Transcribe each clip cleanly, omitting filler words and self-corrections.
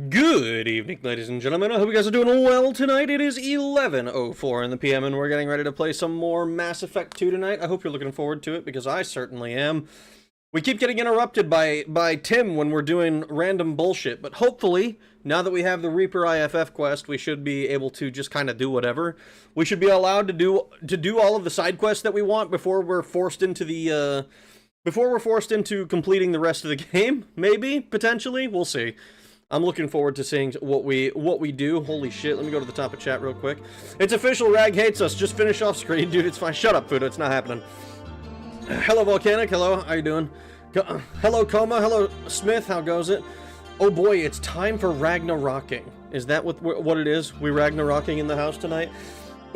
Good evening, ladies and gentlemen. I hope you guys are doing well tonight. It is 11:04 in the PM, and we're getting ready to play some more Mass Effect 2 tonight. I hope you're looking forward to it, because I certainly am. We keep getting interrupted by Tim when we're doing random bullshit, but hopefully, now that we have the Reaper IFF quest, we should be able to just kind of do whatever. We should be allowed to do all of the side quests that we want before we're forced into completing the rest of the game. Maybe, potentially, we'll see. I'm looking forward to seeing what we do. Holy shit, let me go to the top of chat real quick. It's official, Rag hates us. Just finish off screen, dude. It's fine. Shut up, Fuda. It's not happening. Hello, Volcanic. Hello. How you doing? Hello, Coma. Hello, Smith. How goes it? Oh boy, it's time for Ragnarocking. Is that what it is? We Ragnarocking in the house tonight?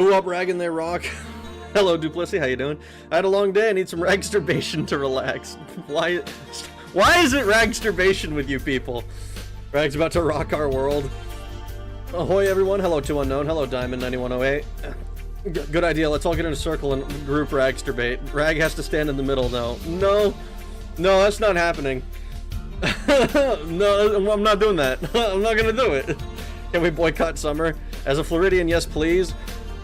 Ooh, up ragging there, Rock. Hello, Duplessis. How you doing? I had a long day. I need some ragsturbation to relax. Why is it ragsturbation with you people? Rag's about to rock our world. Ahoy, everyone. Hello, 2Unknown. Hello, Diamond 9108. Good idea. Let's all get in a circle and group ragsturbate. Rag has to stand in the middle, though. No, that's not happening. No, I'm not doing that. I'm not gonna do it. Can we boycott summer? As a Floridian, yes, please.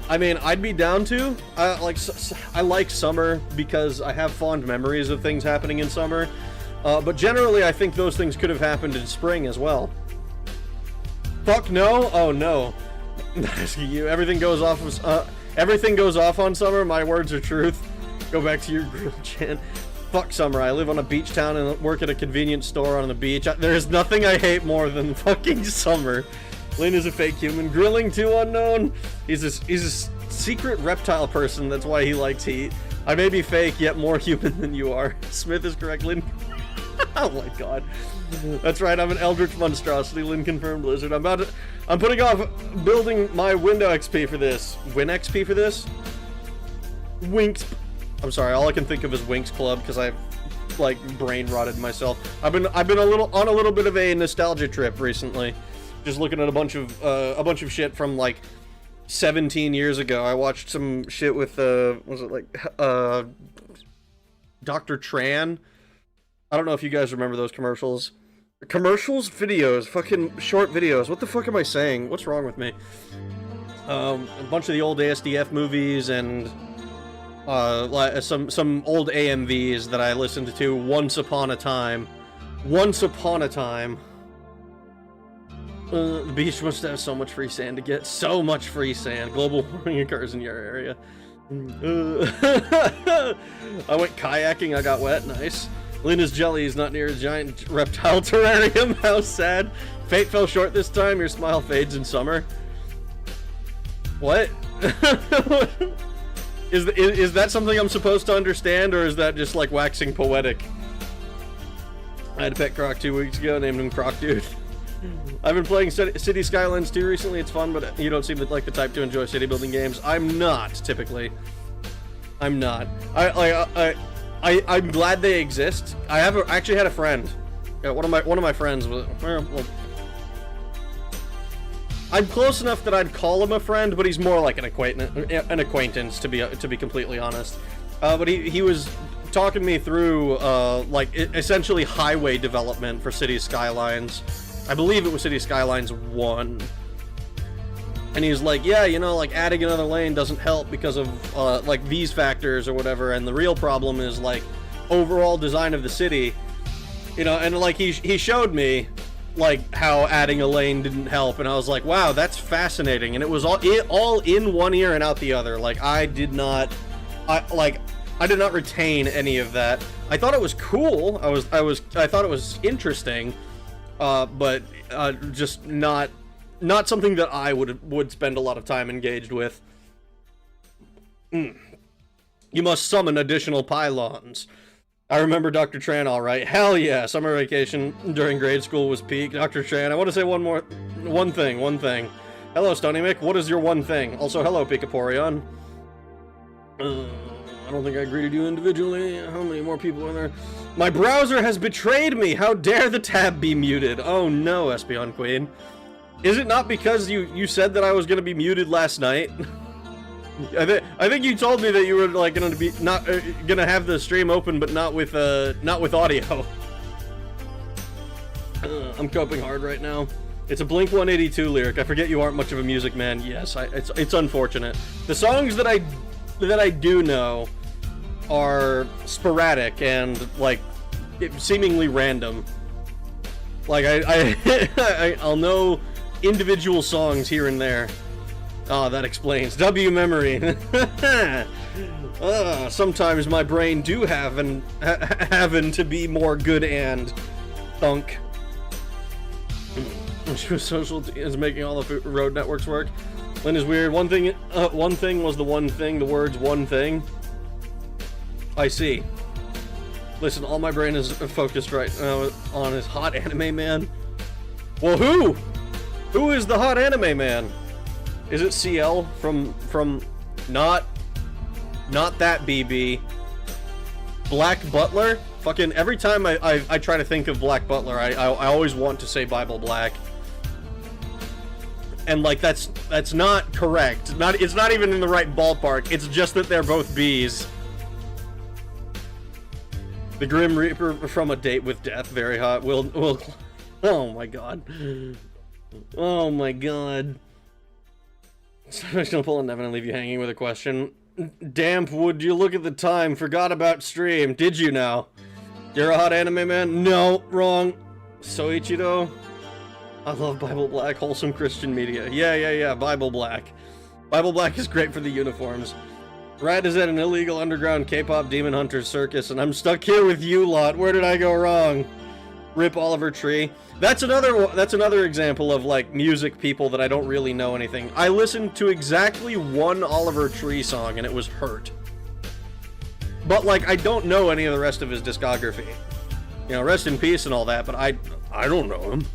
I mean, I'd be down to. I like summer because I have fond memories of things happening in summer. But generally, I think those things could have happened in spring as well. Fuck no? Oh no. You. Everything goes off on summer. My words are truth. Go back to your grill chant. Fuck summer. I live on a beach town and work at a convenience store on the beach. There is nothing I hate more than fucking summer. Lynn is a fake human. Grilling 2Unknown. He's a secret reptile person. That's why he likes heat. I may be fake, yet more human than you are. Smith is correct, Lynn. Oh my god. That's right, I'm an eldritch monstrosity, Lynn confirmed lizard. I'm putting off building my window XP for this. Win XP for this? Winks. I'm sorry, all I can think of is Winx Club because I've like brain rotted myself. I've been on a little bit of a nostalgia trip recently. Just looking at a bunch of shit from like 17 years ago. I watched some shit with was it like Dr. Tran? I don't know if you guys remember those commercials. Commercials? Videos. Fucking short videos. What the fuck am I saying? What's wrong with me? A bunch of the old ASDF movies and some old AMVs that I listened to once upon a time. The beach must have so much free sand to get. So much free sand. Global warming occurs in your area. I went kayaking, I got wet. Nice. Linda's jelly is not near a giant reptile terrarium. How sad. Fate fell short this time. Your smile fades in summer. What? Is that something I'm supposed to understand, or is that just like waxing poetic? I had a pet croc 2 weeks ago, named him Croc Dude. I've been playing City Skylines 2 recently. It's fun, but you don't seem like the type to enjoy city building games. I'm not, typically. I'm not. I'm glad they exist. I actually had a friend. One of my friends was. Well, I'm close enough that I'd call him a friend, but he's more like an acquaintance to be completely honest. But he was talking me through like essentially highway development for City Skylines. I believe it was City Skylines 1. And he's like, yeah, you know, like adding another lane doesn't help because of like these factors or whatever, and the real problem is like overall design of the city, you know. And like he showed me like how adding a lane didn't help, and I was like, wow, that's fascinating. And it was all in one ear and out the other. Like I did not retain any of that. I thought it was cool. I thought it was interesting, but just not something that I would spend a lot of time engaged with. You must summon additional pylons. I remember Dr. Tran all right. Hell yeah, summer vacation during grade school was peak. Dr. Tran, I want to say one thing. Hello, Stony Mick, what is your one thing? Also, hello, Picaporion. I don't think I greeted you individually. How many more people are there? My browser has betrayed me. How dare the tab be muted? Oh no, Espion Queen. Is it not because you said that I was going to be muted last night? I think you told me that you were like going to be going to have the stream open, but not with audio. I'm coping hard right now. It's a Blink 182 lyric. I forget you aren't much of a music man. Yes, it's unfortunate. The songs that I do know are sporadic and like seemingly random. Like I'll know individual songs here and there. Oh, that explains. W memory. Sometimes my brain do having to be more good and thunk. Social is making all the road networks work. Lynn is weird. One thing was the one thing. The words one thing. I see. Listen, all my brain is focused right now on his hot anime man. Well, who? Who is the hot anime man? Is it CL from not that BB? Black Butler? Fucking every time I try to think of Black Butler, I always want to say Bible Black. And like that's not correct. It's not even in the right ballpark. It's just that they're both B's. The Grim Reaper from A Date with Death, very hot. Will oh my god. Oh my god. I'm just gonna pull a Nevin and leave you hanging with a question. Damp, would you look at the time? Forgot about stream. Did you now? You're a hot anime man? No, wrong. Soichiro. I love Bible Black, wholesome Christian media. Yeah, Bible Black. Bible Black is great for the uniforms. Rat is at an illegal underground K-pop demon hunter circus, and I'm stuck here with you lot. Where did I go wrong? Rip Oliver Tree. That's another example of like music people that I don't really know anything. I listened to exactly one Oliver Tree song, and it was Hurt. But like I don't know any of the rest of his discography. You know, rest in peace and all that, but I don't know him.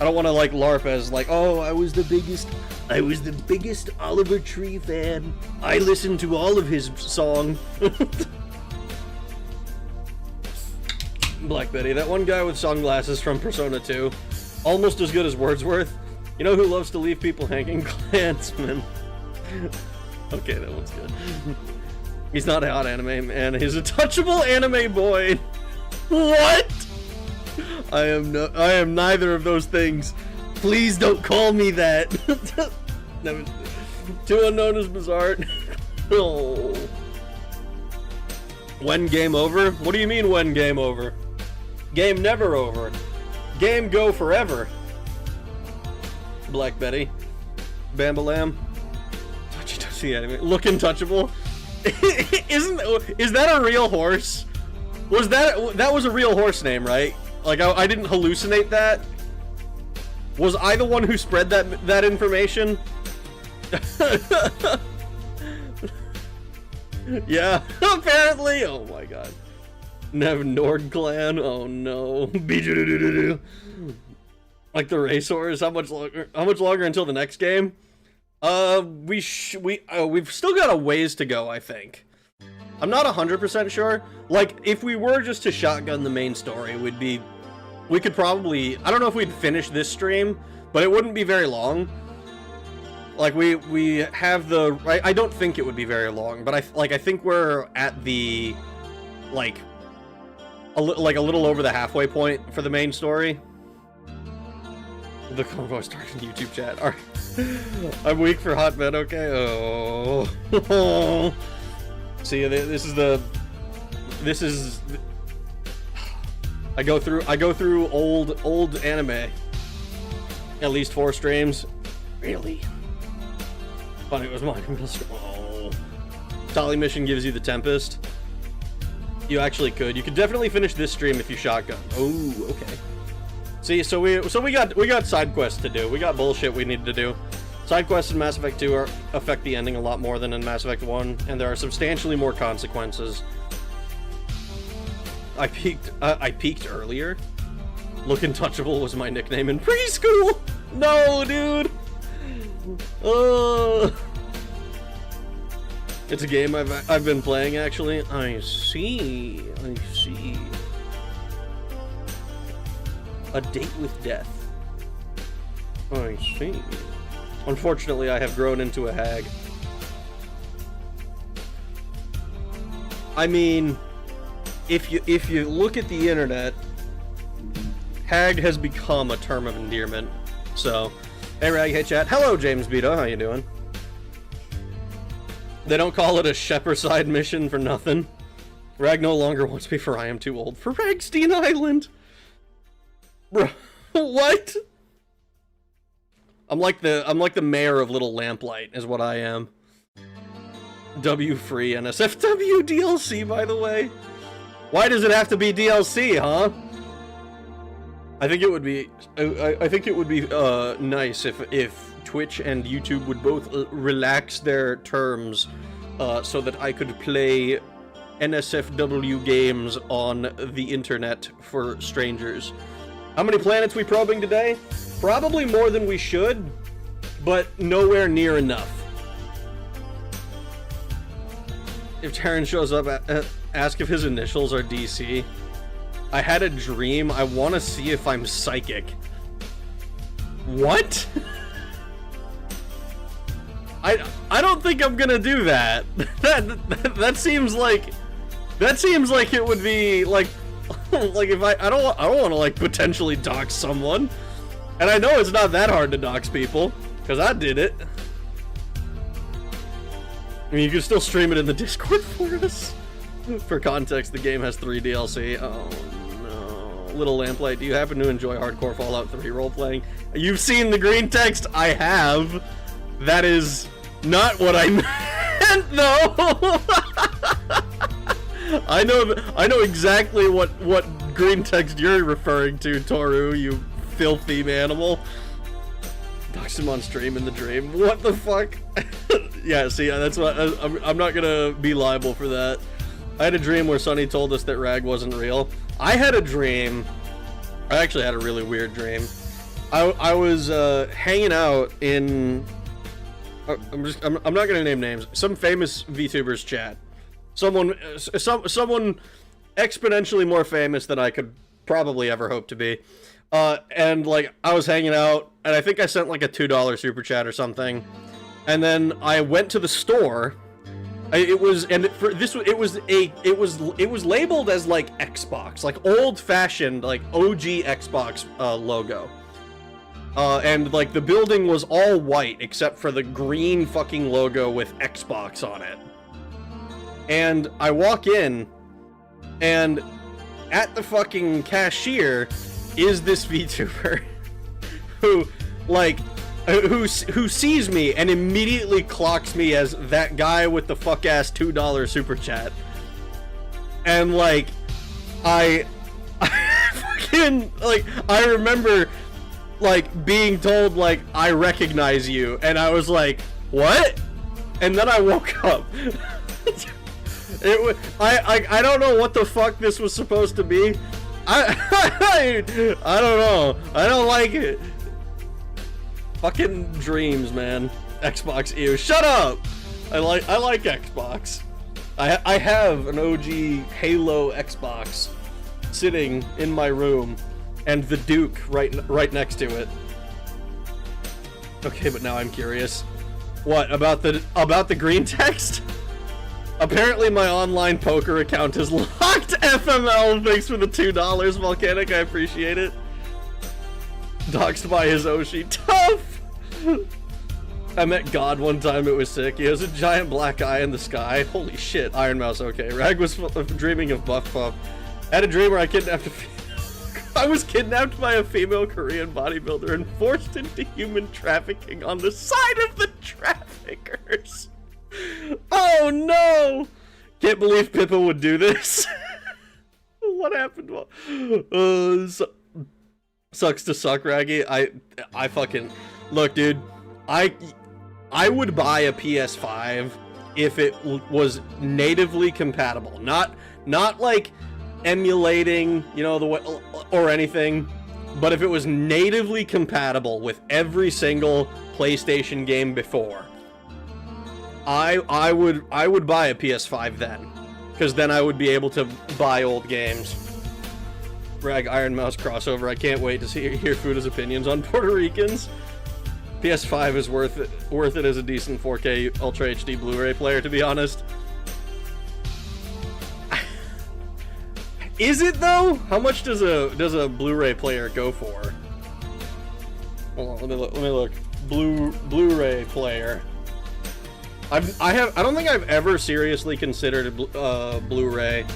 I don't want to like LARP as like, oh, I was the biggest Oliver Tree fan. I listened to all of his song. Black Betty, that one guy with sunglasses from Persona 2, almost as good as Wordsworth. You know who loves to leave people hanging? Clansman. Okay, that one's good. He's not a hot anime man. He's a touchable anime boy. What? I am neither of those things. Please don't call me that. Never. Too unknown is bizarre. Oh. When game over? What do you mean when game over? Game never over. Game go forever. Black Betty. Bambalam. Touchy anime. Look untouchable. Is that a real horse? That was a real horse name, right? Like I didn't hallucinate that. Was I the one who spread that information? Yeah, apparently. Oh my god. Nev Nord clan. Oh no. Like the racehorse. How much longer until the next game? We've still got a ways to go, I think. I'm not 100% sure. Like, if we were just to shotgun the main story, we could probably, I don't know if we'd finish this stream, but it wouldn't be very long. Like, we have the, I don't think it would be very long, but I think we're at the, like a little over the halfway point for the main story. The convo started in YouTube chat. Alright. I'm weak for hot men, okay? Oh. See, this is I go through old anime. At least 4 streams. Really? Funny it was mine. Oh. Tali mission gives you the Tempest. You actually could. You could definitely finish this stream if you shotgun. Oh, okay. See, so we got side quests to do. We got bullshit we need to do. Side quests in Mass Effect 2 affect the ending a lot more than in Mass Effect 1, and there are substantially more consequences. I peaked earlier. Look Untouchable was my nickname in preschool. No, dude. It's a game I've been playing actually. I see. A Date with Death. I see. Unfortunately, I have grown into a hag. I mean, if you look at the internet, hag has become a term of endearment. So, hey Rag, hey chat. Hello, James Beto. How you doing? They don't call it a Shepperside mission for nothing. Rag no longer wants me for I am too old for Ragstein Island. Bro, what? I'm like the mayor of Little Lamplight, is what I am. W free NSFW DLC, by the way. Why does it have to be DLC, huh? I think it would be. I think it would be nice if Twitch and YouTube would both relax their terms, so that I could play NSFW games on the internet for strangers. How many planets we probing today? Probably more than we should, but nowhere near enough. If Taryn shows up, ask if his initials are DC. I had a dream. I want to see if I'm psychic. What? I don't think I'm gonna do that. That seems like it would be like like if I don't want to like potentially dox someone, and I know it's not that hard to dox people because I did it. I mean, you can still stream it in the Discord for us. For context, the game has 3 DLC. Oh no. Little Lamplight, do you happen to enjoy hardcore Fallout 3 role-playing? You've seen the green text? I have. That is not what I meant, though. I know exactly what green text you're referring to, Toru, you filthy animal. Doxed him on stream in the dream. What the fuck? Yeah, see, that's what I'm not gonna be liable for that. I had a dream where Sonny told us that Rag wasn't real. I had a dream. I actually had a really weird dream. I was hanging out in. I'm not gonna name names. Some famous VTubers chat. Someone exponentially more famous than I could probably ever hope to be. And like I was hanging out, and I think I sent like a $2 super chat or something. And then I went to the store. It was labeled as like Xbox, like old-fashioned, like OG Xbox logo. And like the building was all white except for the green fucking logo with Xbox on it. And I walk in, and at the fucking cashier is this VTuber who, like, who sees me and immediately clocks me as that guy with the fuck-ass $2 super chat. And, like, I fucking, like, I remember, like, being told, like, I recognize you, and I was like, what? And then I woke up. I don't know what the fuck this was supposed to be. I don't know. I don't like it. Fucking dreams, man. Xbox ew. Shut up! I like Xbox. I have an OG Halo Xbox sitting in my room, and the Duke right next to it. Okay, but now I'm curious. What about the green text? Apparently my online poker account is locked. FML, thanks for the $2, Volcanic, I appreciate it. Doxed by his Oshi. Tough! I met God one time, it was sick. He has a giant black eye in the sky. Holy shit, Iron Mouse, okay. Rag was dreaming of Buff Puff. I had a dream where I was kidnapped by a female Korean bodybuilder and forced into human trafficking on the side of the traffickers. Oh no! Can't believe Pippa would do this. What happened? Sucks to suck, Raggy. I fucking look, dude. I would buy a PS5 if it was natively compatible, not like emulating, you know, or anything, but if it was natively compatible with every single PlayStation game before. I would buy a PS5 then, because then I would be able to buy old games. Rag Iron Mouse crossover. I can't wait to hear Fuda's opinions on Puerto Ricans. PS5 is worth it as a decent 4K Ultra HD Blu-ray player, to be honest. Is it though? How much does a Blu-ray player go for? Hold on, let me look. Blu-ray player. I don't think I've ever seriously considered a Blu-ray.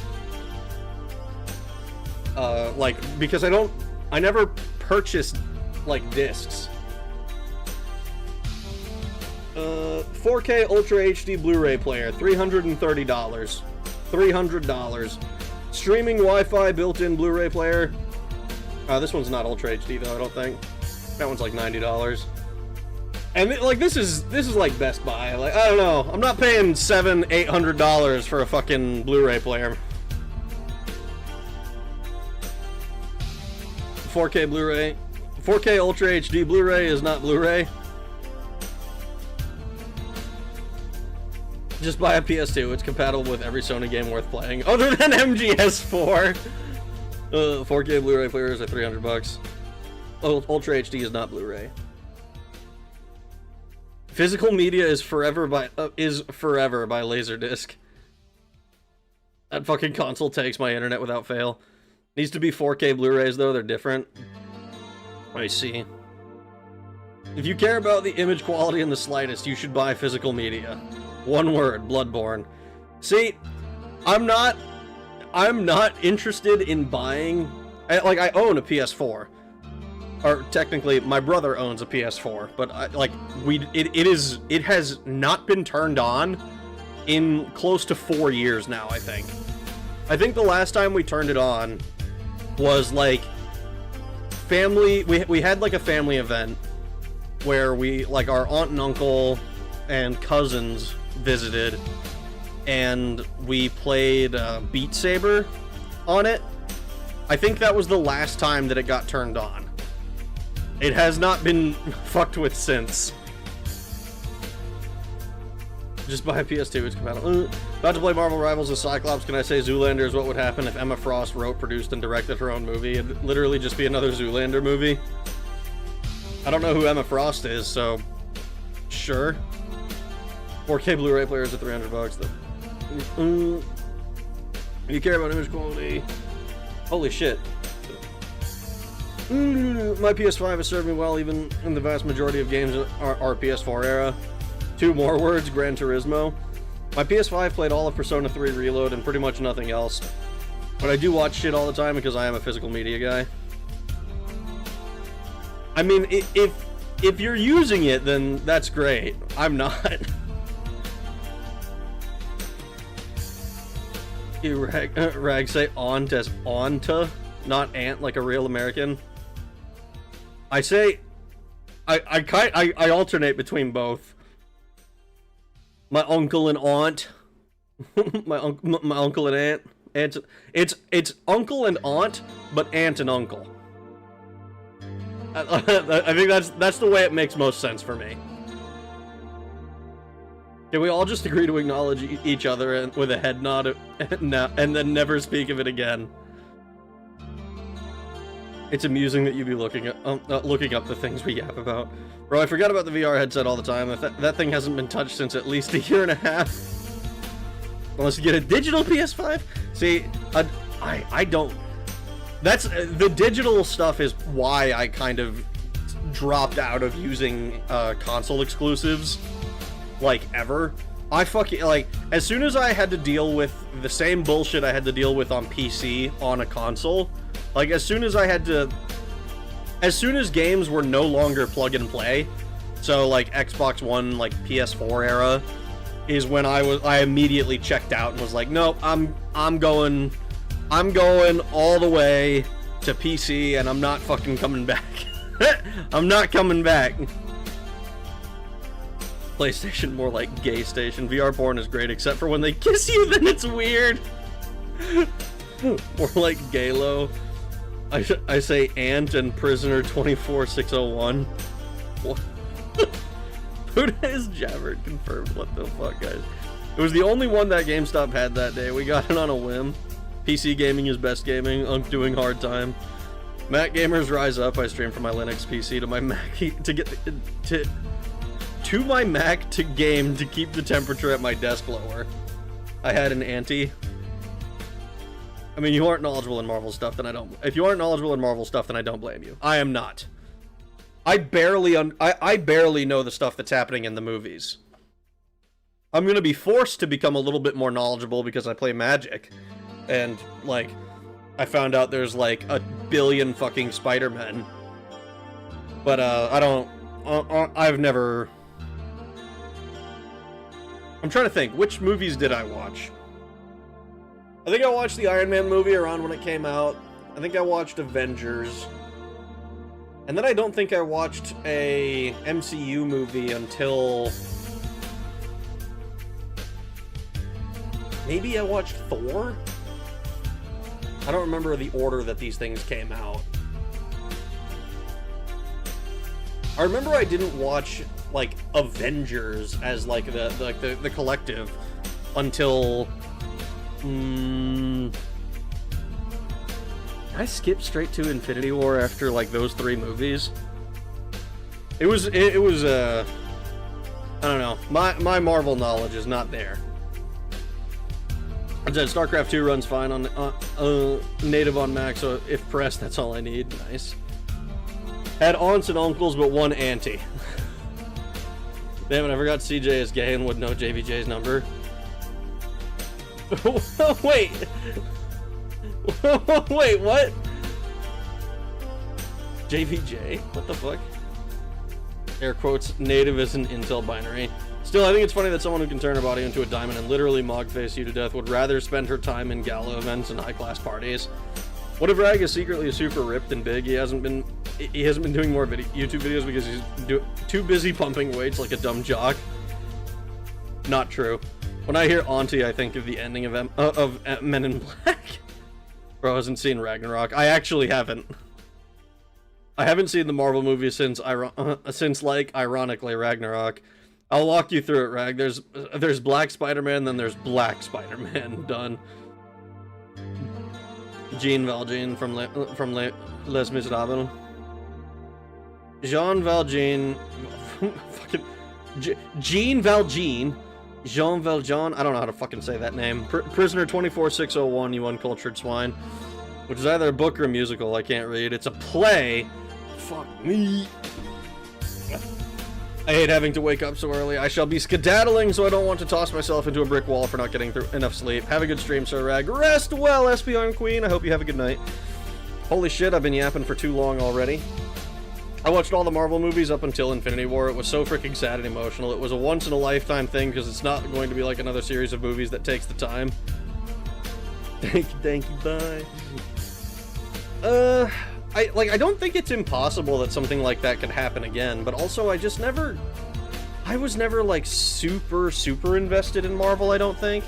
Like, because I never purchased, like, discs. 4K Ultra HD Blu-ray player, $330. $300. Streaming Wi-Fi built-in Blu-ray player, This one's not Ultra HD though, I don't think. That one's like $90. And like this is like Best Buy. Like I don't know, I'm not paying $700-800 for a fucking Blu-ray player. 4K Blu-ray, 4K Ultra HD Blu-ray is not Blu-ray. Just buy a PS2. It's compatible with every Sony game worth playing, other than MGS4. 4K Blu-ray players are $300. Ultra HD is not Blu-ray. Physical media is forever by Laserdisc. That fucking console takes my internet without fail. Needs to be 4K Blu-rays though. They're different. I see. If you care about the image quality in the slightest, you should buy physical media. One word, Bloodborne. See, I'm not interested in buying. Like, I own a PS4, or technically, my brother owns a PS4. But it has not been turned on in close to 4 years now. I think the last time we turned it on was like family. We had like a family event where we like our aunt and uncle and cousins visited, and we played Beat Saber on it. I think that was the last time that it got turned on. It has not been fucked with since. Just buy a PS2, it's compatible. About to play Marvel Rivals with Cyclops. Can I say Zoolander is what would happen if Emma Frost wrote, produced, and directed her own movie? It'd literally just be another Zoolander movie. I don't know who Emma Frost is, so sure. 4K Blu-ray players are $300 though. You care about image quality? Holy shit. My PS5 has served me well even in the vast majority of games our PS4 era. 2 more words, Gran Turismo. My PS5 played all of Persona 3 Reload and pretty much nothing else. But I do watch shit all the time because I am a physical media guy. I mean, if you're using it, then that's great. I'm not. You rag say aunt as onta, not aunt like a real American. I say I alternate between both. My uncle and aunt. my uncle and aunt. It's uncle and aunt, but aunt and uncle. I think that's the way it makes most sense for me. Can we all just agree to acknowledge each other with a head nod and then never speak of it again? It's amusing that you be looking up the things we yap about. Bro, I forgot about the VR headset all the time. That thing hasn't been touched since at least a year and a half. Unless you get a digital PS5? See, I don't... That's... The digital stuff is why I kind of dropped out of using console exclusives. Like, ever. I fucking... Like, as soon as I had to deal with the same bullshit I had to deal with on PC on a console... Like, as soon as games were no longer plug and play, so like Xbox One, like PS4 era, is when I immediately checked out and was like, nope, I'm going all the way to PC and I'm not fucking coming back. I'm not coming back. PlayStation, more like gay station. VR porn is great except for when they kiss you, then it's weird. More like Galo. I say Ant and Prisoner 24601. What? Buddha is jabbered confirmed. What the fuck, guys? It was the only one that GameStop had that day. We got it on a whim. PC gaming is best gaming. Unk doing hard time. Mac gamers rise up. I stream from my Linux PC to my Mac to my Mac to game to keep the temperature at my desk lower. I had an anti. I mean, you aren't knowledgeable in Marvel stuff, then I don't... If you aren't knowledgeable in Marvel stuff, then I don't blame you. I am not. I barely know the stuff that's happening in the movies. I'm gonna be forced to become a little bit more knowledgeable because I play Magic. And, like, I found out there's, like, 1 billion fucking Spider-Men. But, I don't... I've never... I'm trying to think, which movies did I watch? I think I watched the Iron Man movie around when it came out. I think I watched Avengers. And then I don't think I watched a MCU movie until... maybe I watched Thor? I don't remember the order that these things came out. I remember I didn't watch, like, Avengers as, like, the collective until... Did I skip straight to Infinity War after, like, those 3 movies? It was, I don't know. My Marvel knowledge is not there. I said StarCraft 2 runs fine on native on Mac, so if pressed, that's all I need. Nice. Had aunts and uncles, but one auntie. Damn it, I forgot CJ is gay and would know JVJ's number. Wait. Wait, what? JVJ? What the fuck? Air quotes, native is an intel binary. Still, I think it's funny that someone who can turn her body into a diamond and literally mogface you to death would rather spend her time in gala events and high-class parties. What if Rag is secretly super ripped and big? He hasn't been doing more YouTube videos because he's too busy pumping weights like a dumb jock. Not true. When I hear Auntie, I think of the ending of Men in Black. Bro hasn't seen Ragnarok. I actually haven't. I haven't seen the Marvel movie since ironically Ragnarok. I'll walk you through it, Rag. There's Black Spider-Man, then there's Black Spider-Man. Done. Jean Valjean from Les Miserables. Jean Valjean. Fucking. Jean Valjean. Jean Valjean. I don't know how to fucking say that name. Prisoner 24601, you uncultured swine. Which is either a book or a musical. I can't read. It's a play. Fuck me. I hate having to wake up so early. I shall be skedaddling, so I don't want to toss myself into a brick wall for not getting through enough sleep. Have a good stream, Sir Rag. Rest well, SPR Queen. I hope you have a good night. Holy shit, I've been yapping for too long already. I watched all the Marvel movies up until Infinity War. It was so freaking sad and emotional. It was a once-in-a-lifetime thing, because it's not going to be like another series of movies that takes the time. Thank you, bye. I don't think it's impossible that something like that could happen again, but also I was never, like, super invested in Marvel, I don't think.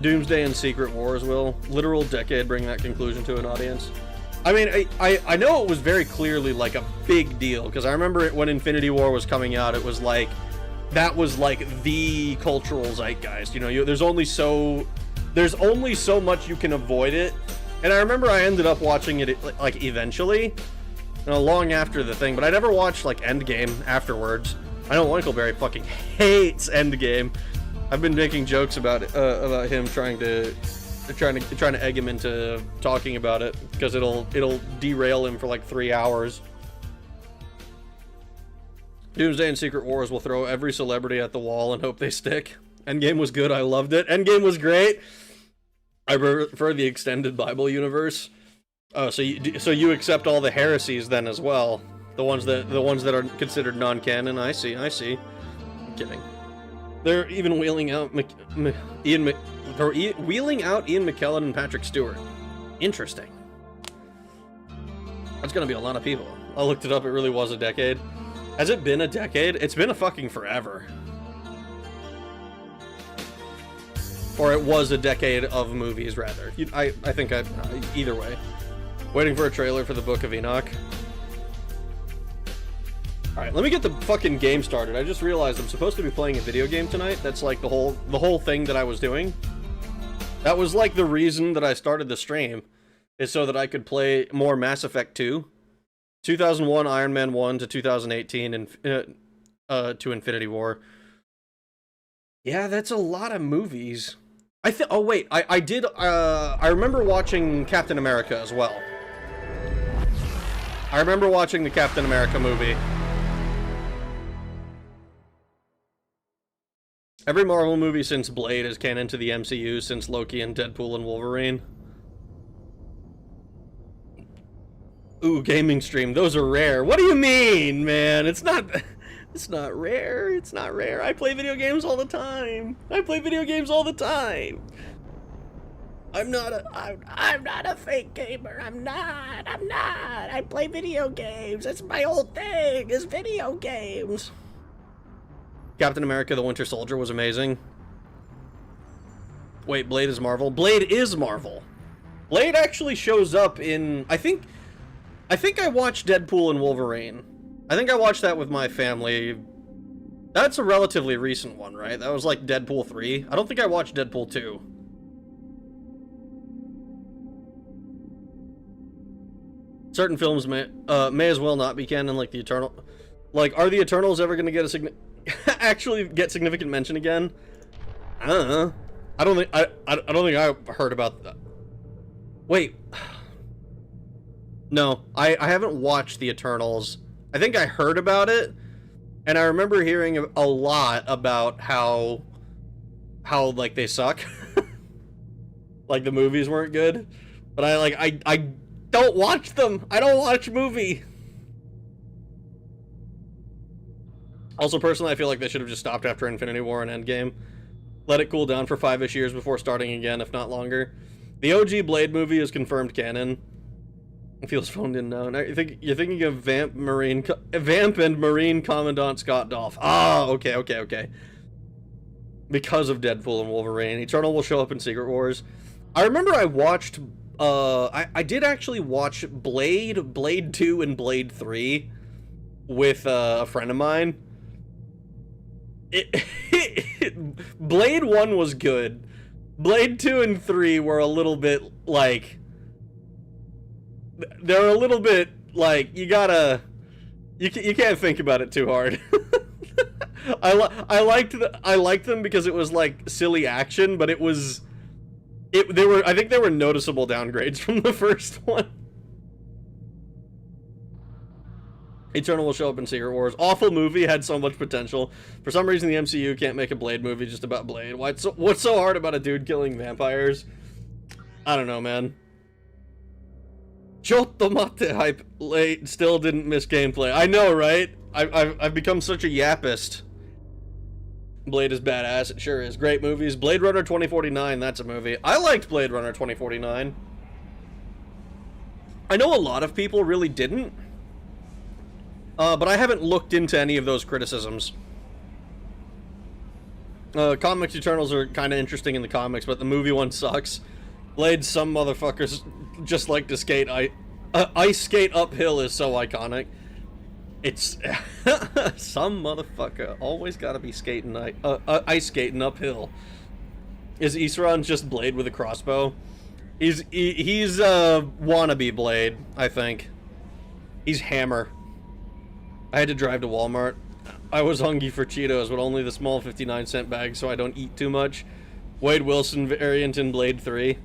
Doomsday and Secret Wars will. Literal decade bring that conclusion to an audience. I mean, I know it was very clearly, like, a big deal, because I remember when Infinity War was coming out, it was like, that was like the cultural zeitgeist, you know. There's only so much you can avoid it, and I remember I ended up watching it like eventually, you know, long after the thing. But I never watched like Endgame afterwards. I know Winkleberry fucking hates Endgame. I've been making jokes about him trying to egg him into talking about it because it'll derail him for like 3 hours. Doomsday and Secret Wars will throw every celebrity at the wall and hope they stick. Endgame was good. I loved it. Endgame was great. I prefer the extended Bible universe. Oh, so you accept all the heresies then as well. The ones that are considered non-canon. I see. I'm kidding. They're even wheeling out Ian McKellen and Patrick Stewart. Interesting. That's gonna be a lot of people. I looked it up. It really was a decade. Has it been a decade? It's been a fucking forever. Or it was a decade of movies, rather. I think either way. Waiting for a trailer for the Book of Enoch. Alright, let me get the fucking game started. I just realized I'm supposed to be playing a video game tonight. That's like the whole thing that I was doing. That was like the reason that I started the stream, is so that I could play more Mass Effect 2. 2001 Iron Man 1 to 2018 and to Infinity War. Yeah, that's a lot of movies. Oh wait, I remember watching Captain America as well. I remember watching the Captain America movie. Every Marvel movie since Blade is canon to the MCU since Loki and Deadpool and Wolverine. Ooh, gaming stream. Those are rare. What do you mean, man? It's not It's not rare. It's not rare. I play video games all the time. I play video games all the time. I'm not a fake gamer. I'm not. I play video games. That's my whole thing, is video games. Captain America the Winter Soldier was amazing. Wait, Blade is Marvel? Blade is Marvel. Blade actually shows up in, I think I watched Deadpool and Wolverine. I think I watched that with my family. That's a relatively recent one, right? That was like Deadpool 3. I don't think I watched Deadpool 2. Certain films may as well not be canon, like the Eternal. Like, are the Eternals ever gonna get a actually get significant mention again? I don't know. I don't think I heard about that. Wait. No, I haven't watched the Eternals. I think I heard about it, and I remember hearing a lot about how like they suck. Like the movies weren't good. But I don't watch them. I don't watch movie. Also, personally, I feel like they should have just stopped after Infinity War and Endgame. Let it cool down for 5-ish years before starting again, if not longer. The OG Blade movie is confirmed canon. It feels phoned in now. Now you're thinking of Vamp and Marine Commandant Scott Dolph. Ah, okay. Because of Deadpool and Wolverine. Eternal will show up in Secret Wars. I remember I watched... I did actually watch Blade 2, and Blade 3 with a friend of mine. Blade 1 was good. Blade 2 and 3 were a little bit, like... They're a little bit, like, you gotta... You can't think about it too hard. I liked them because it was, like, silly action, but it was... I think they were noticeable downgrades from the first one. Eternal will show up in Secret Wars. Awful movie, had so much potential. For some reason, the MCU can't make a Blade movie just about Blade. What's so hard about a dude killing vampires? I don't know, man. Chotomate hype late still didn't miss gameplay. I know, right? I've become such a yappist. Blade is badass. It sure is. Great movies. Blade Runner 2049. That's a movie. I liked Blade Runner 2049. I know a lot of people really didn't. But I haven't looked into any of those criticisms. Comics Eternals are kind of interesting in the comics, but the movie one sucks. Blade, some motherfuckers just like to skate. Ice skate uphill is so iconic. It's some motherfucker always gotta be skating ice skating uphill. Is Isran just Blade with a crossbow? He's wannabe Blade, I think. He's Hammer. I had to drive to Walmart. I was hungry for Cheetos, but only the small 59-cent bag, so I don't eat too much. Wade Wilson variant in Blade 3.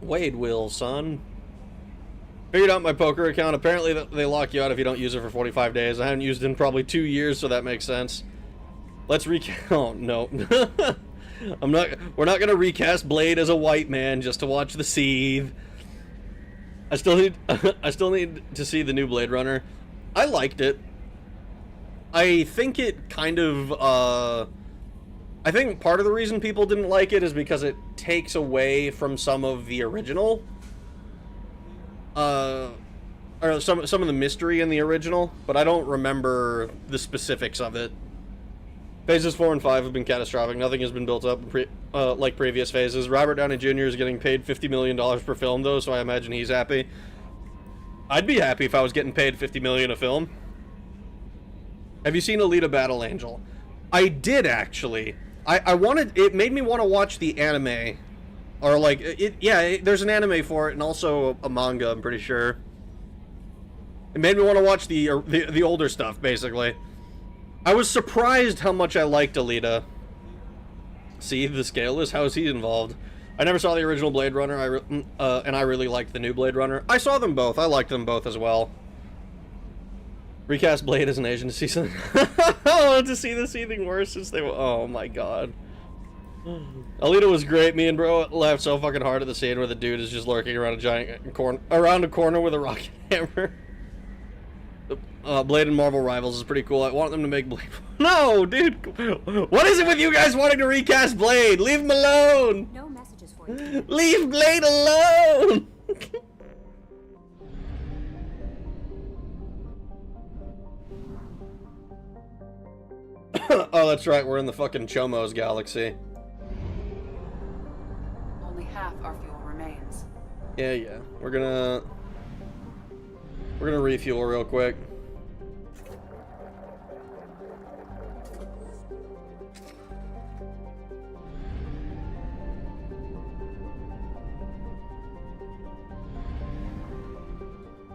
Wade Wilson. Figured out my poker account. Apparently they lock you out if you don't use it for 45 days. I haven't used it in probably 2 years, so that makes sense. Let's recast... Oh, no. We're not gonna recast Blade as a white man just to watch the seethe. I still need to see the new Blade Runner. I liked it. I think it kind of, I think part of the reason people didn't like it is because it takes away from some of the original. Or some of the mystery in the original, but I don't remember the specifics of it. Phases 4 and 5 have been catastrophic. Nothing has been built up like previous phases. Robert Downey Jr. is getting paid $50 million per film, though, so I imagine he's happy. I'd be happy if I was getting paid $50 million a film. Have you seen Alita Battle Angel? I did, actually. It made me want to watch the anime. Or, like, there's an anime for it, and also a manga, I'm pretty sure. It made me want to watch the older stuff, basically. I was surprised how much I liked Alita. See, the scale is, how is he involved? I never saw the original Blade Runner, and I really liked the new Blade Runner. I saw them both. I liked them both as well. Recast Blade as an Asian to see something. I wanted to see the seething worse since they were... Oh my god. Alita was great. Me and bro laughed so fucking hard at the scene where the dude is just lurking around a corner with a rocket hammer. Blade and Marvel Rivals is pretty cool. I want them to make Blade. No, dude! What is it with you guys wanting to recast Blade? Leave him alone! No messages for you. Leave Blade alone! Oh, that's right, we're in the fucking Chomo's galaxy. Only half our fuel remains. Yeah. We're gonna refuel real quick.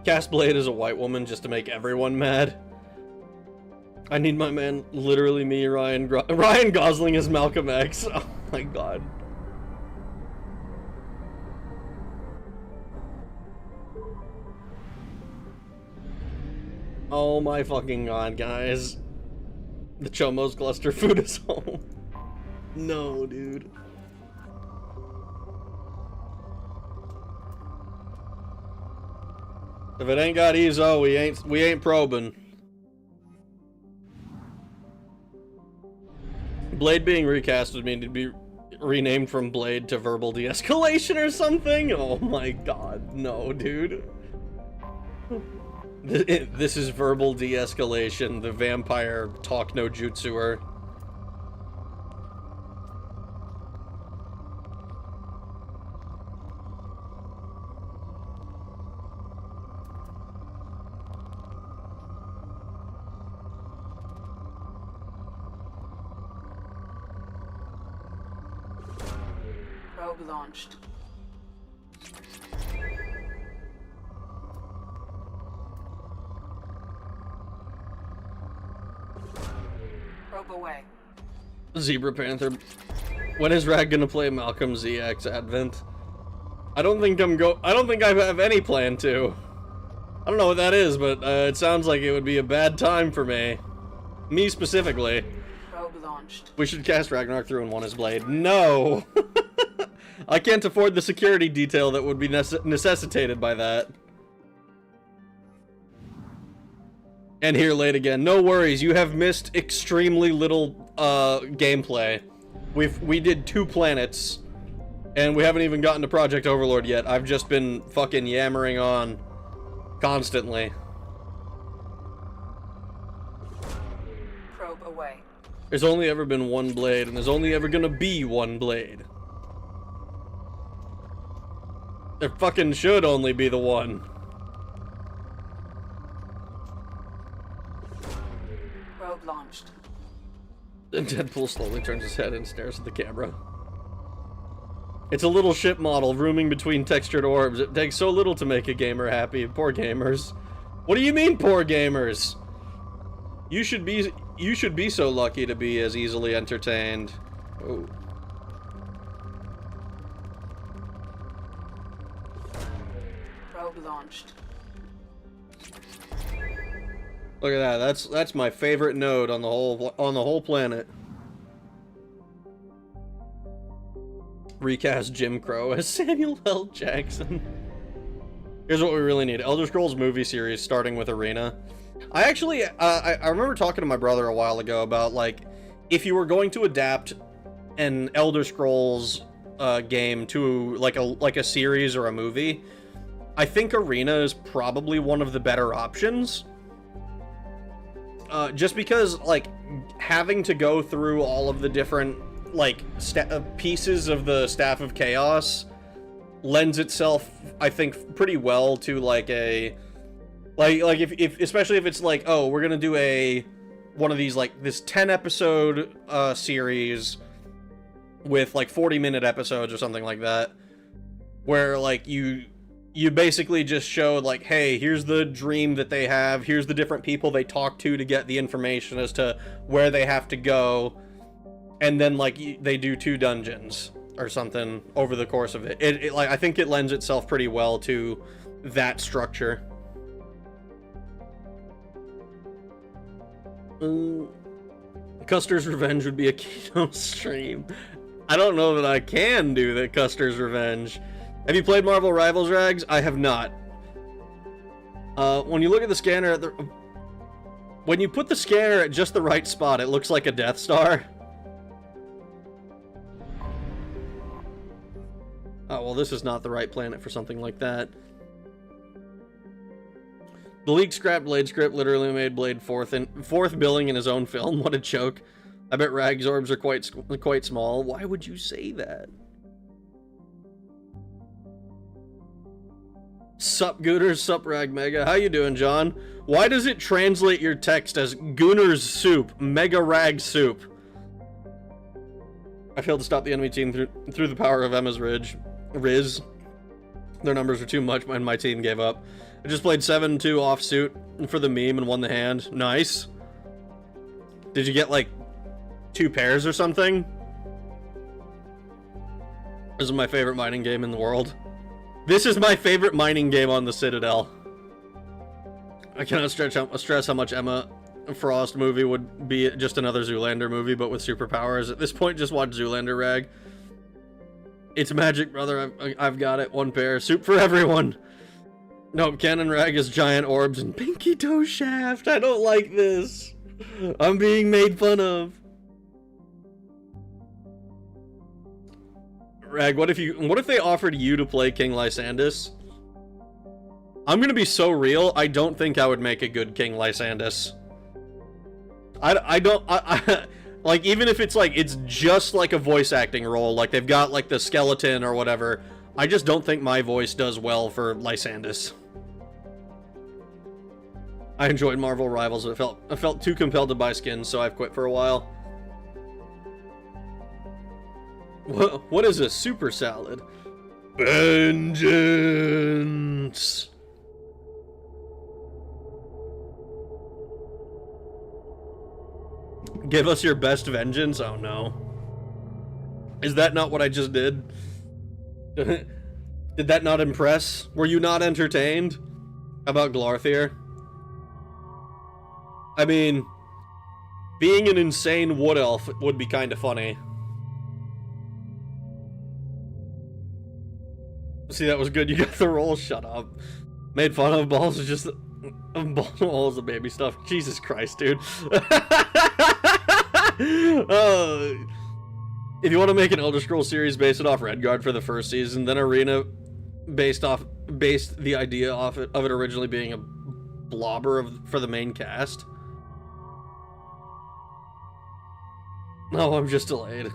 Cast Blade as a white woman just to make everyone mad. I need my man, literally me, Ryan Gosling as Malcolm X. Oh my god. Oh my fucking god, guys. The Chomo's cluster food is home. No, dude. If it ain't got EZO, we ain't probing. Blade being recast would mean to be renamed from Blade to Verbal De-Escalation or something? Oh my god, no, dude. This is Verbal De-Escalation, the vampire talk no jutsuer. Probe launched. Probe away. Zebra Panther. When is Rag gonna play Malcolm ZX Advent? I don't think I have any plan to. I don't know what that is, but it sounds like it would be a bad time for me. Me specifically. Probe launched. We should cast Ragnarok through and one his blade. No! I can't afford the security detail that would be necessitated by that. And here late again. No worries, you have missed extremely little gameplay. We did 2 planets, and we haven't even gotten to Project Overlord yet. I've just been fucking yammering on constantly. Probe away. There's only ever been one blade, and there's only ever gonna be one blade. There fucking should only be the one. Probe launched. And Deadpool slowly turns his head and stares at the camera. It's a little ship model rooming between textured orbs. It takes so little to make a gamer happy. Poor gamers. What do you mean, poor gamers? You should be so lucky to be as easily entertained. Oh. Probe launched. Look at that. That's my favorite node on the whole planet. Recast Jim Crow as Samuel L. Jackson. Here's what we really need. Elder Scrolls movie series starting with Arena. I actually, I remember talking to my brother a while ago about, like, if you were going to adapt an Elder Scrolls game to, like a series or a movie, I think Arena is probably one of the better options. Just because, like, having to go through all of the different, like, pieces of the Staff of Chaos lends itself, I think, pretty well to, like, a... Like if especially if it's like, oh, we're gonna do one of these, like, this 10-episode series with, like, 40-minute episodes or something like that, where, like, you basically just show, like, hey, here's the dream that they have, here's the different people they talk to get the information as to where they have to go, and then, like, they do 2 dungeons or something over the course of it. Like, I think it lends itself pretty well to that structure. Custer's Revenge would be a Kino stream. I don't know that I can do that. Custer's Revenge. Have you played Marvel Rivals, Rags? I have not. When you look at the scanner, When you put the scanner at just the right spot, it looks like a Death Star. Oh, well, this is not the right planet for something like that. The League scrapped Blade script, literally made Blade fourth billing in his own film. What a joke. I bet Rag's orbs are quite small. Why would you say that? Sup, Gooners, sup, Rag Mega. How you doing, John? Why does it translate your text as Gooners Soup, Mega Rag Soup? I failed to stop the enemy team through the power of Emma's Riz. Their numbers were too much and my team gave up. I just played 7-2 offsuit for the meme and won the hand. Nice. Did you get like 2 pairs or something? This is my favorite mining game in the world. This is my favorite mining game on the Citadel. I cannot stress how much Emma Frost movie would be just another Zoolander movie, but with superpowers. At this point, just watch Zoolander, Rag. It's magic, brother. I've got it. 1 pair. Soup for everyone. Nope, Cannon Rag is giant orbs and pinky toe shaft. I don't like this. I'm being made fun of. Rag, what if they offered you to play King Lysandus? I'm gonna be so real, I don't think I would make a good King Lysandus. I don't like, even if it's like, it's just like a voice acting role, like they've got like the skeleton or whatever, I just don't think my voice does well for Lysandus. I enjoyed Marvel Rivals, but I felt too compelled to buy skins, so I've quit for a while. What is a super salad? Vengeance! Give us your best vengeance? Oh no. Is that not what I just did? Did that not impress? Were you not entertained? How about Glarthier? I mean, being an insane wood elf would be kind of funny. See, that was good. You got the roll. Shut up. Made fun of balls is just balls of baby stuff. Jesus Christ, dude. If you want to make an Elder Scrolls series, base it off Redguard for the first season, then Arena based the idea off of it originally being a blobber for the main cast. No, I'm just delayed.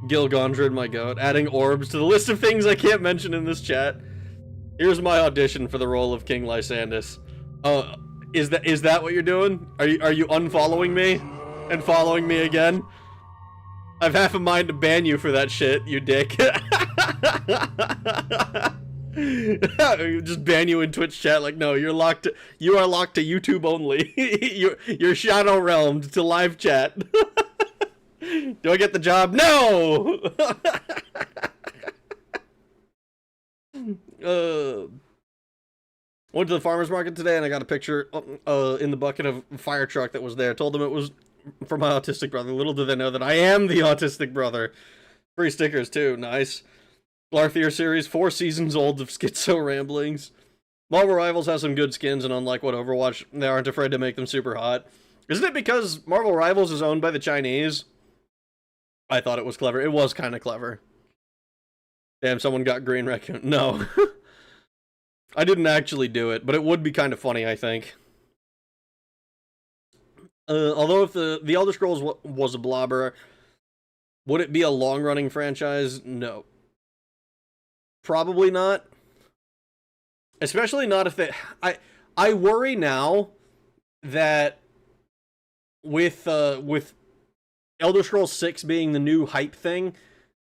Gilgondred, my goat, adding orbs to the list of things I can't mention in this chat. Here's my audition for the role of King Lysandus. Oh, is that what you're doing? Are you unfollowing me and following me again? I've half a mind to ban you for that shit, you dick. Just ban you in Twitch chat. Like, no, you are locked to YouTube only. you're shadow realmed to live chat. Do I get the job? No! Went to the farmer's market today and I got a picture in the bucket of a fire truck that was there. Told them it was for my autistic brother. Little do they know that I am the autistic brother. Free stickers too. Nice. Glarthier series, 4 seasons old of schizo ramblings. Marvel Rivals has some good skins, and unlike what Overwatch, they aren't afraid to make them super hot. Isn't it because Marvel Rivals is owned by the Chinese? I thought it was clever. It was kind of clever. Damn, someone got green raccoon. No. I didn't actually do it, but it would be kind of funny, I think. Although if the Elder Scrolls was a blobber, would it be a long-running franchise? No. Probably not. Especially not if they... I worry now that with Elder Scrolls 6 being the new hype thing,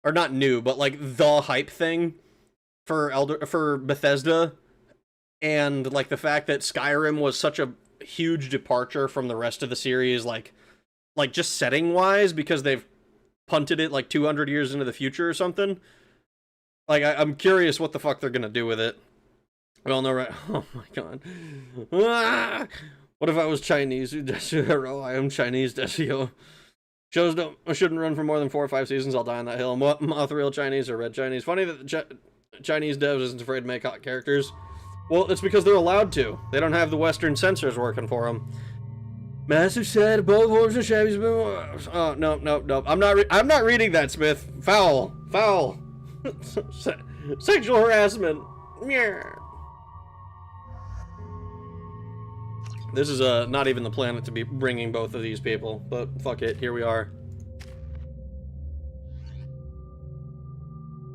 or not new, but like the hype thing for Bethesda, and like the fact that Skyrim was such a huge departure from the rest of the series, like just setting wise, because they've punted it like 200 years into the future or something. Like I'm curious what the fuck they're gonna do with it. We all know, right? Oh my god. Ah! What if I was Chinese? I am Chinese, Desio. Shows shouldn't run for more than 4 or 5 seasons. I'll die on that hill. Mothreal Chinese or Red Chinese. Funny that the Chinese devs isn't afraid to make hot characters. Well, it's because they're allowed to. They don't have the Western censors working for them. Massive set of both horses and Chevy's been. Oh no! I'm not reading that, Smith. Foul. Sexual harassment. Yeah. This is not even the planet to be bringing both of these people, but fuck it, here we are.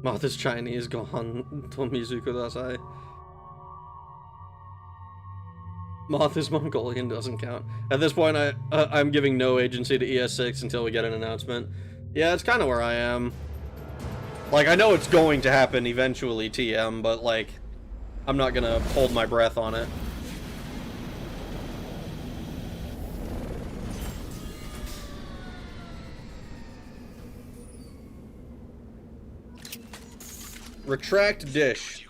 Moth is Chinese, Gohan Tomizu Kudasai. Moth is Mongolian, doesn't count. At this point, I'm giving no agency to ES6 until we get an announcement. Yeah, it's kind of where I am. Like, I know it's going to happen eventually, TM, but, like, I'm not gonna hold my breath on it. Retract dish.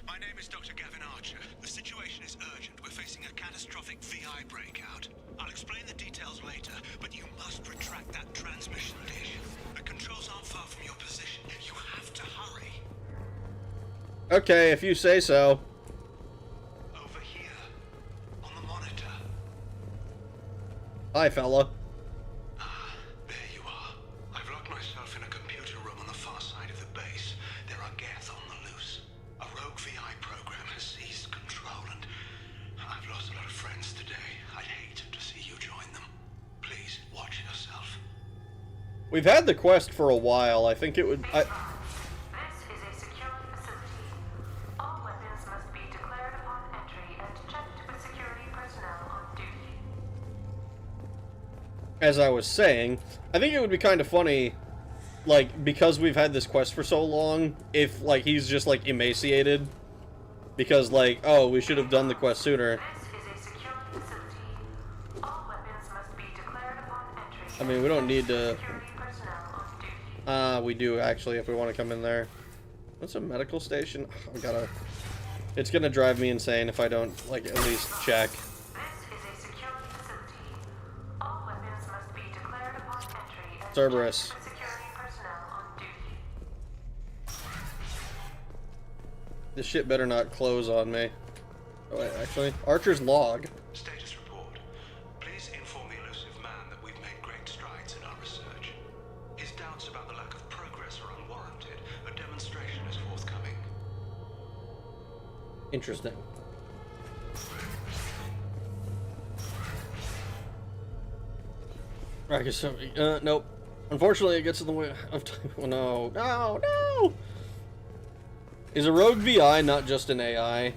My name is Dr. Gavin Archer. The situation is urgent. We're facing a catastrophic VI breakout. I'll explain the details later, but you must retract that transmission dish. The controls aren't far from your position. You have to hurry. Okay, if you say so. Over here, on the monitor. Hi, fella. There you are. I've locked myself in a computer room on the far side of the base. There are Geth on the loose. A rogue VI program has seized control, and I've lost a lot of friends today. I'd hate to see you join them. Please, watch yourself. We've had the quest for a while. I think it would... This is a secure facility. All weapons must be declared upon entry and checked with security personnel on duty. As I was saying, I think it would be kind of funny, like, because we've had this quest for so long, if, like, he's just, like, emaciated. Because, like, oh, we should have done the quest sooner. This is a secure facility. All weapons must be declared upon entry. I mean, we don't need to... Security personnel on duty. We do, actually, if we want to come in there. What's a medical station? I gotta... It's gonna drive me insane if I don't, like, at least check. This is a secure facility. All weapons must be declared upon entry and Cerberus. checked with security personnel on duty. This shit better not close on me. Oh, wait, actually. Archer's log. Status report. Please inform the elusive man that we've made great strides in our research. His doubts about the lack of progress are unwarranted. A demonstration is forthcoming. Interesting. I guess so. Nope. Unfortunately, it gets in the way of time. Oh, no! Is a rogue VI not just an AI?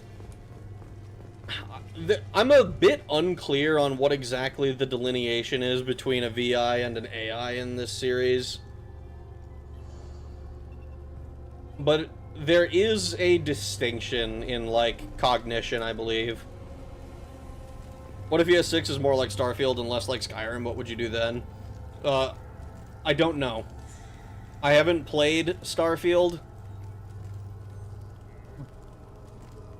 I'm a bit unclear on what exactly the delineation is between a VI and an AI in this series. But there is a distinction in, like, cognition, I believe. What if ES6 is more like Starfield and less like Skyrim? What would you do then? I don't know. I haven't played Starfield.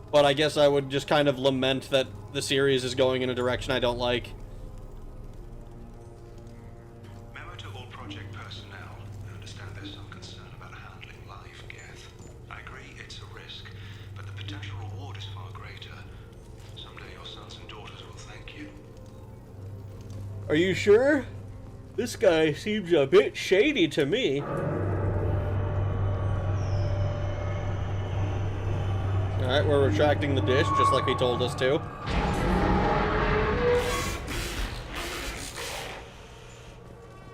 But I guess I would just kind of lament that the series is going in a direction I don't like. Memo to all project personnel. I understand there's some concern about handling live Geth. I agree it's a risk, but the potential reward is far greater. Someday your sons and daughters will thank you. Are you sure? This guy seems a bit shady to me. Alright, we're retracting the dish, just like he told us to.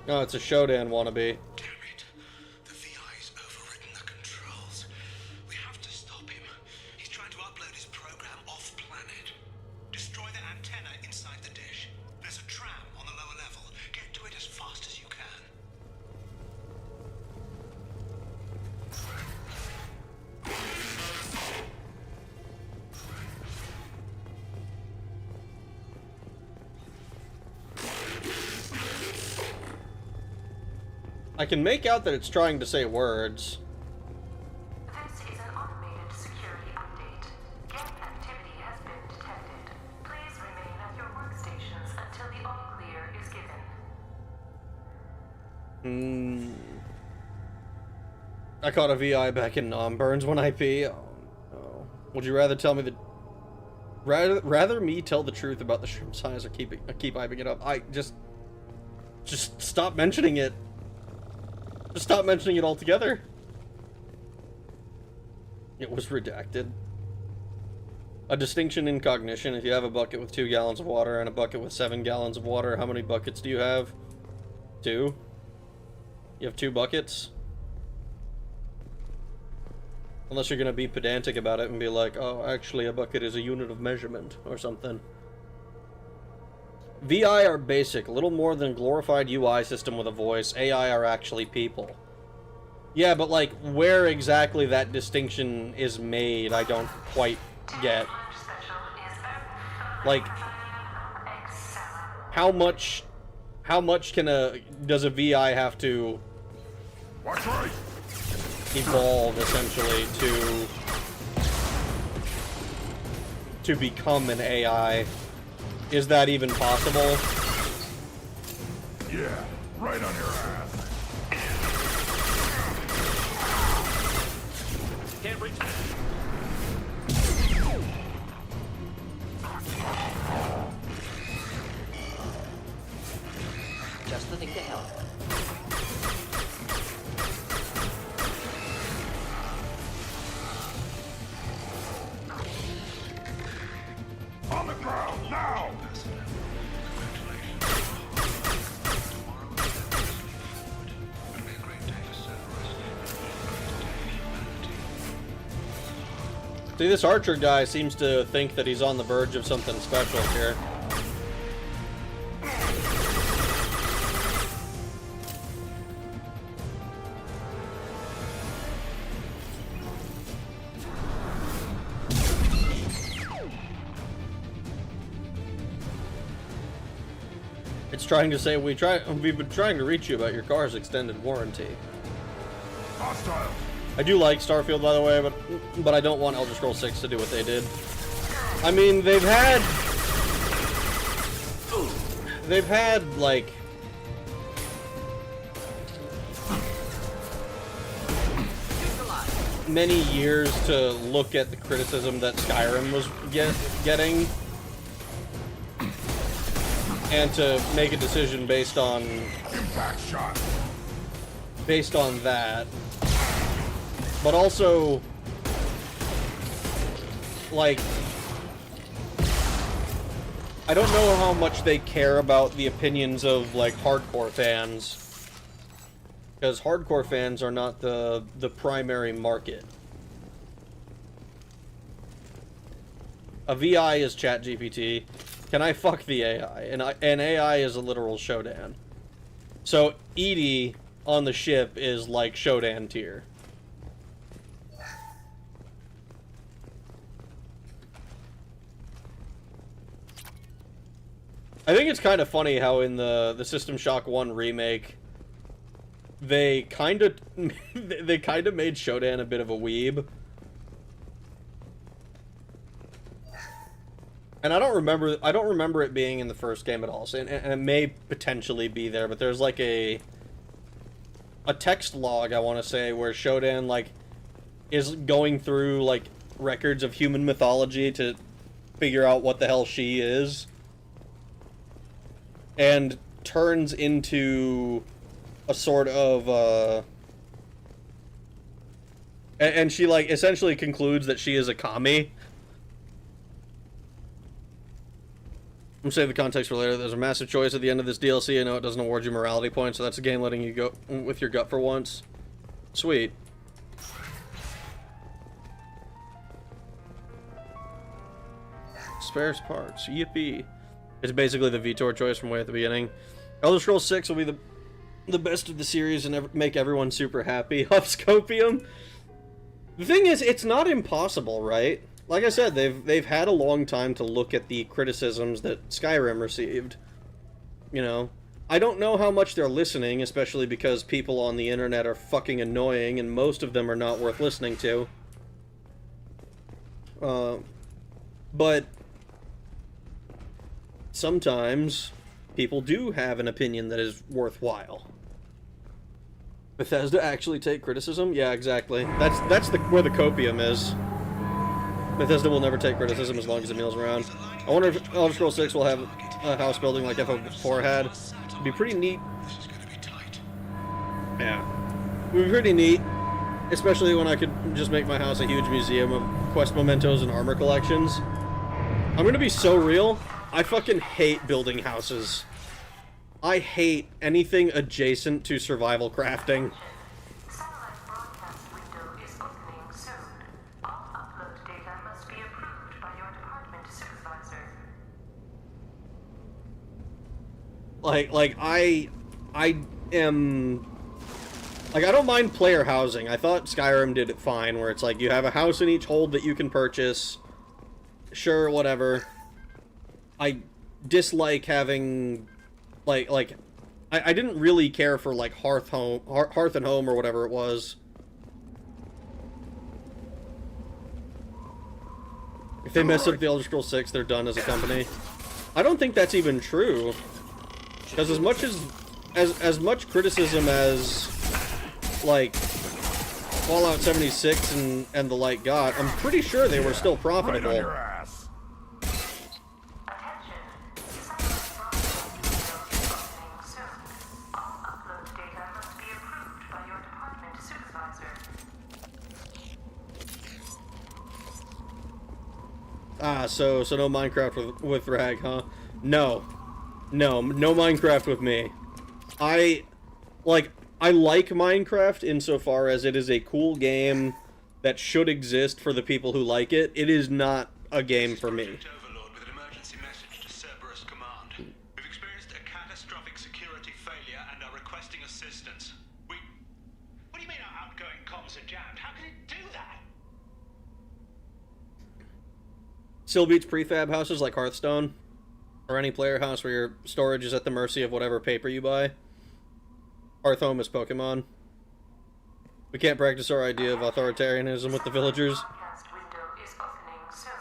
Oh, it's a Shodan wannabe. Damn it. The VI's overridden the controls. We have to stop him. He's trying to upload his program off-planet. Destroy the antenna inside the dish. There's a tram on the lower level. Get to it as fast as you can. I can make out that it's trying to say words. This is an automated security update. Geth activity has been detected. Please remain at your workstations until the all clear is given. I caught a VI back in Burns 1 IP. Oh, no. Would you rather tell me that... Rather me tell the truth about the shrimp size or keep hyping it up. Just stop mentioning it. Just stop mentioning it altogether. It was redacted. A distinction in cognition. If you have a bucket with 2 gallons of water and a bucket with 7 gallons of water, how many buckets do you have? 2? You have 2 buckets? Unless you're gonna be pedantic about it and be like, oh, actually a bucket is a unit of measurement, or something. VI are basic, little more than a glorified UI system with a voice. AI are actually people. Yeah, but like, where exactly that distinction is made, I don't quite get. Like, how much does a VI have to evolve, essentially, to become an AI? Is that even possible? Yeah, right on your ass. Can't reach. Just the thing to help. On the ground, now! See, this Archer guy seems to think that he's on the verge of something special here. It's trying to say we've been trying to reach you about your car's extended warranty. Hostile! I do like Starfield, by the way, but I don't want Elder Scrolls 6 to do what they did. I mean, they've had like many years to look at the criticism that Skyrim was getting and to make a decision based on Impact shot! that. But also, like, I don't know how much they care about the opinions of, like, hardcore fans. Because hardcore fans are not the primary market. A VI is ChatGPT. Can I fuck the AI? And AI is a literal Shodan. So, Edie on the ship is, like, Shodan tier. I think it's kind of funny how in the System Shock 1 remake, they kind of made Shodan a bit of a weeb. And I don't remember it being in the first game at all. So, and it may potentially be there, but there's like a text log, I want to say, where Shodan like is going through like records of human mythology to figure out what the hell she is. And turns into a sort of, and she, like, essentially concludes that she is a kami. I'm saving the context for later. There's a massive choice at the end of this DLC. I know it doesn't award you morality points, so that's a game letting you go with your gut for once. Sweet. Spares parts. Yippee. It's basically the Vitor choice from way at the beginning. Elder Scrolls 6 will be the best of the series and make everyone super happy. Huffscopium. The thing is, it's not impossible, right? Like I said, they've had a long time to look at the criticisms that Skyrim received. You know, I don't know how much they're listening, especially because people on the internet are fucking annoying, and most of them are not worth listening to. But sometimes people do have an opinion that is worthwhile. Bethesda actually take criticism? Yeah, exactly. That's where the copium is. Bethesda will never take criticism as long as it mills around. I wonder if Elder Scrolls 6 will have a house building like FO4 had. It'd be pretty neat. This is gonna be tight. Yeah. It would be pretty neat. Especially when I could just make my house a huge museum of quest mementos and armor collections. I'm gonna be so real. I fucking hate building houses. I hate anything adjacent to survival crafting. Satellite broadcast window is opening soon. All upload data must be approved by your department supervisor. I am... Like, I don't mind player housing. I thought Skyrim did it fine, where it's like, you have a house in each hold that you can purchase. Sure, whatever. I dislike having... I didn't really care for, like, Hearth and Home, or whatever it was. If they mess up the Elder Scrolls 6, they're done as a company. I don't think that's even true. Because as much criticism as, like, Fallout 76 and the like got, I'm pretty sure they were still Right profitable. on your ass. Attention. Satellite broadcast window is opening soon. All upload data must be approved by your department supervisor. Ah, so no Minecraft with Rag, huh? No Minecraft with me. I like Minecraft insofar as it is a cool game that should exist for the people who like it. It is not a game for me. Overlord with an emergency message to Cerberus Command. We've experienced a catastrophic security failure and are requesting assistance. What do you mean our outgoing comms are jammed? How can it do that? Still beats prefab houses like Hearthstone, or any player house where your storage is at the mercy of whatever paper you buy. Hearth Home is Pokemon. We can't practice our idea of authoritarianism with the villagers. Broadcast window is opening soon.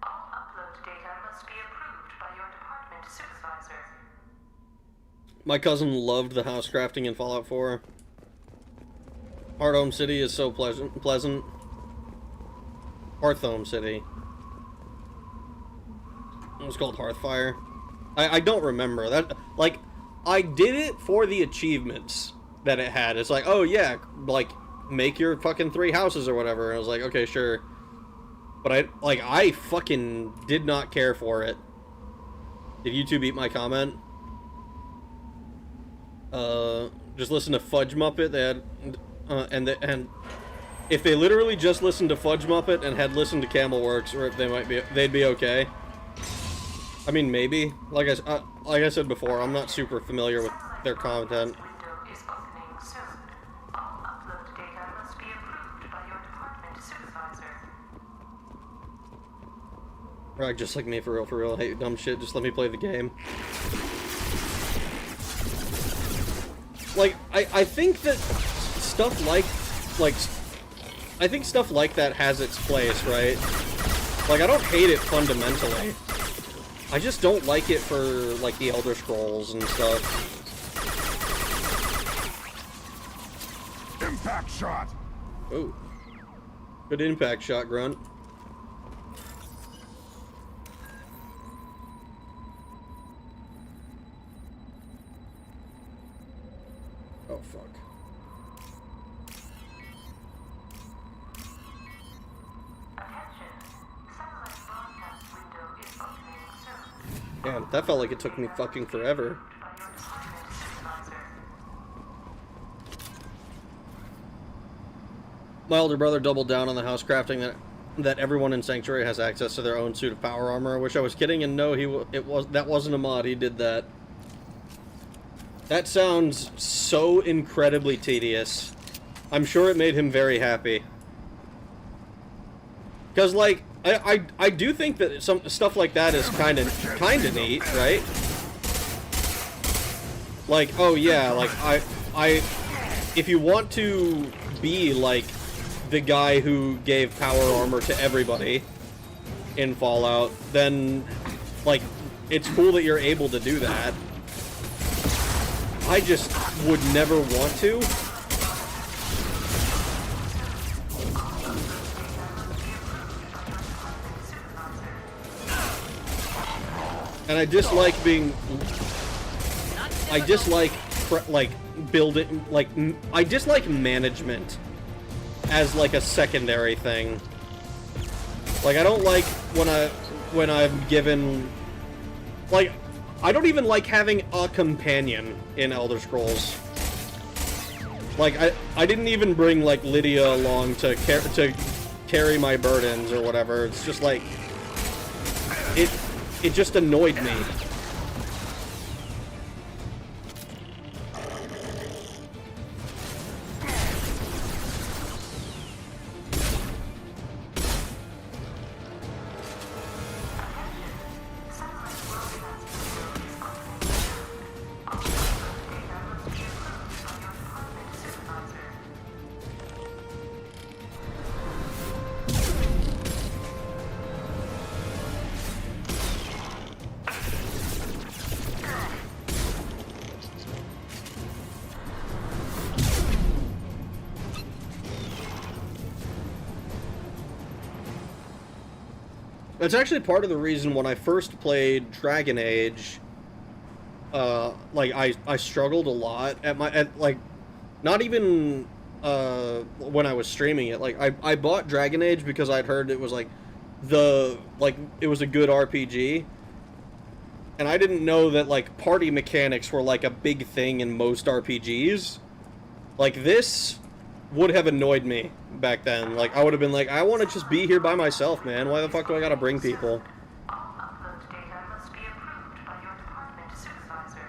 All upload data must be approved by your department supervisor. My cousin loved the house crafting in Fallout 4. Hearth Home City is so pleasant. Hearth Home City. It was called Hearthfire. I don't remember that. Like, I did it for the achievements that it had. It's like, oh yeah, like, make your fucking 3 houses or whatever. And I was like, okay, sure. But I fucking did not care for it. Did YouTube eat my comment? Just listen to Fudge Muppet. They had, and if they literally just listened to Fudge Muppet and had listened to Camelworks, or they'd be okay. I mean, maybe. Like I said before, I'm not super familiar with their content. Window is opening soon. All upload data must be approved by your department supervisor. Right, just like me, for real. Hate dumb shit. Just let me play the game. Like, I think that stuff I think stuff like that has its place, right? Like, I don't hate it fundamentally. I just don't like it for, like, the Elder Scrolls and stuff. Impact shot. Oh. Good impact shot, Grunt. Oh, fuck. Attention. Satellite broadcast window is opening soon. Damn, that felt like it took me fucking forever. By your department supervisor. My older brother doubled down on the house crafting that everyone in Sanctuary has access to their own suit of power armor. I wish I was kidding, and no, that wasn't a mod. He did that. That sounds so incredibly tedious. I'm sure it made him very happy. Because, like, I do think that some stuff like that is kind of neat, right? Like, oh yeah, like if you want to be like the guy who gave power armor to everybody in Fallout, then like it's cool that you're able to do that. I just would never want to. And I dislike being... I dislike, building... I dislike management as, like, a secondary thing. Like, I don't like when I'm given... Like, I don't even like having a companion in Elder Scrolls. Like, I didn't even bring, like, Lydia along to carry my burdens or whatever. It's just, like... It just annoyed me. That's actually part of the reason when I first played Dragon Age, like, I struggled a lot like, not even, when I was streaming it. Like, I bought Dragon Age because I'd heard it was, like, it was a good RPG. And I didn't know that, like, party mechanics were, like, a big thing in most RPGs. Like, this would have annoyed me back then. Like, I would have been like, I want to just be here by myself, man. Why the fuck do I gotta bring people? All upload data must be approved by your department supervisor.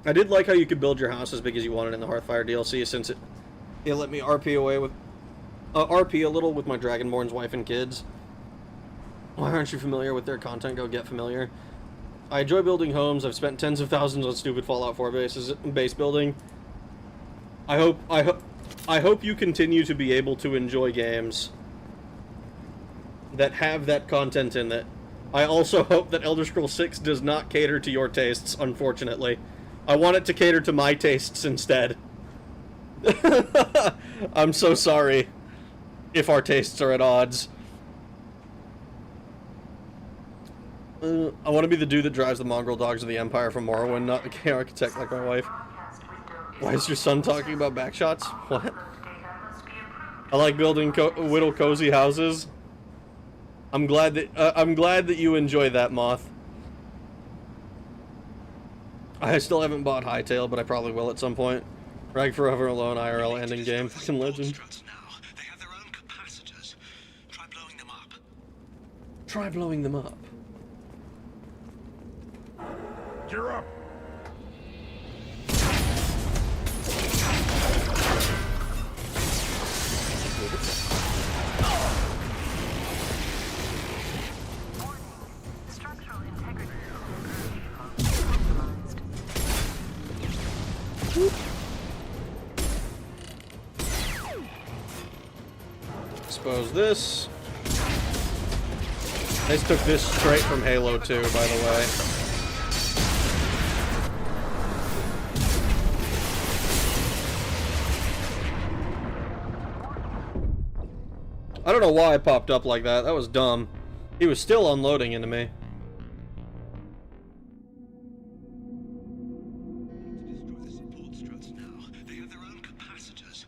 I did like how you could build your house as big as you wanted in the Hearthfire DLC, since it let me RP away with RP a little with my Dragonborn's wife and kids. Why aren't you familiar with their content? Go get familiar. I enjoy building homes. I've spent tens of thousands on stupid Fallout 4 base building. I hope you continue to be able to enjoy games that have that content in it. I also hope that Elder Scrolls 6 does not cater to your tastes, unfortunately. I want it to cater to my tastes instead. I'm so sorry if our tastes are at odds. I want to be the dude that drives the mongrel dogs of the Empire from Morrowind, not the architect like my wife. Why is your son talking about backshots? What? I like building whittle cozy houses. I'm glad that you enjoy that, Moth. I still haven't bought Hytale, but I probably will at some point. Rag Forever Alone IRL ending game, fucking legend. They have their own capacitors. Try blowing them up. Try blowing them up. Gear up. Structural integrity compromised. Expose this. They took this straight from Halo 2, by the way. I don't know why it popped up like that. That was dumb. He was still unloading into me. Destroy the support struts now. They have their own capacitors.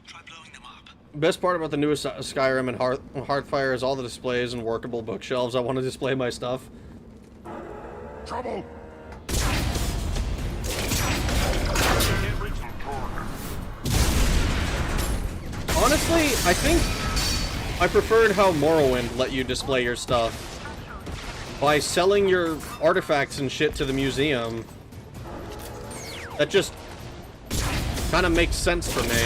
Try blowing them up. Best part about the newest Skyrim and Hearthfire is all the displays and workable bookshelves. I want to display my stuff. Trouble. Honestly, I think I preferred how Morrowind let you display your stuff. By selling your artifacts and shit to the museum. That just kind of makes sense for me.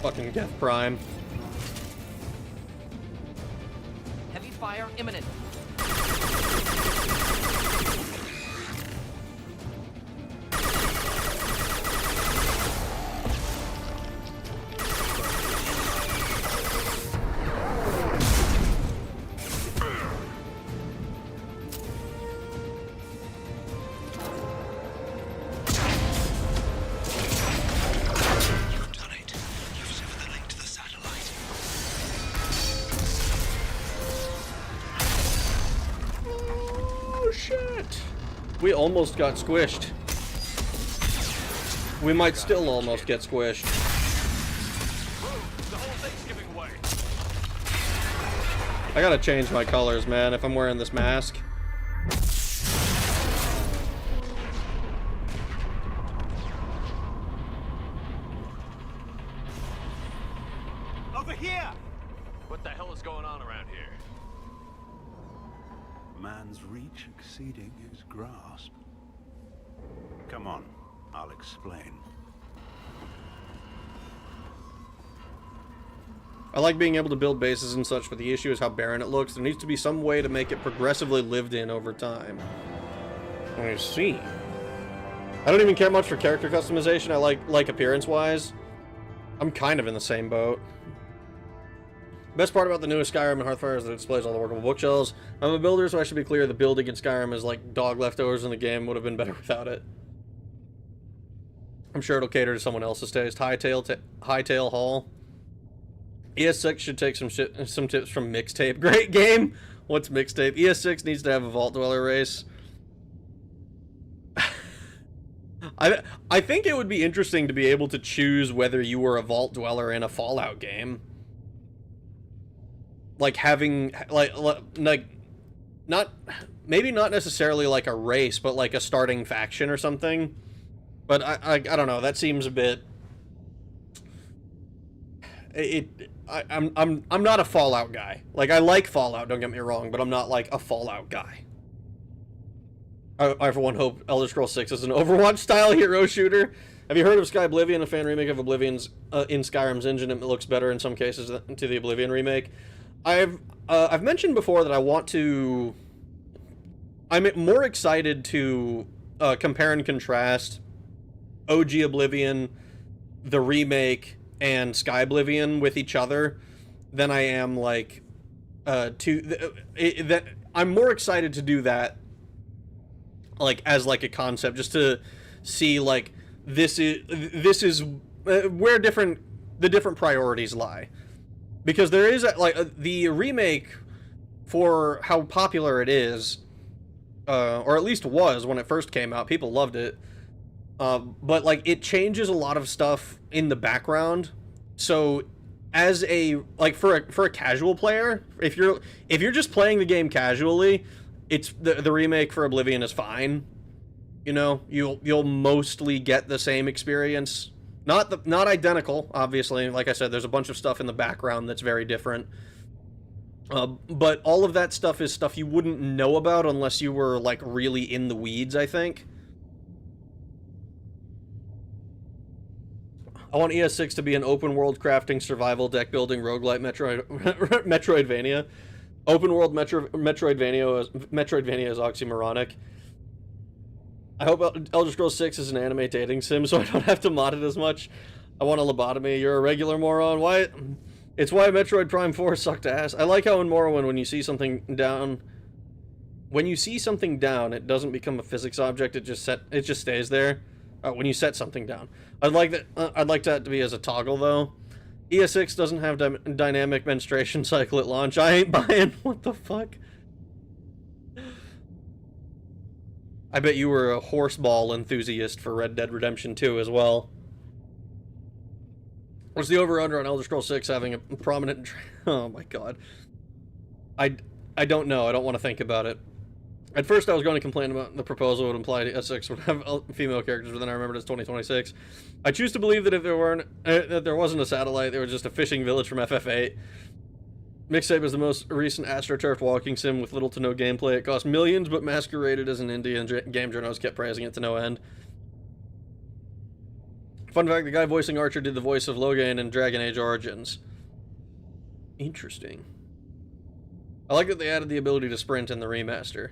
Fucking Death Prime. Heavy fire imminent. You've done it. You've severed the link to the satellite. Oh shit! We almost got squished. We might still almost get squished. The whole thing's giving way. I gotta change my colors, man, if I'm wearing this mask. Over here! What the hell is going on around here? Man's reach exceeding his grasp. Come on, I'll explain. I like being able to build bases and such, but the issue is how barren it looks. There needs to be some way to make it progressively lived in over time. I see. I don't even care much for character customization. I like appearance-wise. I'm kind of in the same boat. Best part about the newest Skyrim and Hearthfire is that it displays all the workable bookshelves. I'm a builder, so I should be clear the building in Skyrim is like dog leftovers in the game. Would have been better without it. I'm sure it'll cater to someone else's taste. Hightail Hall. ES6 should take some tips from Mixtape. Great game! What's Mixtape? ES6 needs to have a Vault Dweller race. I think it would be interesting to be able to choose whether you were a Vault Dweller in a Fallout game. Like having like not maybe not necessarily like a race, but like a starting faction or something. But I don't know. That seems a bit. I'm not a Fallout guy. Like, I like Fallout, don't get me wrong, but I'm not like a Fallout guy. I for one hope Elder Scrolls 6 is an Overwatch style hero shooter. Have you heard of Sky Oblivion, a fan remake of Oblivion's in Skyrim's engine? It looks better in some cases to the Oblivion remake. I've mentioned before that I want to. I'm more excited to compare and contrast OG Oblivion, the remake, and Sky Oblivion with each other than I am like that. I'm more excited to do that like as like a concept, just to see like this is where the different priorities lie, because there is like the remake, for how popular it is, or at least was when it first came out, people loved it. But like it changes a lot of stuff in the background. So as a like for a casual player, if you're just playing the game casually, it's the remake for Oblivion is fine. You know, you'll mostly get the same experience. Not identical, obviously. Like I said, there's a bunch of stuff in the background that's very different. But all of that stuff is stuff you wouldn't know about unless you were like really in the weeds, I think. I want ES6 to be an open world crafting, survival, deck building, roguelite, Metroidvania. Open world Metroidvania is oxymoronic. I hope Elder Scrolls 6 is an anime dating sim, so I don't have to mod it as much. I want a lobotomy. You're a regular moron. Why? It's why Metroid Prime 4 sucked ass. I like how in Morrowind, when you see something down, it doesn't become a physics object. It just stays there. When you set something down. I'd like that to be as a toggle, though. ES6 doesn't have dynamic menstruation cycle at launch. I ain't buying. What the fuck? I bet you were a horseball enthusiast for Red Dead Redemption 2 as well. Was the over-under on Elder Scrolls 6 having a prominent... Oh my god. I don't know. I don't want to think about it. At first I was going to complain about the proposal would imply ES6 would have female characters, but then I remembered it's 2026. I choose to believe that if there wasn't a satellite, there was just a fishing village from FF8. Mixtape is the most recent AstroTurf walking sim with little to no gameplay. It cost millions, but masqueraded as an indie, and game journals kept praising it to no end. Fun fact, the guy voicing Archer did the voice of Logan in Dragon Age Origins. Interesting. I like that they added the ability to sprint in the remaster.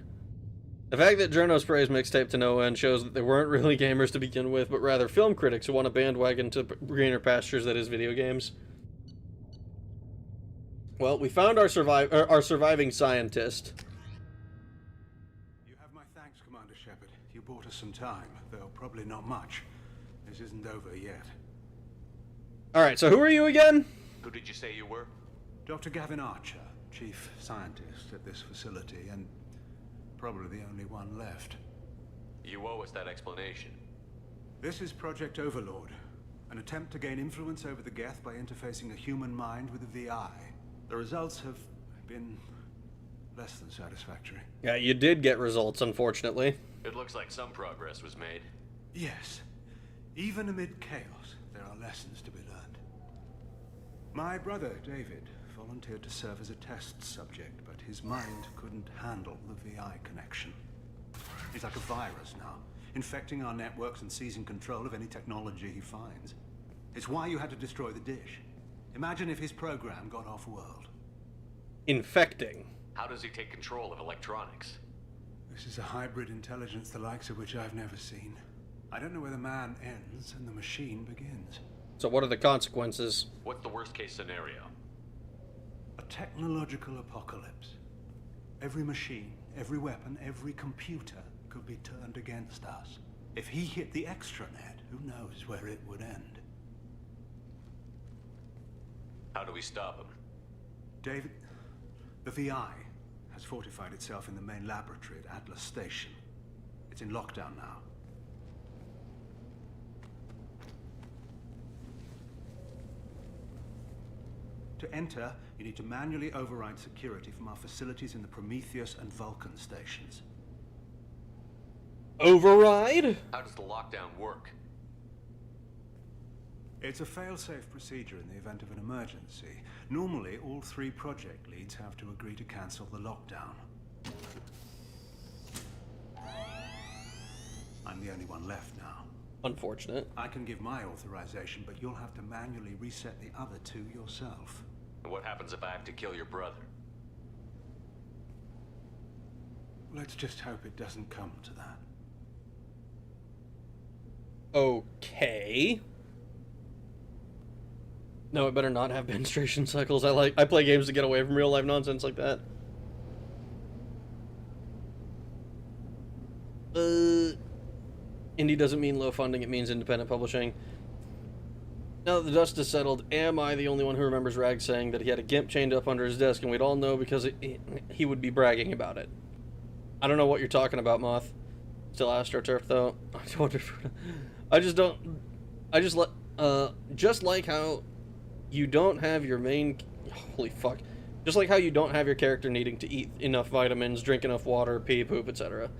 The fact that Journos praised mixtape to no end shows that they weren't really gamers to begin with, but rather film critics who want a bandwagon to greener pastures that is video games. Well, we found our surviving scientist. You have my thanks, Commander Shepard. You bought us some time, though probably not much. This isn't over yet. Alright, so who are you again? Who did you say you were? Dr. Gavin Archer, chief scientist at this facility, and probably the only one left. You owe us that explanation. This is Project Overlord, an attempt to gain influence over the Geth by interfacing a human mind with a VI. The results have been less than satisfactory. Yeah, you did get results, unfortunately. It looks like some progress was made. Yes. Even amid chaos, there are lessons to be learned. My brother, David, volunteered to serve as a test subject, but his mind couldn't handle the VI connection. He's like a virus now, infecting our networks and seizing control of any technology he finds. It's why you had to destroy the dish. Imagine if his program got off-world. Infecting. How does he take control of electronics? This is a hybrid intelligence the likes of which I've never seen. I don't know where the man ends and the machine begins. So what are the consequences? What's the worst case scenario? A technological apocalypse. Every machine, every weapon, every computer could be turned against us. If he hit the extranet, who knows where it would end? How do we stop him? David, the VI has fortified itself in the main laboratory at Atlas Station. It's in lockdown now. To enter, you need to manually override security from our facilities in the Prometheus and Vulcan stations. Override? How does the lockdown work? It's a fail-safe procedure in the event of an emergency. Normally, all 3 project leads have to agree to cancel the lockdown. I'm the only one left now. Unfortunate. I can give my authorization, but you'll have to manually reset the other 2 yourself. And what happens if I have to kill your brother? Let's just hope it doesn't come to that. Okay. No, it better not have menstruation cycles. I play games to get away from real life nonsense like that. Indie doesn't mean low funding, it means independent publishing. Now that the dust has settled, am I the only one who remembers Rag saying that he had a GIMP chained up under his desk and we'd all know because he would be bragging about it? I don't know what you're talking about, Moth. Still AstroTurf, though. Just like how you don't have your main... Holy fuck. Just like how you don't have your character needing to eat enough vitamins, drink enough water, pee, poop, etc.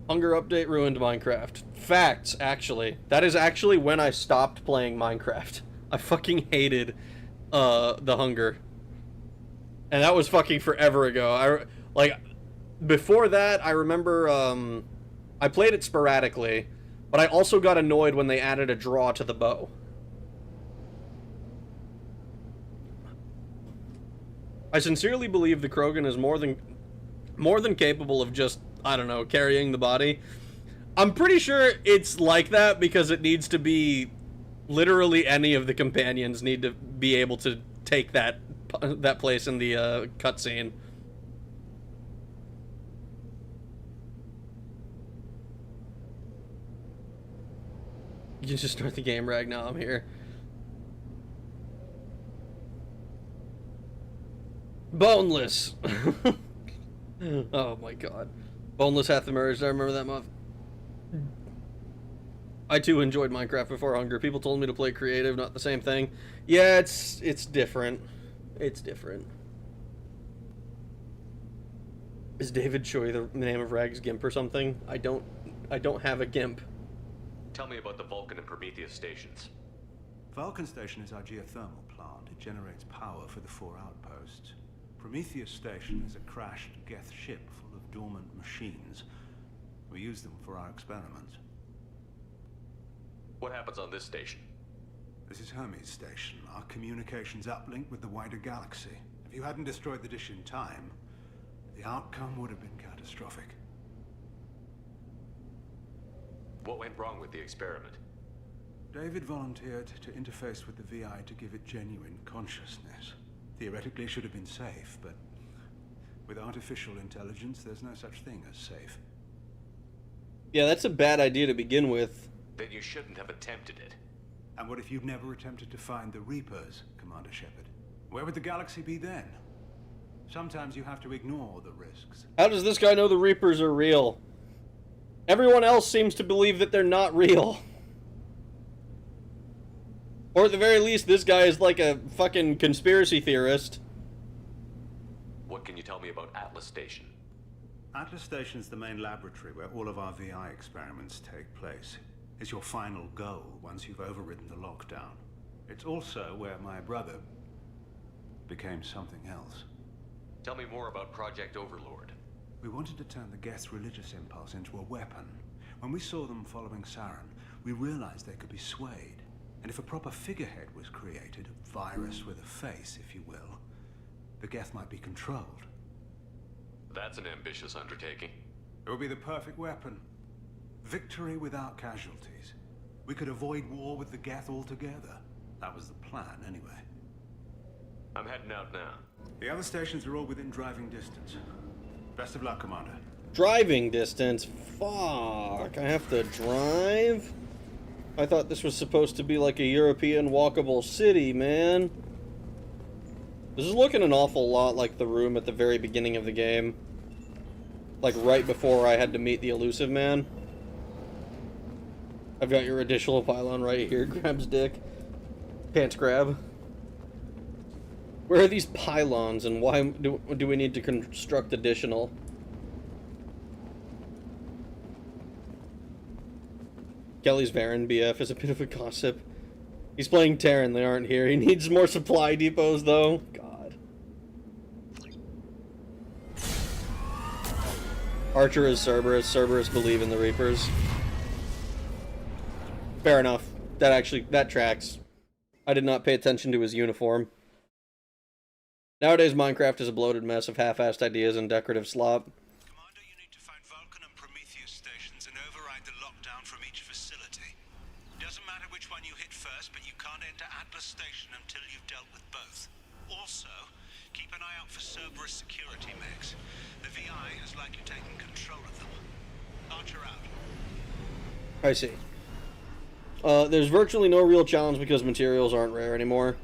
Hunger update ruined Minecraft. Facts, actually. That is actually when I stopped playing Minecraft. I fucking hated the hunger. And that was fucking forever ago. Before that, I remember I played it sporadically, but I also got annoyed when they added a draw to the bow. I sincerely believe the Krogan is more than capable of just, I don't know, carrying the body. I'm pretty sure it's like that because it needs to be literally any of the companions need to be able to take that place in the cutscene. You can just start the game right now. I'm here. Boneless. Oh my god. Boneless hath emerged. I remember that month. I too enjoyed Minecraft before Hunger. People told me to play creative, not the same thing. Yeah, it's different. It's different. Is David Choi the name of Rag's GIMP or something? I don't have a GIMP. Tell me about the Vulcan and Prometheus stations. Vulcan Station is our geothermal plant. It generates power for the 4 outposts. Prometheus Station is a crashed Geth ship full of dormant machines. We use them for our experiments. What happens on this station? This is Hermes Station, our communications uplink with the wider galaxy. If you hadn't destroyed the dish in time, the outcome would have been catastrophic. What went wrong with the experiment? David volunteered to interface with the VI to give it genuine consciousness. Theoretically, it should have been safe, but with artificial intelligence, there's no such thing as safe. Yeah, that's a bad idea to begin with. Then you shouldn't have attempted it. And what if you'd never attempted to find the Reapers, Commander Shepard? Where would the galaxy be then? Sometimes you have to ignore the risks. How does this guy know the Reapers are real? Everyone else seems to believe that they're not real. Or at the very least, this guy is like a fucking conspiracy theorist. What can you tell me about Atlas Station? Atlas Station's the main laboratory where all of our VI experiments take place. It's your final goal once you've overridden the lockdown. It's also where my brother became something else. Tell me more about Project Overlord. We wanted to turn the Geth's religious impulse into a weapon. When we saw them following Saren, we realized they could be swayed. And if a proper figurehead was created, a virus with a face, if you will, the Geth might be controlled. That's an ambitious undertaking. It would be the perfect weapon. Victory without casualties. We could avoid war with the Geth altogether. That was the plan, anyway. I'm heading out now. The other stations are all within driving distance. Best of luck, Commander. Driving distance? Fuck, I have to drive? I thought this was supposed to be like a European walkable city, man. This is looking an awful lot like the room at the very beginning of the game. Like right before I had to meet the elusive man. I've got your additional pylon right here. Grabs dick. Pants grab. Where are these pylons and why do we need to construct additional? Kelly's Varen BF is a bit of a gossip. He's playing Terran, they aren't here. He needs more supply depots though. God. Archer is Cerberus. Cerberus believe in the Reapers. Fair enough. That tracks. I did not pay attention to his uniform. Nowadays, Minecraft is a bloated mess of half-assed ideas and decorative slop. Commander, you need to find Vulcan and Prometheus stations and override the lockdown from each facility. Doesn't matter which one you hit first, but you can't enter Atlas Station until you've dealt with both. Also, keep an eye out for Cerberus security mechs. The VI is likely taking control of them. Archer out. I see. There's virtually no real challenge because materials aren't rare anymore.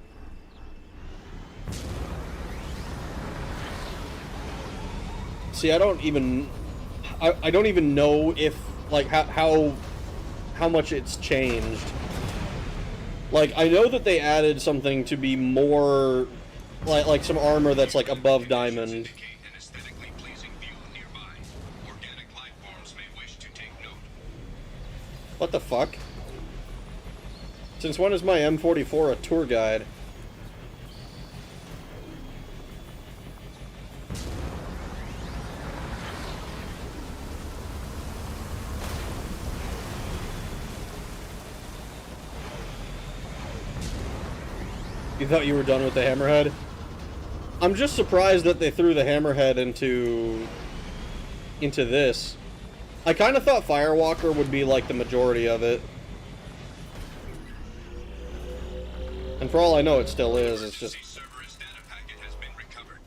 See, I don't even know if, like, how much it's changed. Like, I know that they added something to be more, like some armor that's, like, above diamond. What the fuck? Since when is my M44 a tour guide? You thought you were done with the hammerhead? I'm just surprised that they threw the hammerhead into this. I kind of thought Firewalker would be like the majority of it. And for all I know, it still is. It's just... Cerberus data packet has been recovered.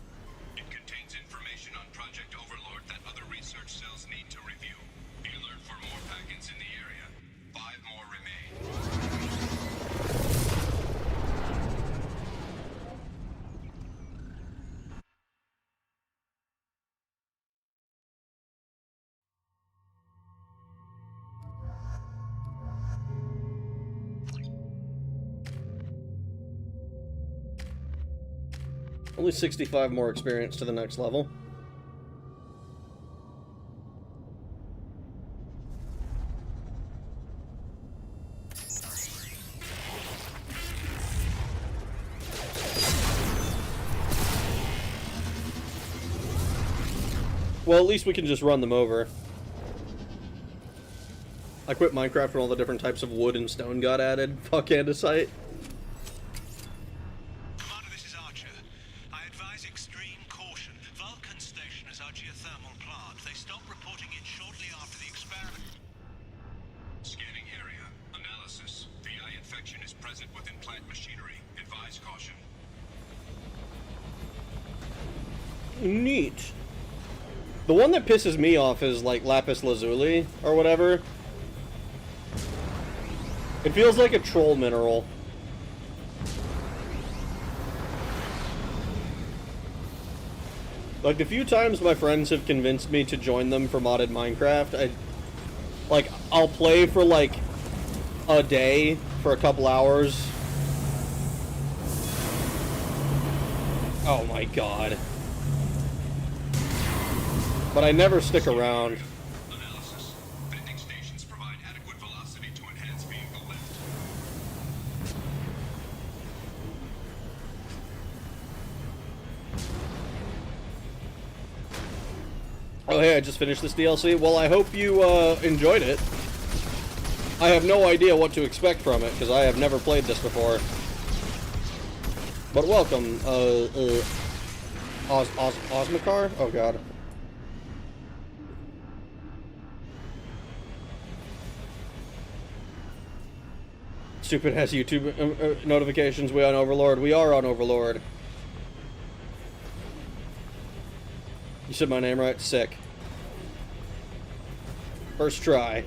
It contains information on Project Overlord that other research cells need to review. Be alert for more packets in the area. 5 more remain. Only 65 more experience to the next level. Well, at least we can just run them over. I quit Minecraft when all the different types of wood and stone got added. Fuck andesite. Commander, this is Archer. I advise extreme caution. Vulcan Station is our geothermal plant. They stopped reporting it shortly after the experiment. Scanning area. Analysis. VI infection is present within plant machinery. Advise caution. Neat. The one that pisses me off is like lapis lazuli or whatever. It feels like a troll mineral. Like the few times my friends have convinced me to join them for modded Minecraft, I'll play for like a day for a couple hours. Oh my god. But I never stick around. Analysis. Vending stations provide adequate velocity to enhance vehicle lift. Oh hey, I just finished this DLC. Well, I hope you enjoyed it. I have no idea what to expect from it, because I have never played this before. But welcome, Osmakar? Oh god. Stupid has YouTube notifications. We on Overlord. We are on Overlord. You said my name right? Sick. First try.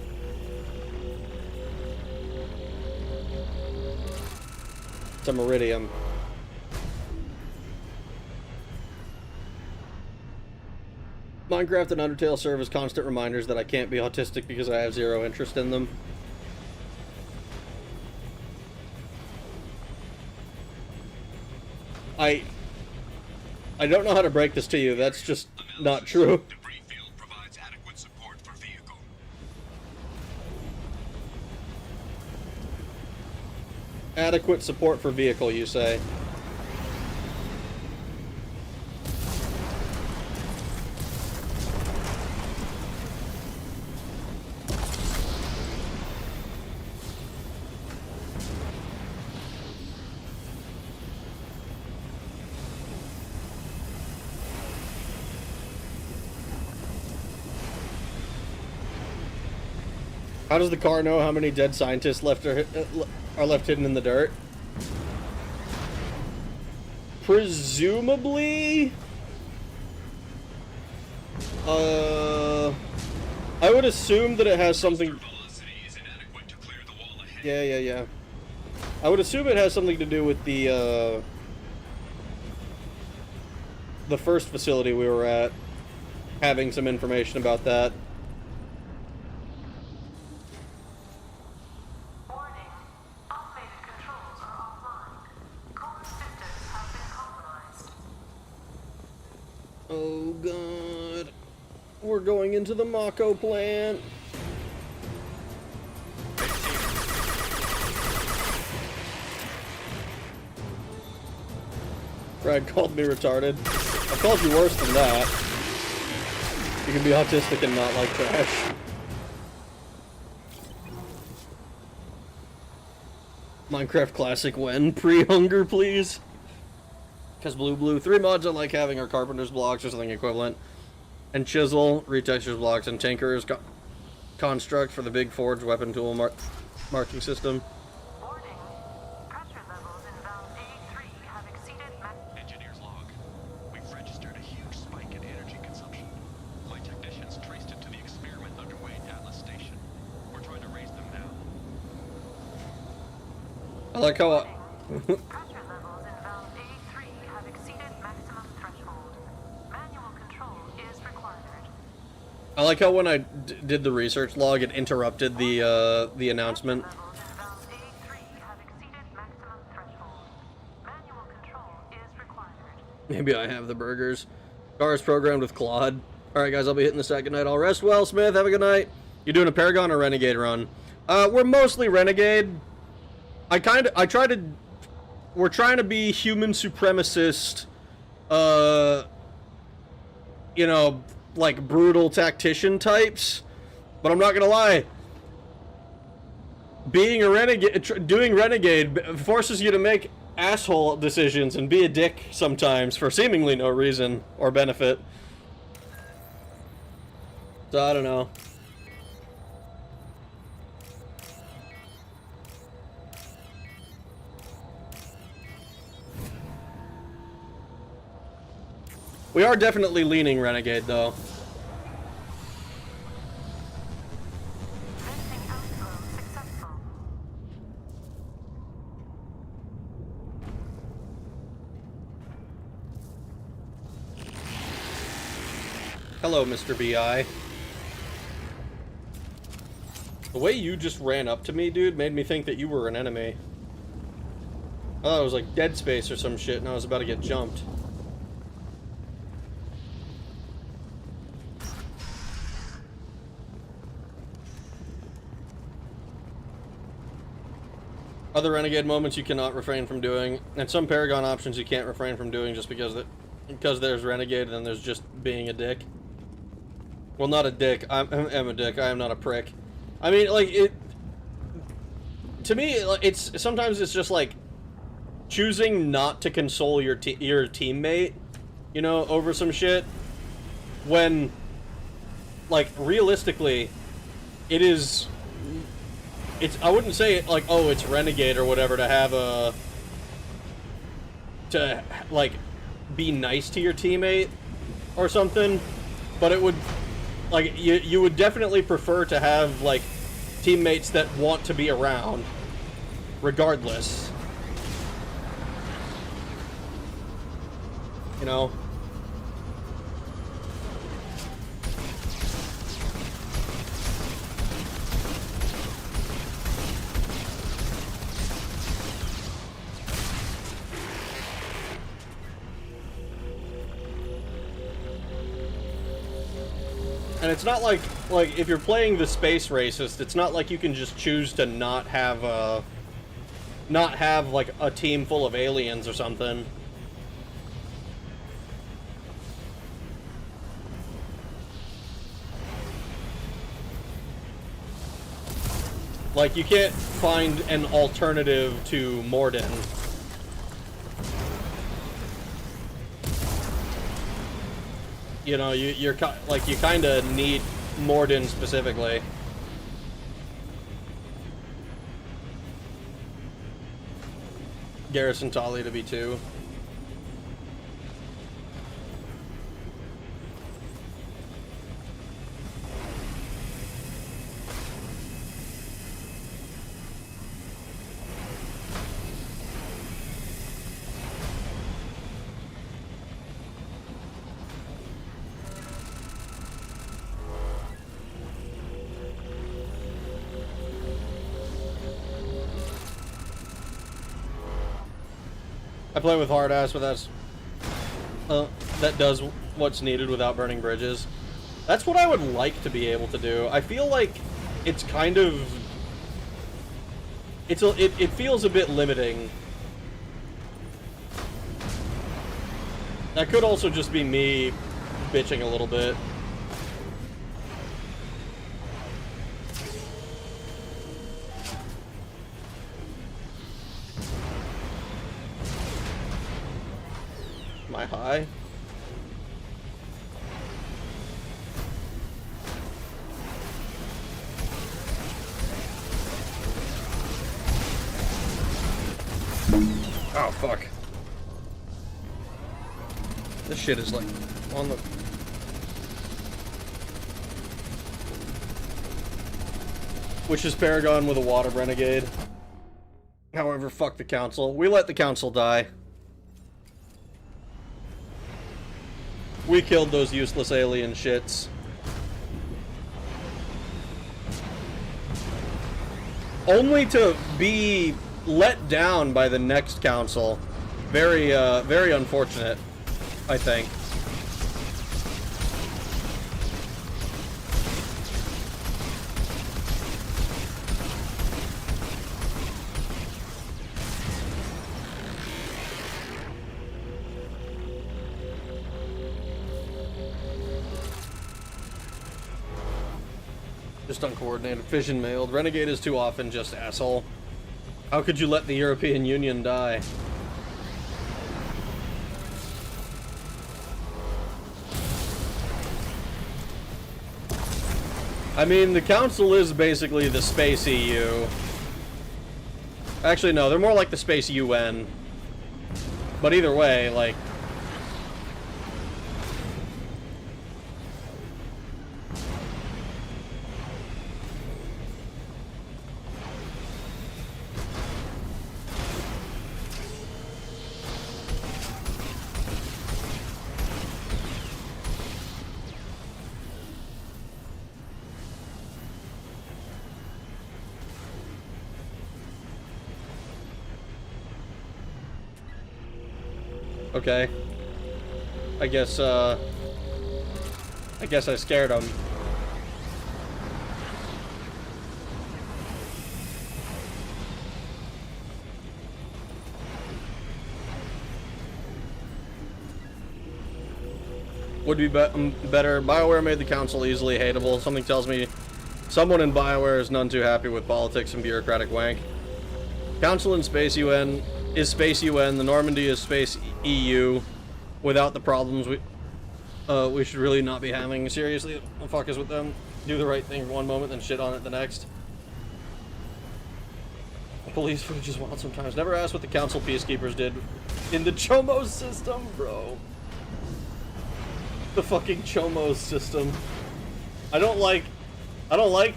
It's a Meridium. Minecraft and Undertale serve as constant reminders that I can't be autistic because I have zero interest in them. I don't know how to break this to you. That's just not true. Debris field provides adequate support for vehicle. Adequate support for vehicle, you say? How does the car know how many dead scientists are left hidden in the dirt? Presumably, I would assume that it has something. Yeah. I would assume it has something to do with the first facility we were at, having some information about that. Oh god. We're going into the Mako plant. Brad called me retarded. I called you worse than that. You can be autistic and not like trash. Minecraft Classic when? Pre-hunger, please? Because blue. 3 mods I like having are Carpenter's blocks or something equivalent. And Chisel, Retextures blocks, and Tinker's construct for the big forged weapon tool marking system. Warning. Pressure levels in valve A3 have exceeded Engineer's log. We've registered a huge spike in energy consumption. My technicians traced it to the experiment underway at Atlas Station. We're trying to raise them now. I like how Pressure levels in valve A3 have exceeded maximum threshold. Manual control is required. I like how when I did the research log, it interrupted the announcement. Levels in valve A3 have exceeded maximum threshold. Manual control is required. Maybe I have the burgers. Car is programmed with Claude. Alright guys, I'll be hitting the second night. I'll rest well, Smith. Have a good night. You doing a Paragon or Renegade run? We're mostly Renegade. We're trying to be human supremacist, like brutal tactician types. But I'm not gonna lie, being a renegade, doing renegade forces you to make asshole decisions and be a dick sometimes for seemingly no reason or benefit. So I don't know. We are definitely leaning renegade though. Venting outflow successful. Hello, Mr. BI. The way you just ran up to me, dude, made me think that you were an enemy. I thought it was like Dead Space or some shit and I was about to get jumped. Other renegade moments you cannot refrain from doing, and some Paragon options you can't refrain from doing just because there's renegade and then there's just being a dick. Well, not a dick. I'm a dick. I am not a prick. I mean, like to me, it's sometimes it's just like choosing not to console your teammate, you know, over some shit. When, like, realistically, it's I wouldn't say it like, oh, it's renegade or whatever to have to like be nice to your teammate or something, but it would, like, you would definitely prefer to have like teammates that want to be around regardless, you know. And it's not like if you're playing the space racist, it's not like you can just choose to not have like a team full of aliens or something. Like, you can't find an alternative to Morden. You know, you kind of need Morden specifically. Garrison Tolly to be 2. I play with hard ass, but that does what's needed without burning bridges. That's what I would like to be able to do. I feel like it's kind of it feels a bit limiting. That could also just be me bitching a little bit. Am I high? Oh, fuck. This shit is like on the... Which is Paragon with a water renegade. However, fuck the council. We let the council die. We killed those useless alien shits. Only to be let down by the next council. Very, very unfortunate, I think. Just uncoordinated. Fission mailed. Renegade is too often just asshole. How could you let the European Union die? I mean, the Council is basically the Space EU. Actually, no, they're more like the Space UN. But either way, like... Okay. I guess I scared him. Would be better. BioWare made the Council easily hateable. Something tells me someone in BioWare is none too happy with politics and bureaucratic wank. Council and Space UN is Space UN. The Normandy is Space EU. Without the problems we should really not be having. Seriously, don't fuck us with them. Do the right thing for one moment, then shit on it the next. Police footage is wild sometimes. Never asked what the Council peacekeepers did in the Chomos system, bro. The fucking Chomos system. I don't like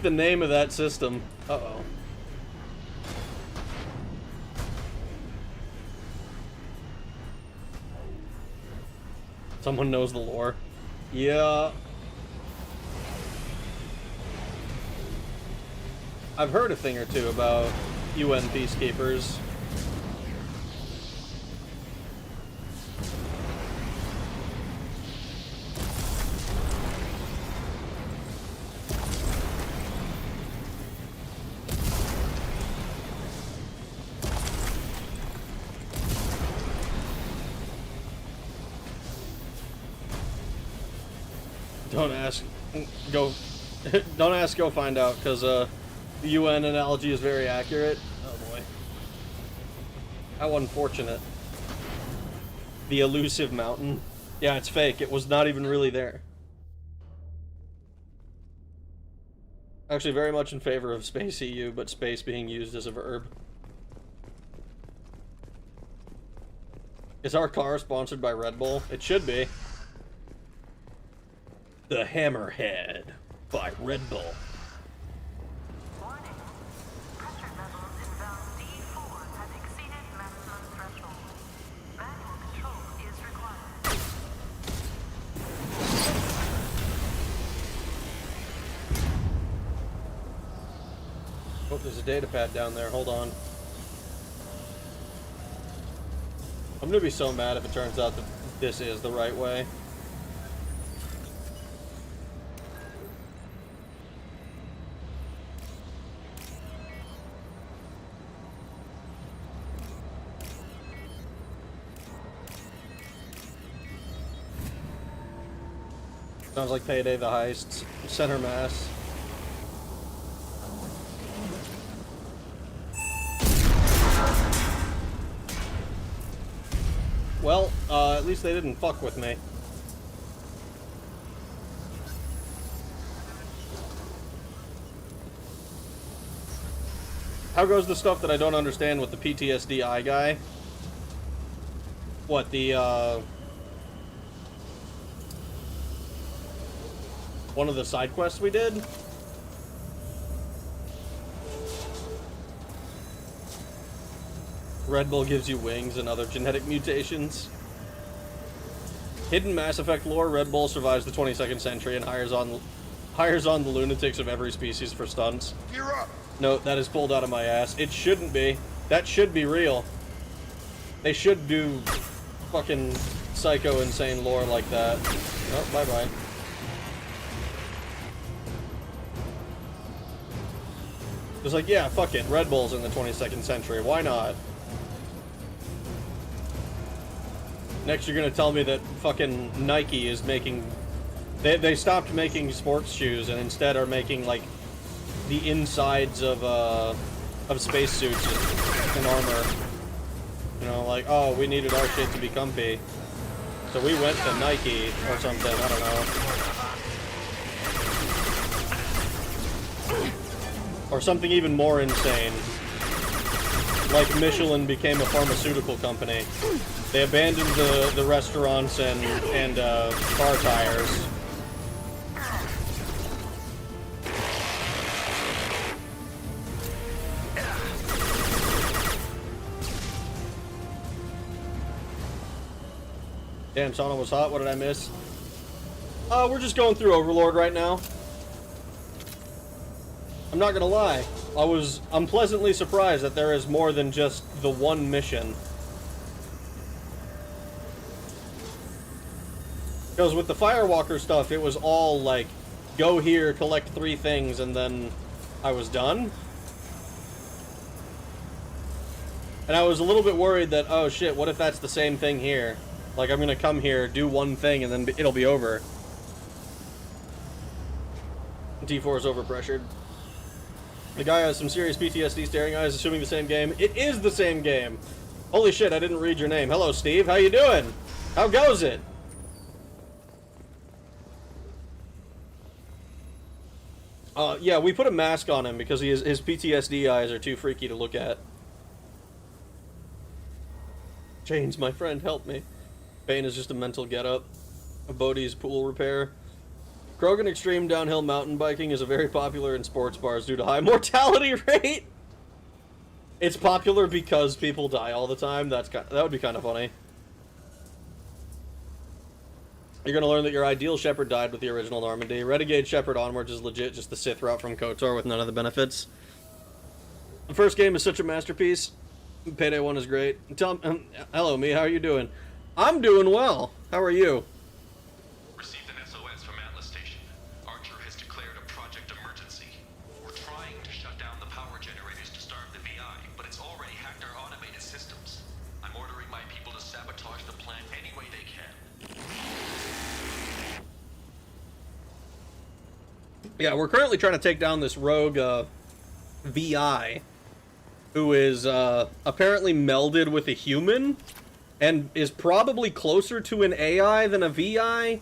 the name of that system. Uh-oh. Someone knows the lore. Yeah. I've heard a thing or two about UN peacekeepers. Don't ask, go find out, because the UN analogy is very accurate. Oh boy. How unfortunate. The elusive mountain. Yeah, it's fake. It was not even really there. Actually, very much in favor of Space EU, but space being used as a verb. Is our car sponsored by Red Bull? It should be. The Hammerhead by Red Bull. Warning. Pressure levels in valve D4 have exceeded maximum threshold. Manual control is required. Oh, there's a data pad down there. Hold on. I'm gonna be so mad if it turns out that this is the right way. Sounds like Payday the Heist. Center mass. Well, at least they didn't fuck with me. How goes the stuff that I don't understand with the PTSD guy? What, the, one of the side quests we did? Red Bull gives you wings and other genetic mutations. Hidden Mass Effect lore, Red Bull survives the 22nd century and hires on the lunatics of every species for stunts. You're up! No, that is pulled out of my ass. It shouldn't be. That should be real. They should do fucking psycho insane lore like that. Oh, bye-bye. It's like, yeah, fuck it. Red Bull's in the 22nd century. Why not? Next, you're gonna tell me that fucking Nike is making... They stopped making sports shoes and instead are making, like, the insides of spacesuits and armor. You know, like, oh, we needed our shit to be comfy, so we went to Nike or something. I don't know. Or something even more insane. Like Michelin became a pharmaceutical company. They abandoned the restaurants and car tires. Damn, sauna was hot. What did I miss? We're just going through Overlord right now. I'm not gonna lie. I'm pleasantly surprised that there is more than just the one mission. Because with the Firewalker stuff, it was all like, go here, collect 3 things, and then I was done. And I was a little bit worried that, oh shit, what if that's the same thing here? Like, I'm gonna come here, do one thing, and then it'll be over. D4 is overpressured. The guy has some serious PTSD staring eyes, assuming the same game. It is the same game! Holy shit, I didn't read your name. Hello, Steve. How you doing? How goes it? Yeah, we put a mask on him because his PTSD eyes are too freaky to look at. James, my friend, help me. Bane is just a mental get-up. Bodhi's pool repair. Krogan Extreme Downhill Mountain Biking is very popular in sports bars due to high mortality rate. It's popular because people die all the time. That would be kind of funny. You're gonna learn that your ideal Shepard died with the original Normandy. Renegade Shepard Onwards is legit just the Sith route from KOTOR with none of the benefits. The first game is such a masterpiece. Payday 1 is great. Hello, me. How are you doing? I'm doing well. How are you? Received an SOS from Atlas Station. Archer has declared a project emergency. We're trying to shut down the power generators to starve the VI, but it's already hacked our automated systems. I'm ordering my people to sabotage the plant any way they can. Yeah, we're currently trying to take down this rogue VI who is apparently melded with a human and is probably closer to an AI than a VI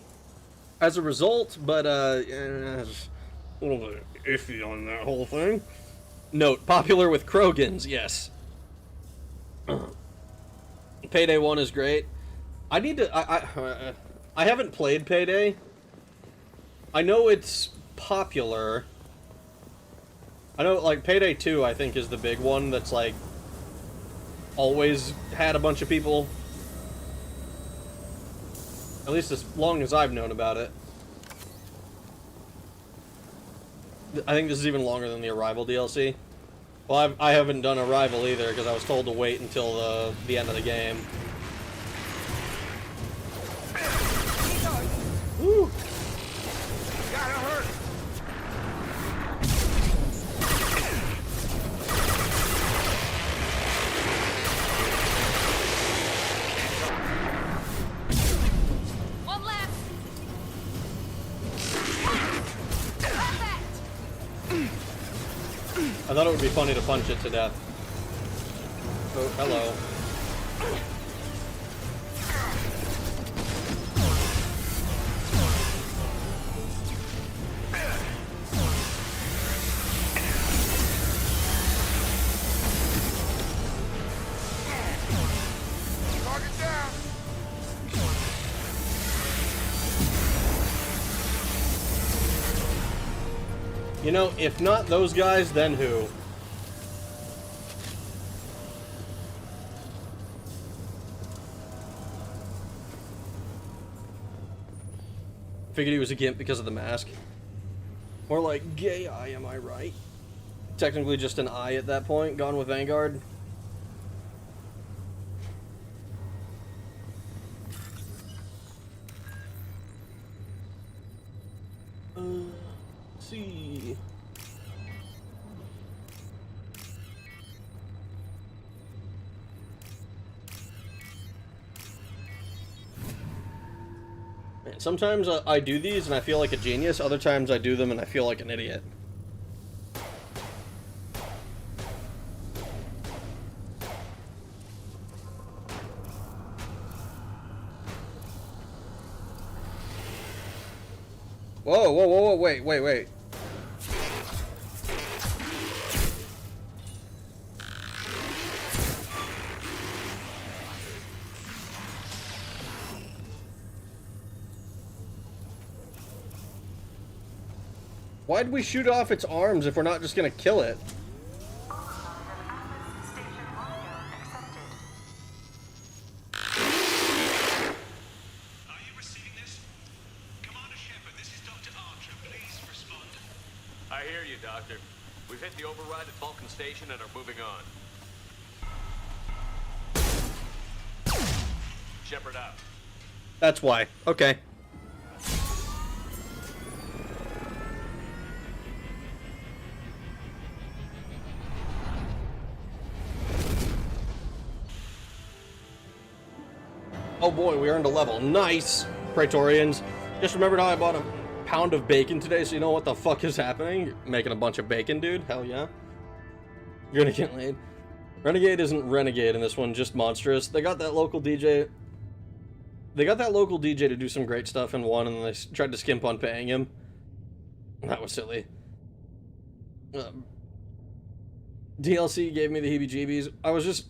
as a result, but a little bit iffy on that whole thing. Note, popular with Krogans, yes. Payday 1 is great. I need to... I haven't played Payday. I know it's popular. I know, like, Payday 2, I think, is the big one that's, like, always had a bunch of people. At least as long as I've known about it. I think this is even longer than the Arrival DLC. Well, I haven't done Arrival either, because I was told to wait until the end of the game. Woo! Gotta hurt. One left. I thought it would be funny to punch it to death. Oh, hello. Target down. You know, if not those guys, then who? Figured he was a gimp because of the mask. More like gay eye, am I right? Technically just an eye at that point, gone with Vanguard. Let's see. Man, sometimes I do these and I feel like a genius, other times I do them and I feel like an idiot. Whoa, whoa, whoa, whoa, wait, wait, wait. Why'd we shoot off its arms if we're not just gonna kill it? I hear you, Doctor. We've hit the override at Vulcan Station and are moving on. Shepard out. That's why. Okay. Oh boy, we earned a level. Nice, Praetorians. Just remembered how I bought a pound of bacon today, so you know what the fuck is happening? You're making a bunch of bacon, dude. Hell yeah. You're gonna get laid. Renegade isn't Renegade in this one, just monstrous. They got that local DJ. They got that local DJ to do some great stuff in one, and they tried to skimp on paying him. That was silly. DLC gave me the heebie-jeebies. I was just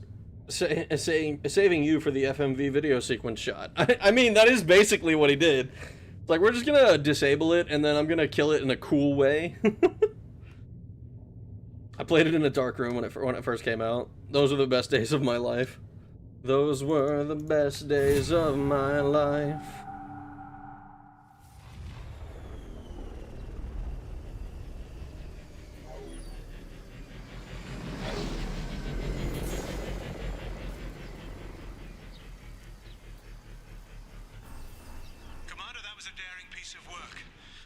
saving you for the FMV video sequence shot. I mean, that is basically what he did. It's like, we're just gonna disable it, and then I'm gonna kill it in a cool way. I played it in a dark room when it first came out. Those were the best days of my life. Those were the best days of my life. Commander, that was a daring piece of work.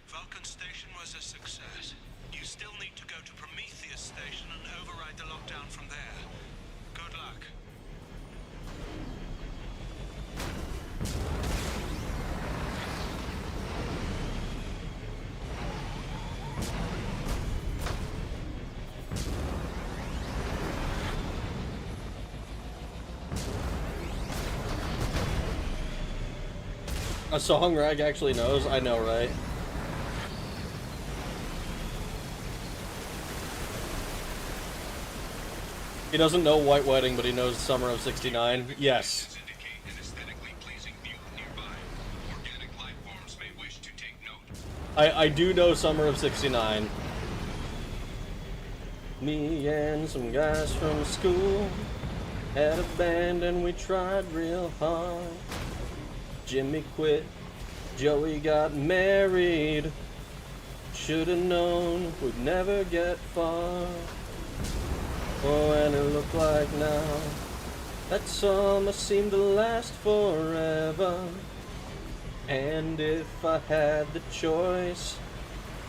Vulcan Station was a success. You still need to go to Prometheus Station and override the lockdown from there. Good luck. A song Rag actually knows? I know, right? He doesn't know White Wedding, but he knows Summer of '69. Yes. I do know Summer of '69. Me and some guys from school had a band and we tried real hard. Jimmy quit, Joey got married. Should've known we'd never get far. Oh, and it looked like now that summer seemed to last forever. And if I had the choice,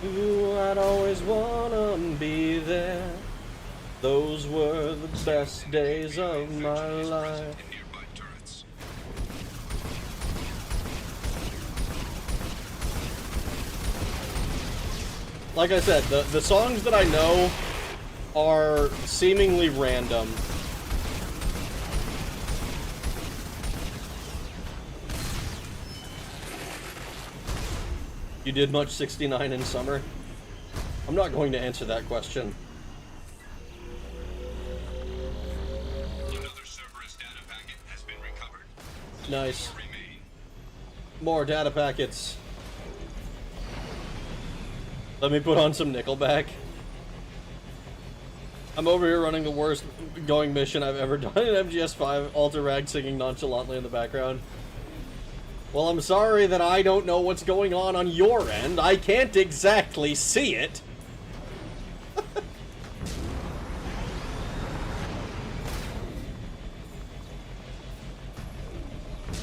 ooh, I'd always wanna be there. Those were the best days of my life. Like I said, the songs that I know are seemingly random. You did much 69 in summer? I'm not going to answer that question. Another Cerberus data packet has been recovered. Nice. More remain. More data packets. Let me put on some Nickelback. I'm over here running the worst going mission I've ever done in MGS5, Alter Rag singing nonchalantly in the background. Well, I'm sorry that I don't know what's going on your end. I can't exactly see it.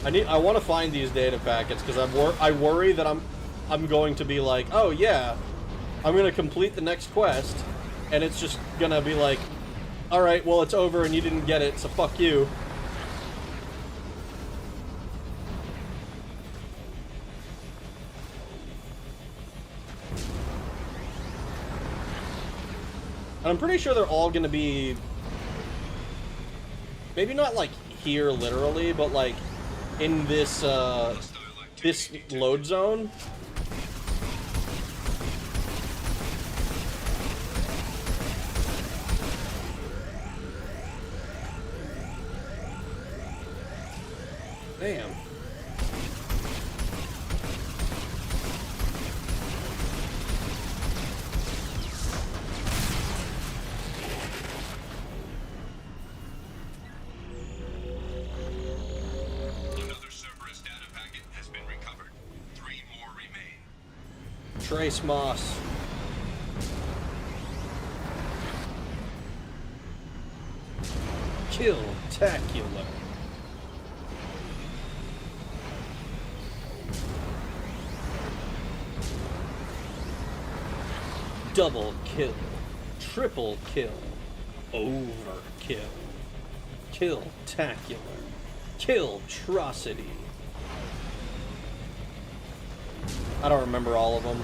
I want to find these data packets because I worry that I'm going to be like, oh yeah, I'm gonna complete the next quest, and it's just gonna be like, all right, well it's over and you didn't get it, so fuck you. And I'm pretty sure they're all gonna be, maybe not like here literally, but like in this this load zone. Damn. Another Cerberus data packet has been recovered. 3 more remain. Trace Moss. Kill-tacular. Double kill. Triple kill. Overkill. Kill-tacular. Kill-trocity. I don't remember all of them.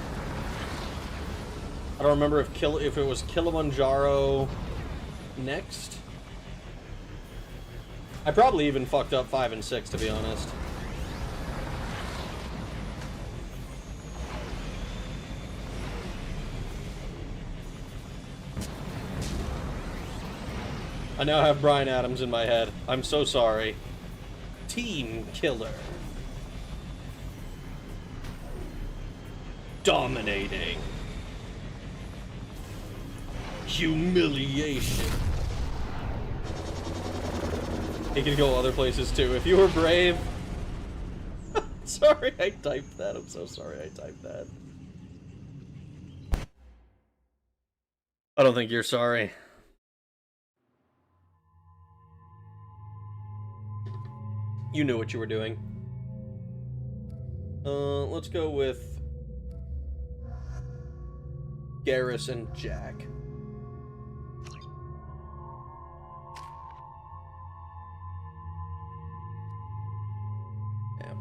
I don't remember if it was Kilimanjaro next. I probably even fucked up 5 and 6, to be honest. I now have Bryan Adams in my head. I'm so sorry. Team Killer. Dominating. Humiliation. It could go other places too. If you were brave. Sorry I typed that. I'm so sorry I typed that. I don't think you're sorry. You knew what you were doing. Let's go with Garrus and Jack.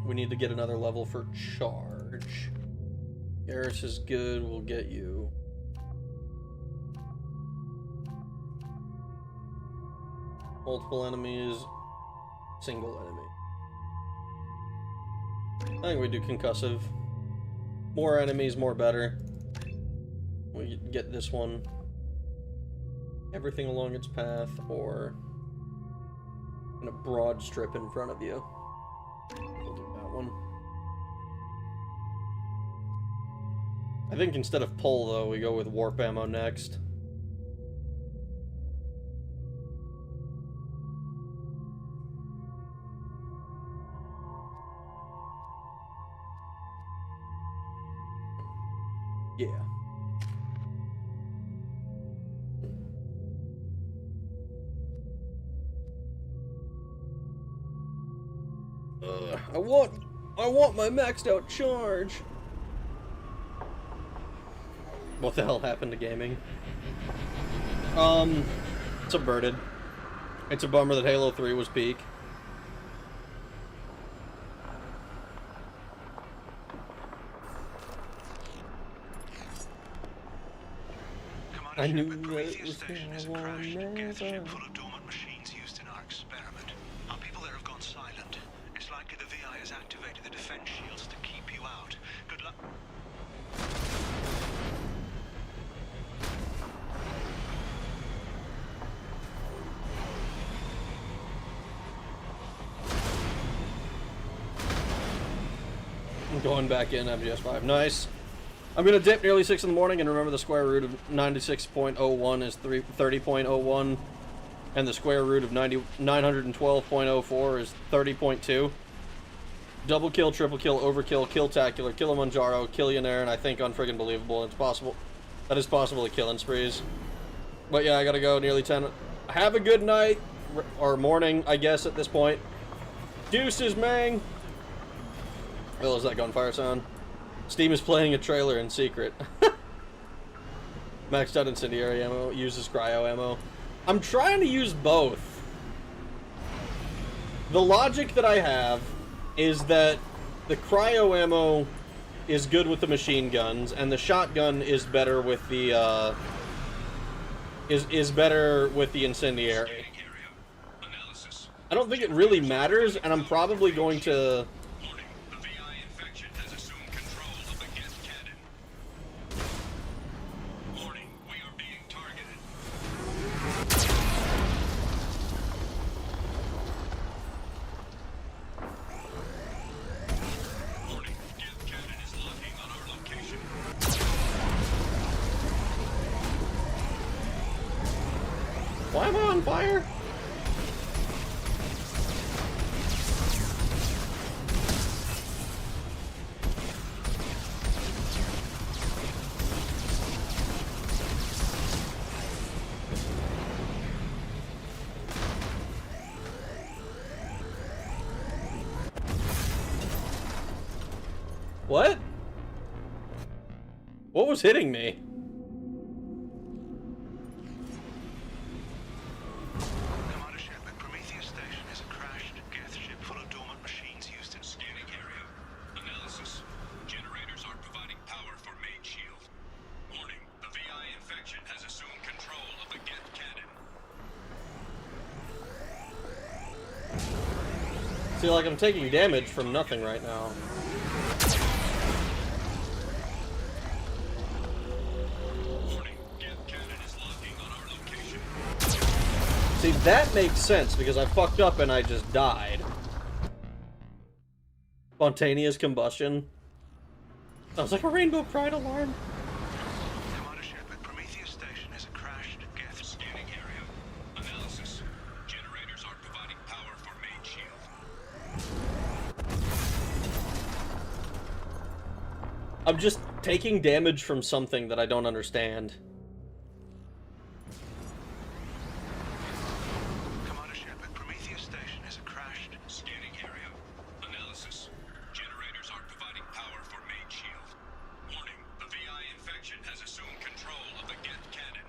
We need to get another level for charge. Garrus is good, we'll get you. Multiple enemies, single enemy. I think we do concussive. More enemies, more better. We get this one. Everything along its path, or in a broad strip in front of you. We'll do that one. I think instead of pull, though, we go with warp ammo next. Yeah. I want my maxed out charge. What the hell happened to gaming? Subverted. It's a bummer that Halo 3 was peak. I knew that it was gonna Gets a ship full of dormant machines used in our experiment. Our people there have gone silent. It's likely the VI has activated the defense shields to keep you out. Good luck. I'm going back in MGS5. Nice. I'm gonna dip nearly 6 in the morning and remember the square root of 96.01 is 30.01, and the square root of 912.04 is 30.2. Double kill, triple kill, overkill, kill-tacular, Kilimanjaro, Killionaire, and I think unfriggin' believable. It's possible. That is possible to killing sprees. But yeah, I gotta go. Nearly 10. Have a good night, or morning, I guess, at this point. Deuces, mang. Oh, is that gunfire sound? Steam is playing a trailer in secret. Maxed out incendiary ammo, uses cryo ammo. I'm trying to use both. The logic that I have is that the cryo ammo is good with the machine guns, and the shotgun is better with the is better with the incendiary. I don't think it really matters, and I'm probably going to. Why am I on fire? What? What was hitting me? Commander Shepard, Prometheus Station is a crashed Geth ship full of dormant machines used in Scanning area. Analysis. Generators aren't providing power for main shield. Warning, the VI infection has assumed control of the Geth cannon. See, like, I'm taking damage from nothing right now. Warning, Geth cannon is locking on our location. See, that makes sense, because I fucked up and I just died. Spontaneous combustion. That was like a Rainbow Pride alarm. Commander Shepard, Prometheus Station is a crashed Geth. Scanning area. Analysis. Generators aren't providing power for main shield. I'm just taking damage from something that I don't understand. Commander Shepard, Prometheus Station is a crashed. Scanning area. Analysis. Generators aren't providing power for main shield. Warning, the VI infection has assumed control of the Geth cannon.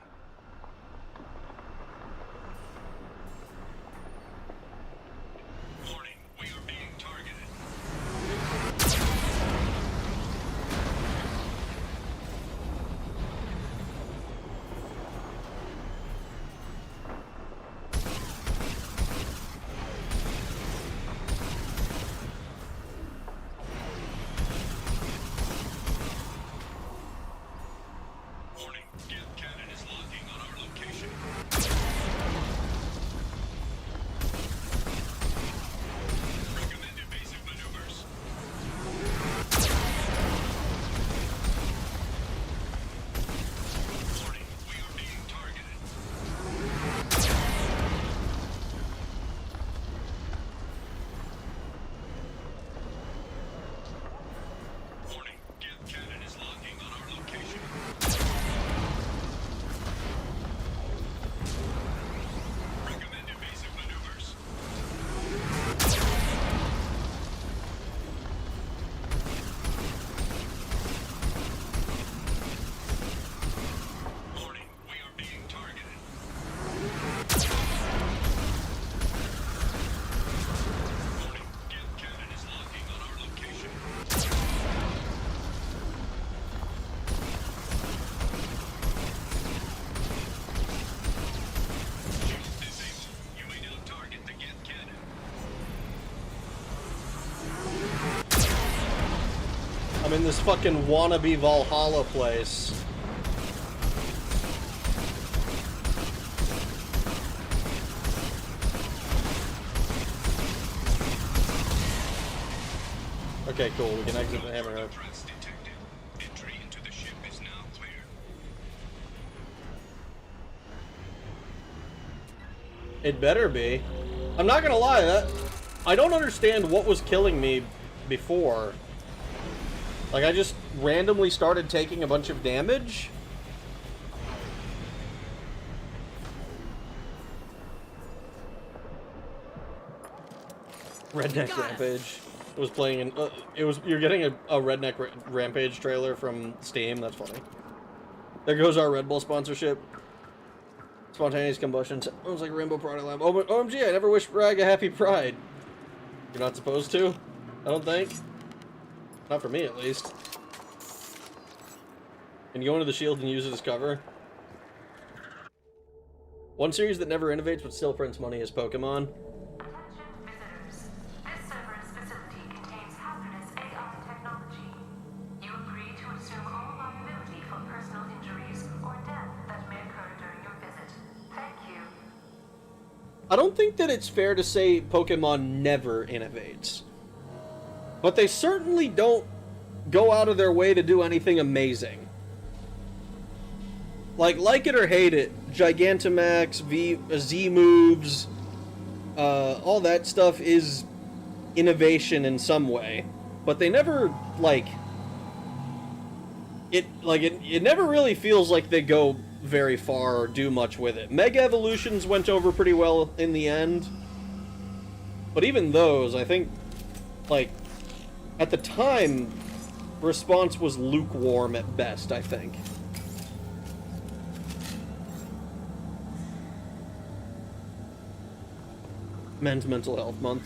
Warning, we are being targeted. Warning, Geth cannon is locking on our location. Recommend evasive maneuvers. Warning, we are being targeted. Warning, Geth cannon is locking on our location. Recommend evasive maneuvers. Warning, we are being targeted. Warning, Geth cannon is locking on our location. Shield disabled. You may now target the Geth cannon. I'm in this fucking wannabe Valhalla place. Okay, cool. We can exit the hammerhead. Threats detected. Entry into the ship is now clear. It better be. I'm not gonna lie, that I don't understand what was killing me before. Like, I just randomly started taking a bunch of damage. Redneck Rampage was playing in. You're getting a Redneck Rampage trailer from Steam. That's funny. There goes our Red Bull sponsorship. Spontaneous combustion. Sounds like a Rainbow Pride alarm. Oh, but OMG, I never wished Bragg a happy Pride. You're not supposed to? I don't think. Not for me, at least. Can you go into the shield and use it as cover? One series that never innovates but still prints money is Pokemon. Attention visitors. This server's facility contains hazardous AI technology. You agree to assume all liability for personal injuries or death that may occur during your visit. Thank you. I don't think that it's fair to say Pokemon never innovates. But they certainly don't go out of their way to do anything amazing. Like it or hate it, Gigantamax, Z moves, all that stuff is innovation in some way, but they never it never really feels like they go very far or do much with it. Mega Evolutions went over pretty well in the end, but even those, I think, like, at the time, response was lukewarm at best, I think. Men's Mental Health Month.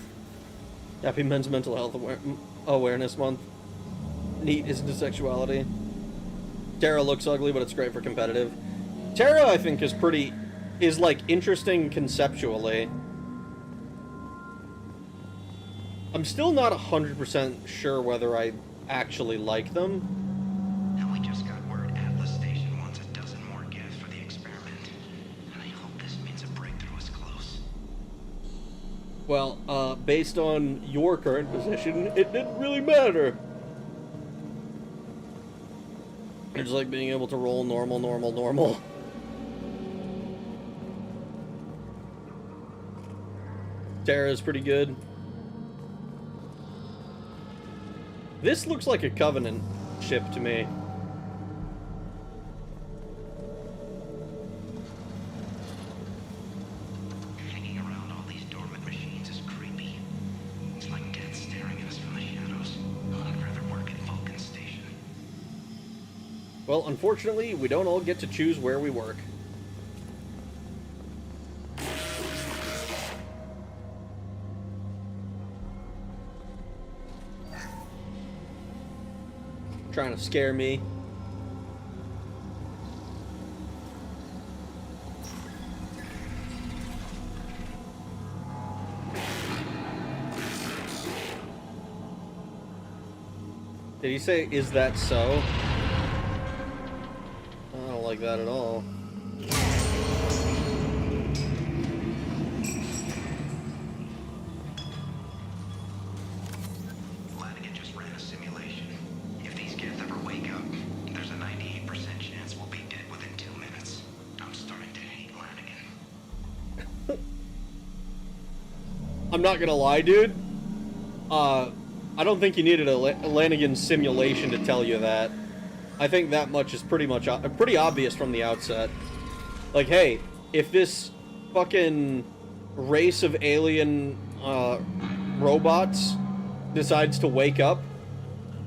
Happy Men's Mental Health Awareness Month. Neat is into sexuality. Terra looks ugly, but it's great for competitive. Terra, I think, is like interesting conceptually. I'm still not 100% sure whether I actually like them. And we just got word Atlas Station wants a dozen more gifts for the experiment. And I hope this means a breakthrough is close. Well, based on your current position, it didn't really matter. It's like being able to roll normal. Terra's pretty good. This looks like a Covenant ship to me. Hanging around all these dormant machines is creepy. It's like death staring at us from the shadows. I'd rather work at Vulcan Station. Well, unfortunately, we don't all get to choose where we work. Trying to scare me. Did he say, "Is that so"? I don't like that at all. Flanagan just ran a simulation. If these kids ever wake up, there's a 98% chance we'll be dead within 2 minutes. I'm starting to hate Flanagan. I'm not gonna lie, dude. I don't think you needed a Lanigan simulation to tell you that. I think that much is pretty obvious from the outset. Like, hey, if this fucking race of alien robots decides to wake up,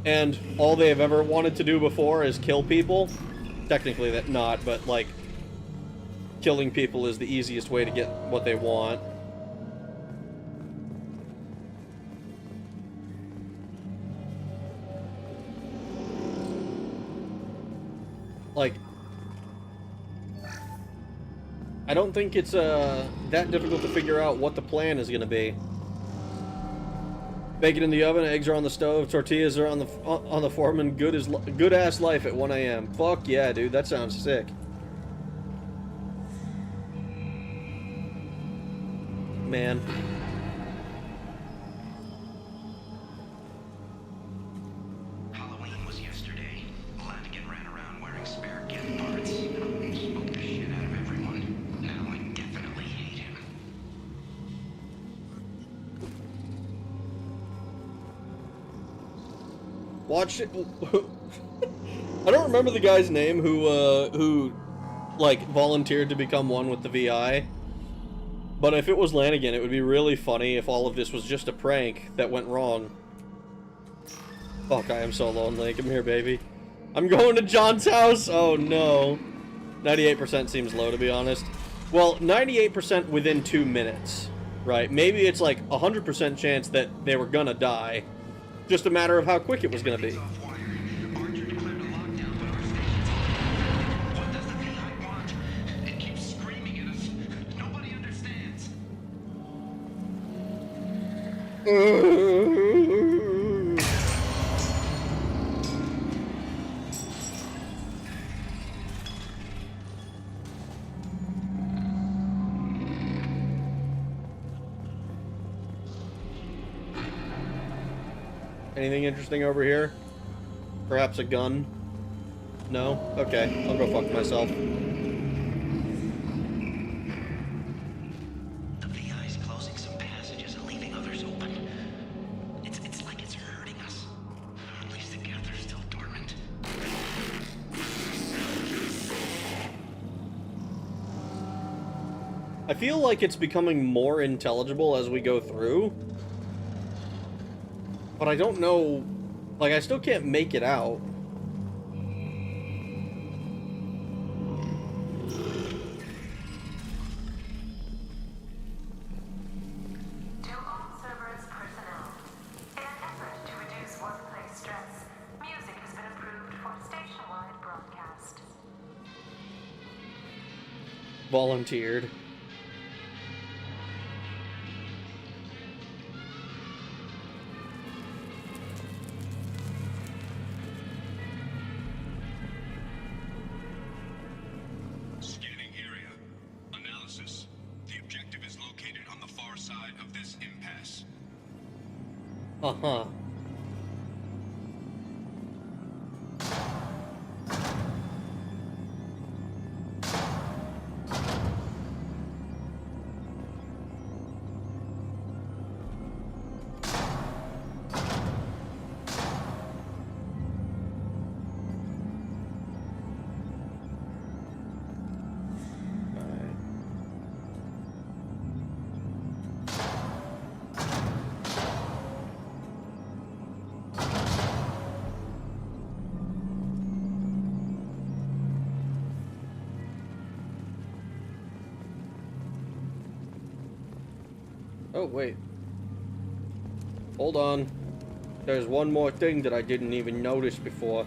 and all they have ever wanted to do before is kill people, technically that not, but like, killing people is the easiest way to get what they want. Like, I don't think it's that difficult to figure out what the plan is going to be. Bacon in the oven, eggs are on the stove, tortillas are on the foreman. Good ass life at 1 a.m. Fuck yeah, dude, that sounds sick. Man. Halloween was yesterday. Flanagan ran around wearing spare gift parts. Smoked the shit out of everyone. Now I definitely hate him. Watch it. I don't remember the guy's name who like volunteered to become one with the VI. But if it was Lanigan, it would be really funny if all of this was just a prank that went wrong. Fuck, I am so lonely. Come here, baby. I'm going to John's house! Oh, no. 98% seems low, to be honest. Well, 98% within 2 minutes, right? Maybe it's like 100% chance that they were gonna die. Just a matter of how quick it was gonna be. Archer declared a lockdown, but our station's on. What does the VI want? It keeps screaming at us. Nobody understands. Anything interesting over here? Perhaps a gun? No? Okay, I'll go fuck myself. I feel like it's becoming more intelligible as we go through. But I don't know... Like, I still can't make it out. To all Cerberus personnel, in an effort to reduce workplace stress, music has been approved for station-wide broadcast. Volunteered. Scanning area. Analysis. The objective is located on the far side of this impasse. Uh-huh. Oh, wait. Hold on. There's one more thing that I didn't even notice before.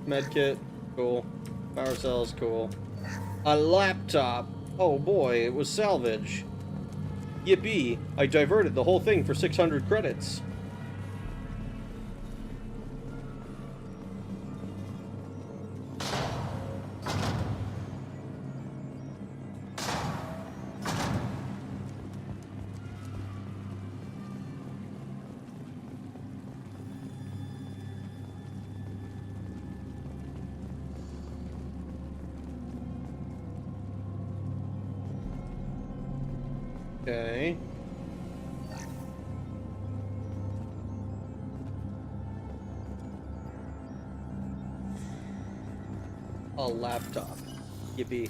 Medkit, cool. Power cells, cool. A laptop! Oh boy, it was salvage. Yippee, I diverted the whole thing for 600 credits. Okay. A laptop. Yippee.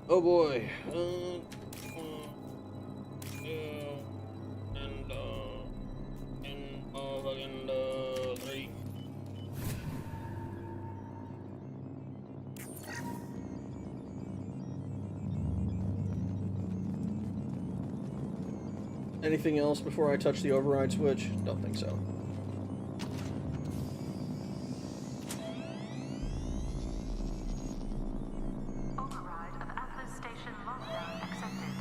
Oh boy. Three. Anything else before I touch the override switch? Don't think so. Override of Atlas Station lockdown accepted.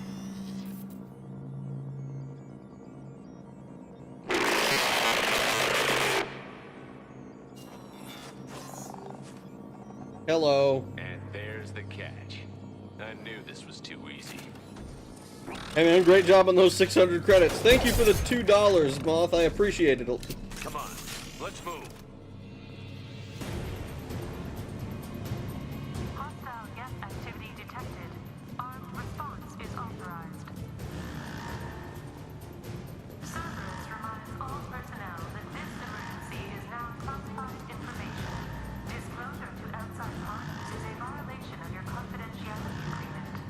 Hello. And there's the catch. I knew this was too easy. Hey man, great job on those 600 credits. Thank you for the $2, Moth. I appreciate it. Come on, let's move. Hostile guest activity detected. Armed response is authorized. Cerberus reminds all personnel that this emergency is now classified information. Disclosure to outside parties is a violation of your confidentiality agreement.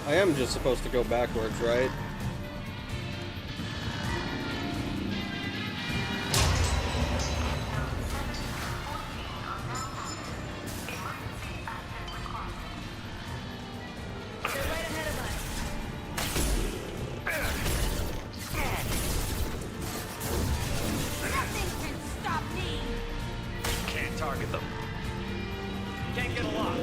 I am just supposed to go backwards, right? Can't target them. Can't get a lock.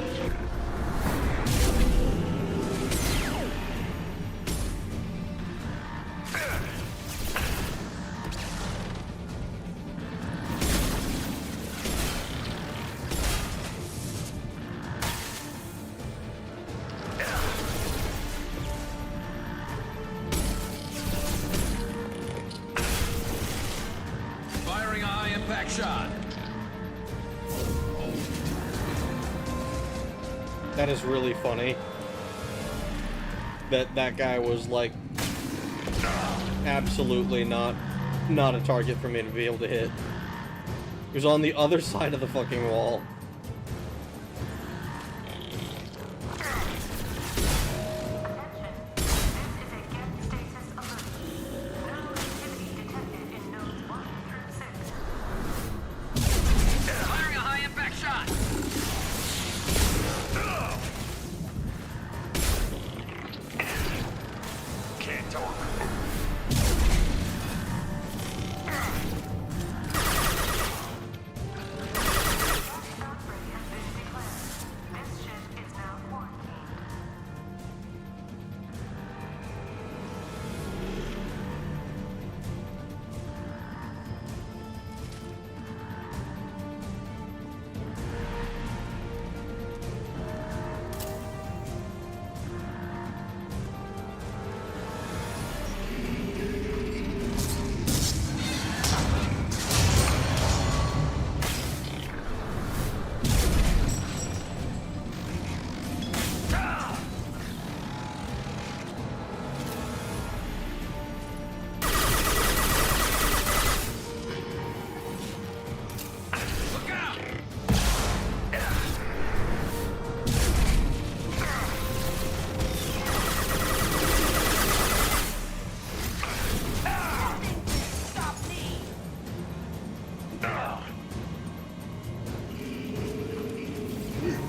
That is really funny. That guy was like absolutely not a target for me to be able to hit. He was on the other side of the fucking wall. Firing a high-impact shot! Can't talk.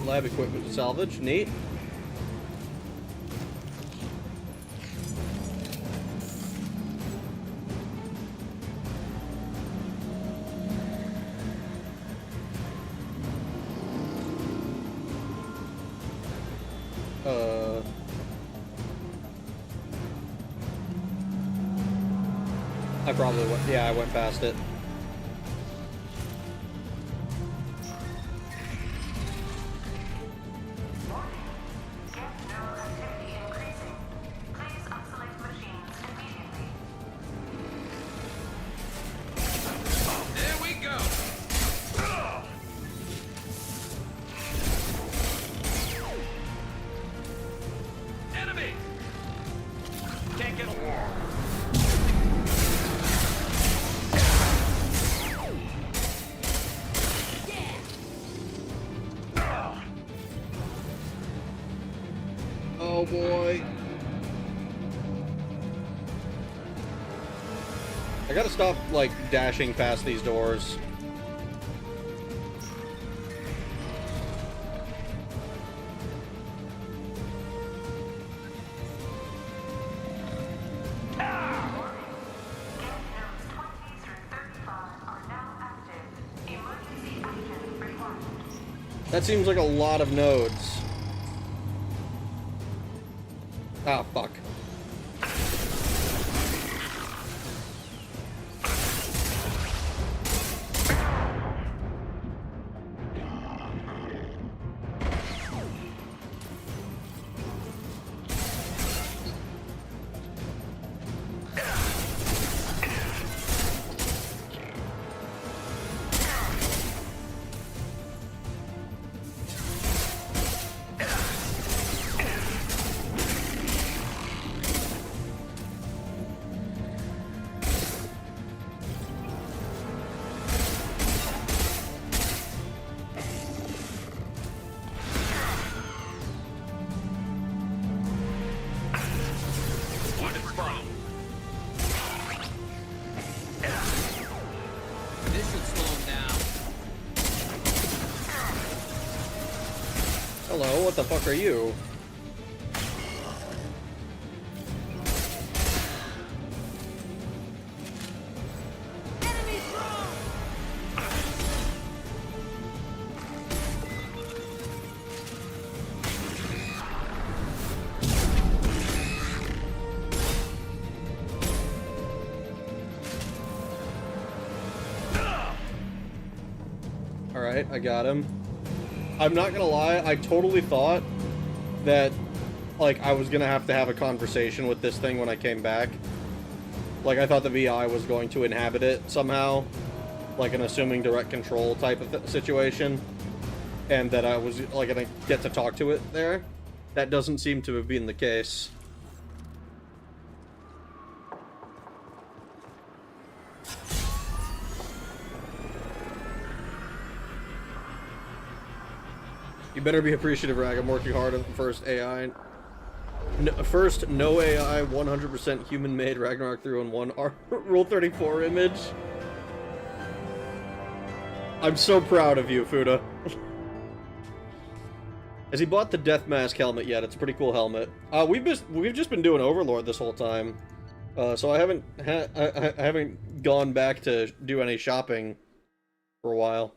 Lab equipment to salvage. Neat. I probably went, yeah, I went past it. There we go! Enemy! Can't get a wall. Oh boy. I gotta stop, like, dashing past these doors. That seems like a lot of nodes. Ah, fuck. This should slow him down. Hello, what the fuck are you? Alright, I got him. I'm not gonna lie, I totally thought that, like, I was gonna have to have a conversation with this thing when I came back. Like, I thought the VI was going to inhabit it somehow. Like an assuming direct control type of situation. and that I was like gonna get to talk to it there. That doesn't seem to have been the case. You better be appreciative, Rag. I'm working hard on the first AI. First, no AI, 100% human-made Ragnarok 3-in-1 Rule 34 image. I'm so proud of you, Fuda. Has he bought the Death Mask helmet yet? It's a pretty cool helmet. We've just been doing Overlord this whole time, so I haven't gone back to do any shopping for a while.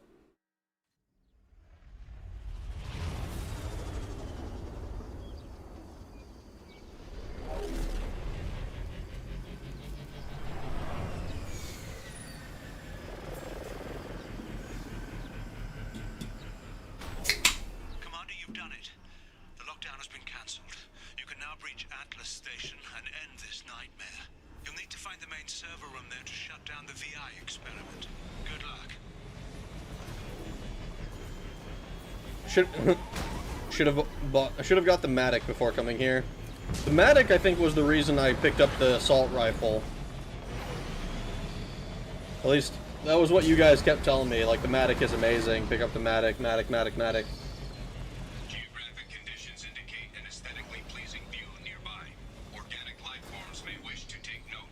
Commander, you've done it. The lockdown has been cancelled. You can now breach Atlas Station and end this nightmare. You'll need to find the main server room there to shut down the VI experiment. Good luck. Should have got the Matic before coming here. The Matic, I think, was the reason I picked up the assault rifle. At least that was what you guys kept telling me. Like, the Matic is amazing. Pick up the Matic. Geographic conditions indicate an aesthetically pleasing view nearby. Organic life forms may wish to take note.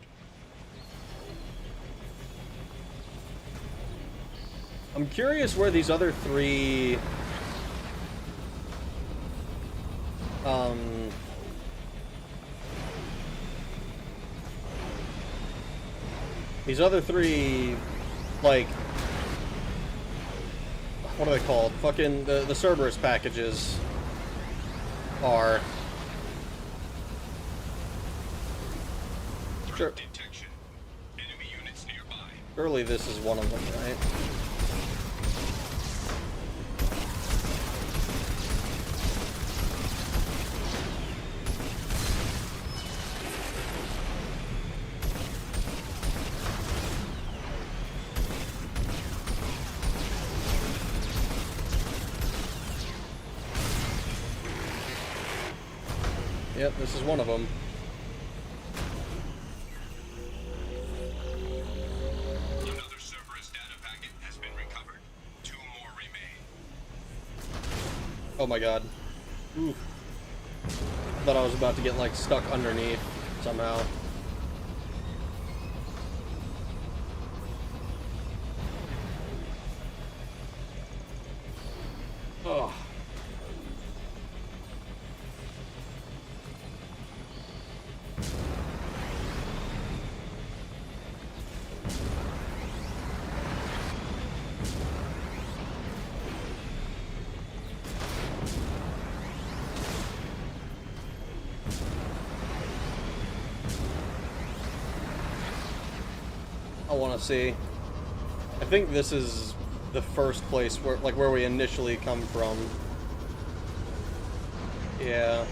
I'm curious where these other three... These other three, like, what are they called? Fucking the Cerberus packages are. Sure. Detection. Enemy units nearby. Surely this is one of them, right? Yep, this is one of them. Another Cerberus data packet has been recovered. 2 more remain. Oh my god. Oof. Thought I was about to get, like, stuck underneath somehow. Ugh. I want to see. I think this is the first place where, like, where we initially come from. Yeah.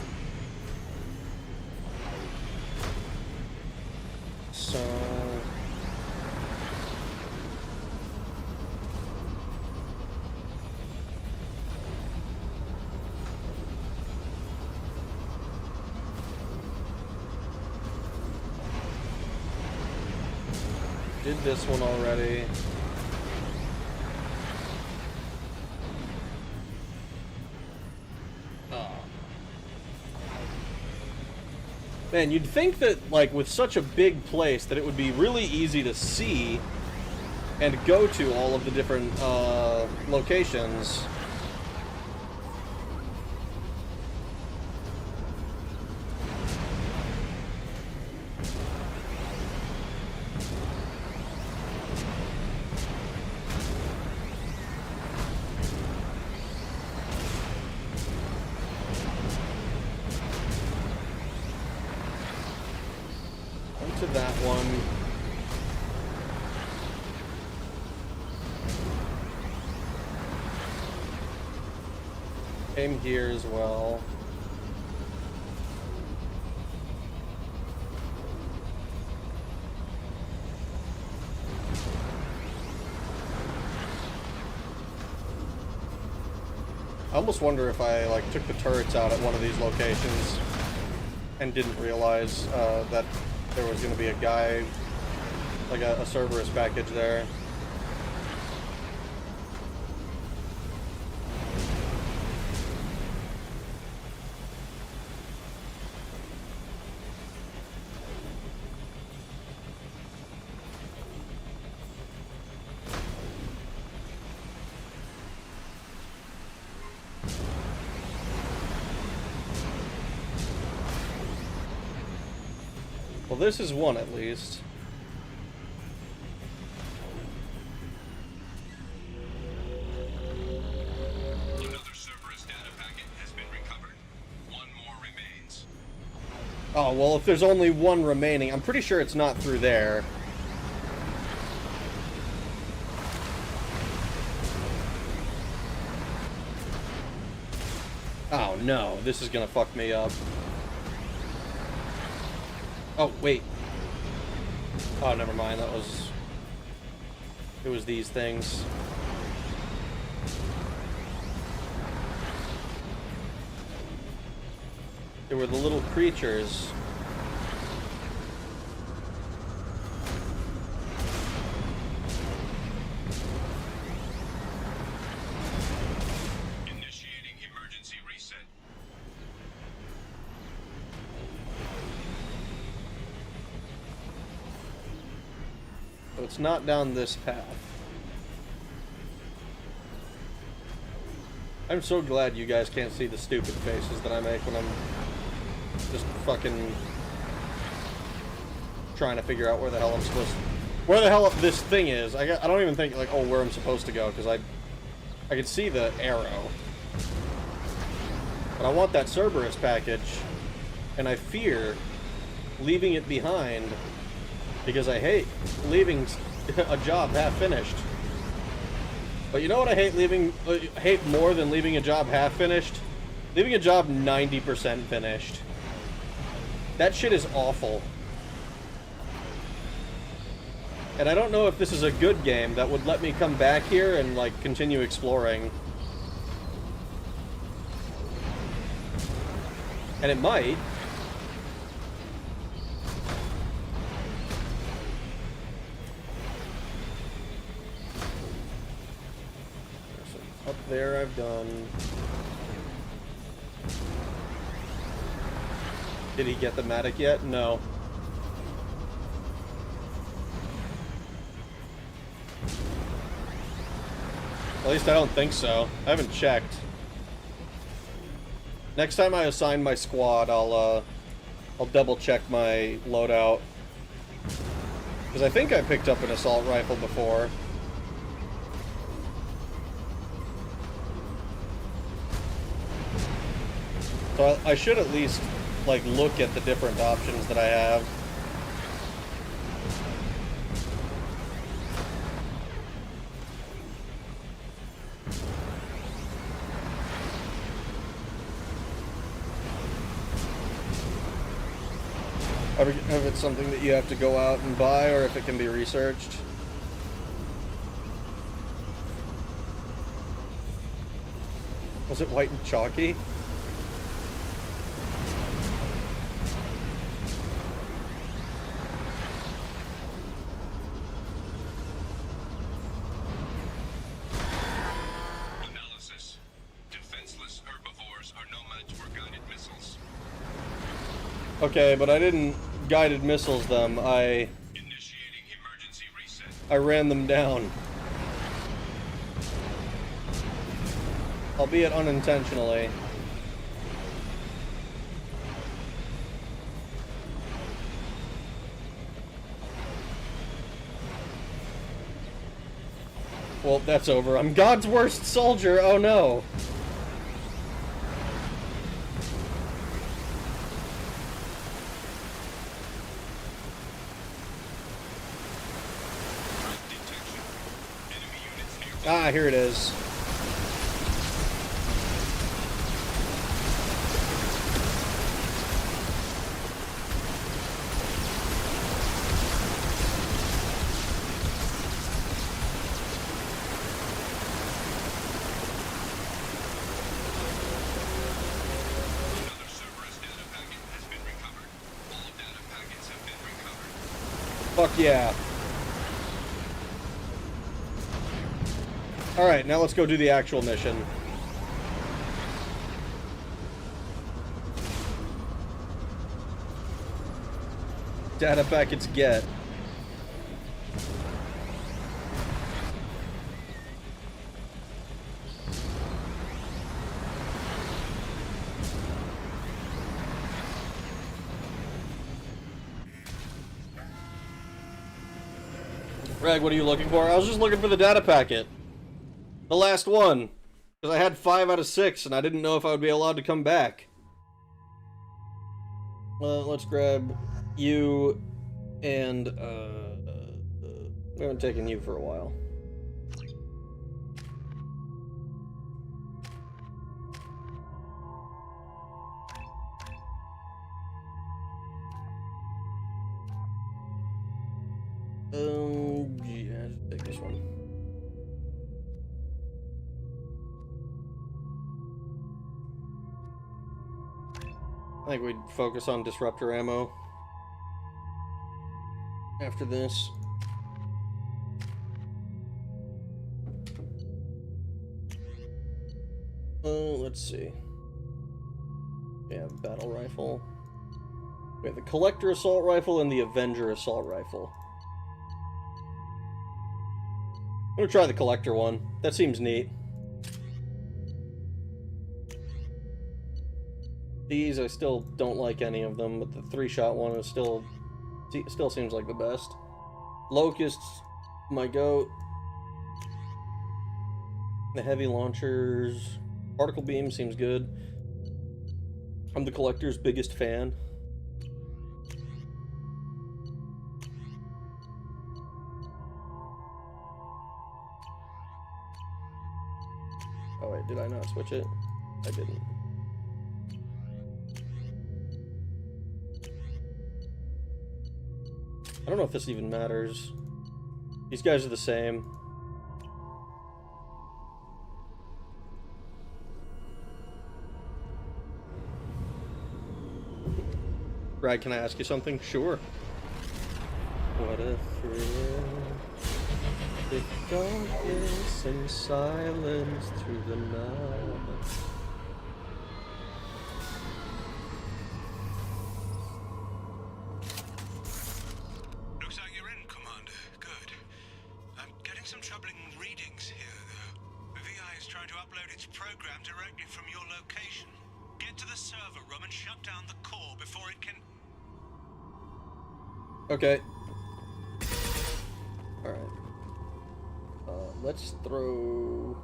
So... did this one already. Oh. Man, you'd think that, like, with such a big place that it would be really easy to see and go to all of the different locations. To that one. Came here as well. I almost wonder if I, like, took the turrets out at one of these locations and didn't realize that there was going to be a guy, like a Cerberus package there. Well, this is one at least. Another Cerberus data packet has been recovered. One more remains. Oh, well, if there's only one remaining, I'm pretty sure it's not through there. Oh, no. This is gonna fuck me up. Oh, wait. Oh, never mind. That was... It was these things. They were the little creatures. Initiating emergency reset. So it's not down this path. I'm so glad you guys can't see the stupid faces that I make when I'm just fucking trying to figure out where the hell I'm supposed to... Where the hell this thing is. I don't even think, like, oh, where I'm supposed to go, because I can see the arrow. But I want that Cerberus package, and I fear leaving it behind, because I hate leaving a job half finished. But you know what I hate more than leaving a job half finished? Leaving a job 90% finished. That shit is awful. And I don't know if this is a good game that would let me come back here and, like, continue exploring. And it might. Up there I've done. Did he get the Matic yet? No. At least I don't think so. I haven't checked. Next time I assign my squad, I'll double check my loadout. Because I think I picked up an assault rifle before. So I should at least, like, look at the different options that I have. If it's something that you have to go out and buy, or if it can be researched. Was it white and chalky? Analysis. Defenseless herbivores are no match for guided missiles. Okay, but I didn't guided missiles them. Initiating emergency reset. I ran them down. Albeit unintentionally. Well, that's over. I'm God's worst soldier. Oh no. Ah, here it is. Fuck yeah. Alright, now let's go do the actual mission. Data packets get. Rag, what are you looking for? I was just looking for the data packet. The last one. Because I had 5 out of 6 and I didn't know if I would be allowed to come back. Let's grab you and, we haven't taken you for a while. Yeah, just take this one. I think we'd focus on disruptor ammo after this. Let's see. We have battle rifle. We have the collector assault rifle and the avenger assault rifle. I'm gonna try the collector one. That seems neat. These, I still don't like any of them, but the 3-shot one is still seems like the best. Locusts, my goat. The heavy launchers. Particle beam seems good. I'm the collector's biggest fan. Oh wait, did I not switch it? I didn't. I don't know if this even matters. These guys are the same. Brad, can I ask you something? Sure. What a thrill. The darkness and silence through the night. Looks like you're in, Commander. Good. I'm getting some troubling readings here, though. The VI is trying to upload its program directly from your location. Get to the server room and shut down the core before it can... Okay. Alright. Let's throw...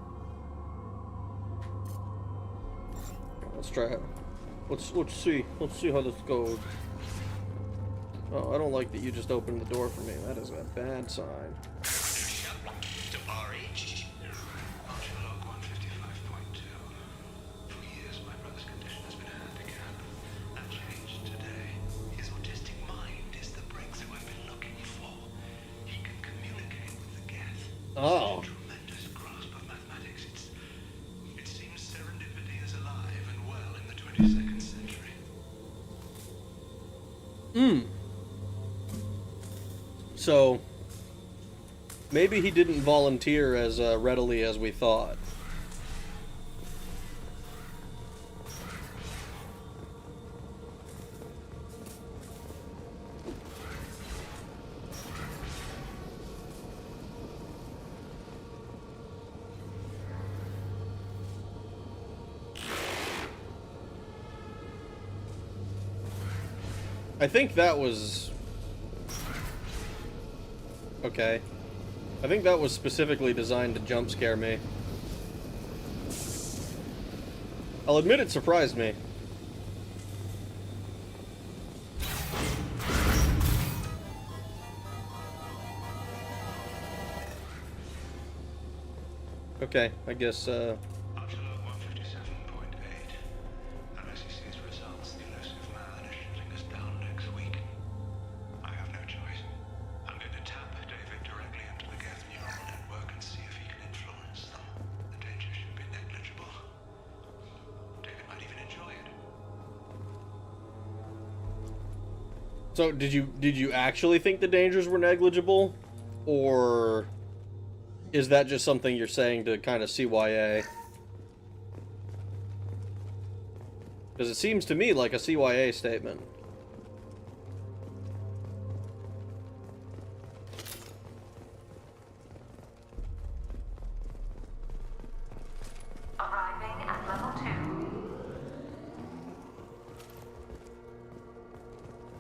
Let's try it. Let's see. Let's see how this goes. Oh, I don't like that you just opened the door for me. That is a bad sign. Oh. Tremendous grasp of mathematics. It seems serendipity is alive and well in the 22nd century. So, maybe he didn't volunteer as readily as we thought. I think that was... Okay. I think that was specifically designed to jump scare me. I'll admit it surprised me. Okay, I guess, So did you actually think the dangers were negligible, or is that just something you're saying to kind of CYA? Because it seems to me like a CYA statement. Arriving at level 2.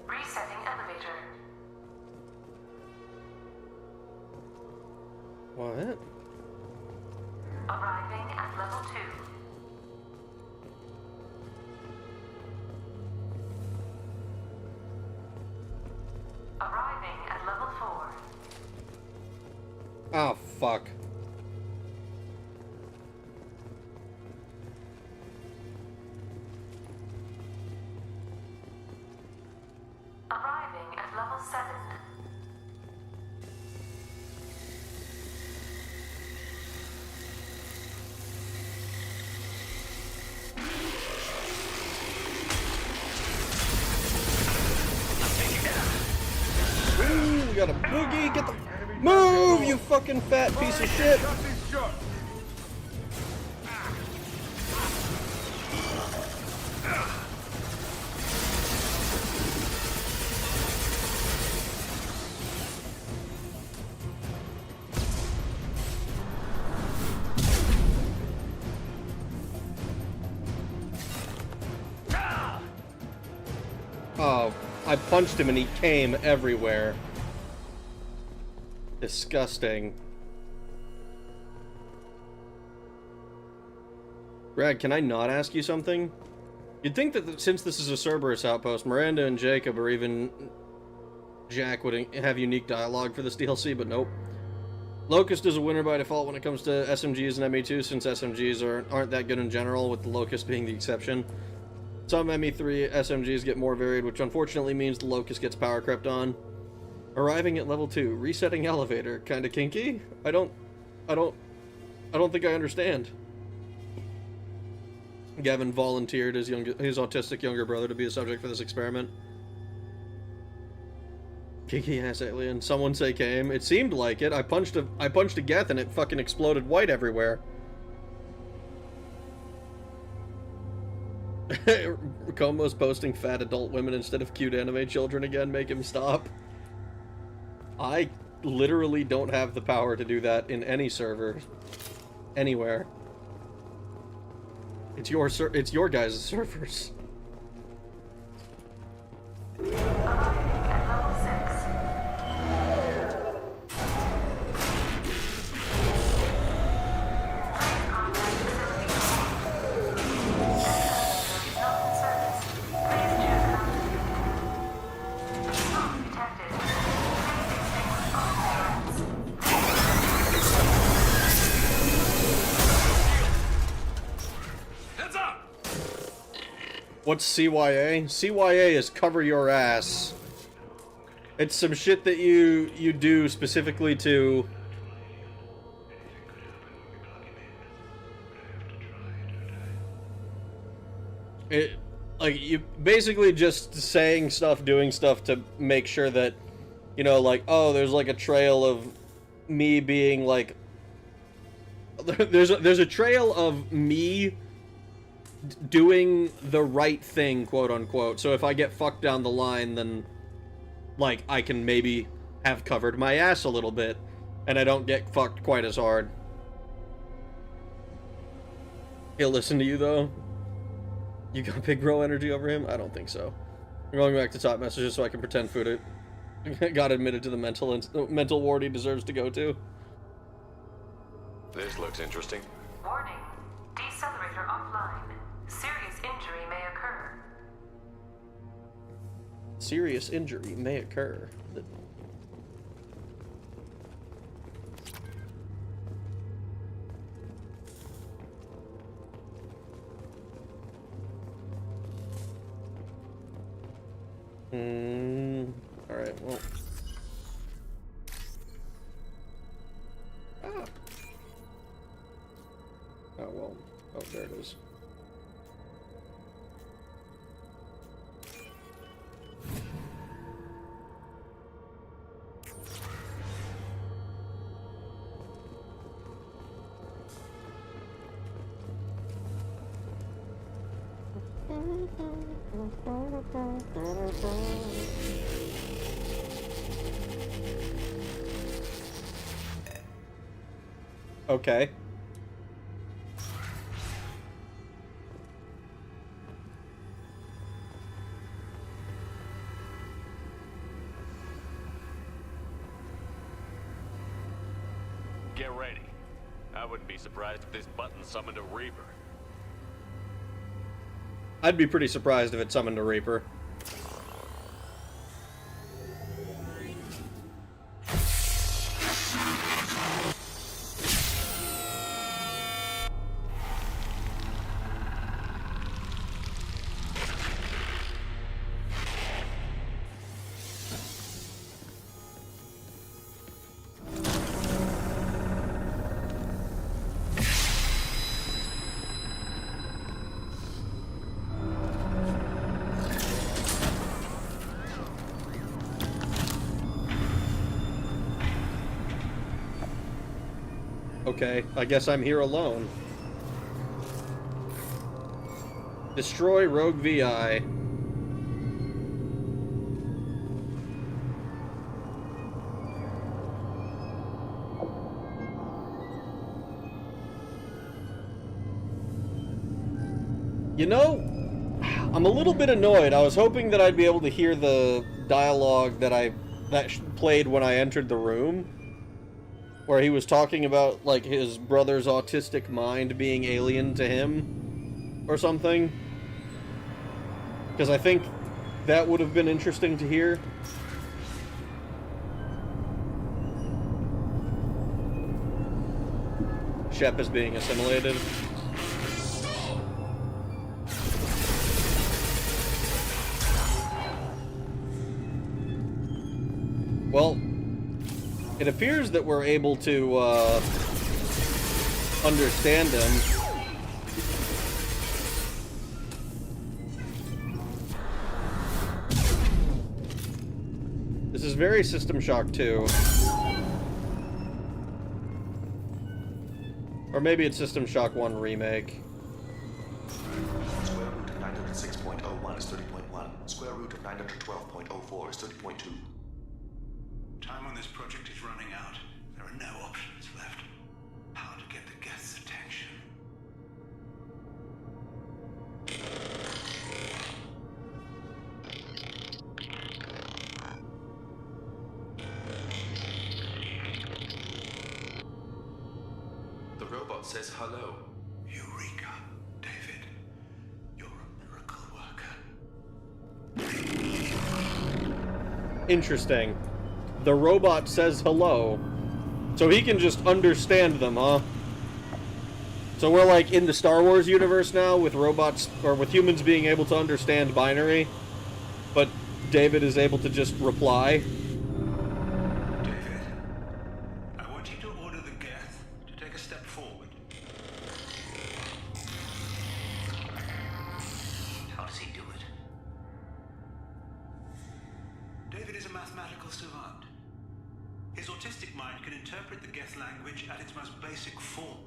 Resetting elevator. What? Arriving at level 2. Arriving at level 4. Oh, fuck. Arriving at level 7. Ooh, we got a boogie. Get the move, you fucking fat piece of shit. Oh, I punched him and he came everywhere. Disgusting. Brad, can I not ask you something? You'd think that since this is a Cerberus outpost, Miranda and Jacob or even Jack would have unique dialogue for this DLC, but nope. Locust is a winner by default when it comes to SMGs and ME2, since SMGs aren't that good in general, with the Locust being the exception. Some ME3 SMGs get more varied, which unfortunately means the Locust gets power crept on. Arriving at level 2, resetting elevator, kinda kinky? I don't think I understand. Gavin volunteered his autistic younger brother to be a subject for this experiment. Kinky ass alien. Someone say came. It seemed like it. I punched a Geth and it fucking exploded white everywhere. Como's posting fat adult women instead of cute anime children again. Make him stop. I literally don't have the power to do that in any server. Anywhere. It's your guys' servers. What's CYA? CYA is cover your ass. It's some shit that you do specifically to... you basically just saying stuff, doing stuff to make sure that, you know, like, oh, there's like a trail of me being like... There's a trail of me doing the right thing, quote unquote. So if I get fucked down the line, then like I can maybe have covered my ass a little bit and I don't get fucked quite as hard. He'll listen to you though. You got big bro energy over him? I don't think so. I'm going back to top messages so I can pretend food it got admitted to the mental ward he deserves to go to. This looks interesting. Warning. Decelerator offline. Serious injury may occur. Serious injury may occur. Alright, well. Ah. Oh, well. Oh, there it is. Okay. Get ready. I wouldn't be surprised if this button summoned a Reaper. I'd be pretty surprised if it summoned a Reaper. Okay, I guess I'm here alone. Destroy Rogue VI. You know, I'm a little bit annoyed. I was hoping that I'd be able to hear the dialogue that played when I entered the room, where he was talking about, like, his brother's autistic mind being alien to him, or something. Because I think that would have been interesting to hear. Shep is being assimilated. Well, it appears that we're able to understand him. This is very System Shock 2. Or maybe it's System Shock 1 Remake. Square root of 906.01 is 30.1. Square root of 912.04 is 30.2. Time on this project is running out. There are no options left. How to get the guest's attention? The robot says hello. Eureka, David. You're a miracle worker. Interesting. The robot says hello. So he can just understand them, huh? So we're like in the Star Wars universe now with robots, or with humans being able to understand binary, but David is able to just reply. David, I want you to order the Geth to take a step forward. How does he do it? David is a mathematical savant. His autistic mind can interpret the Geth language at its most basic form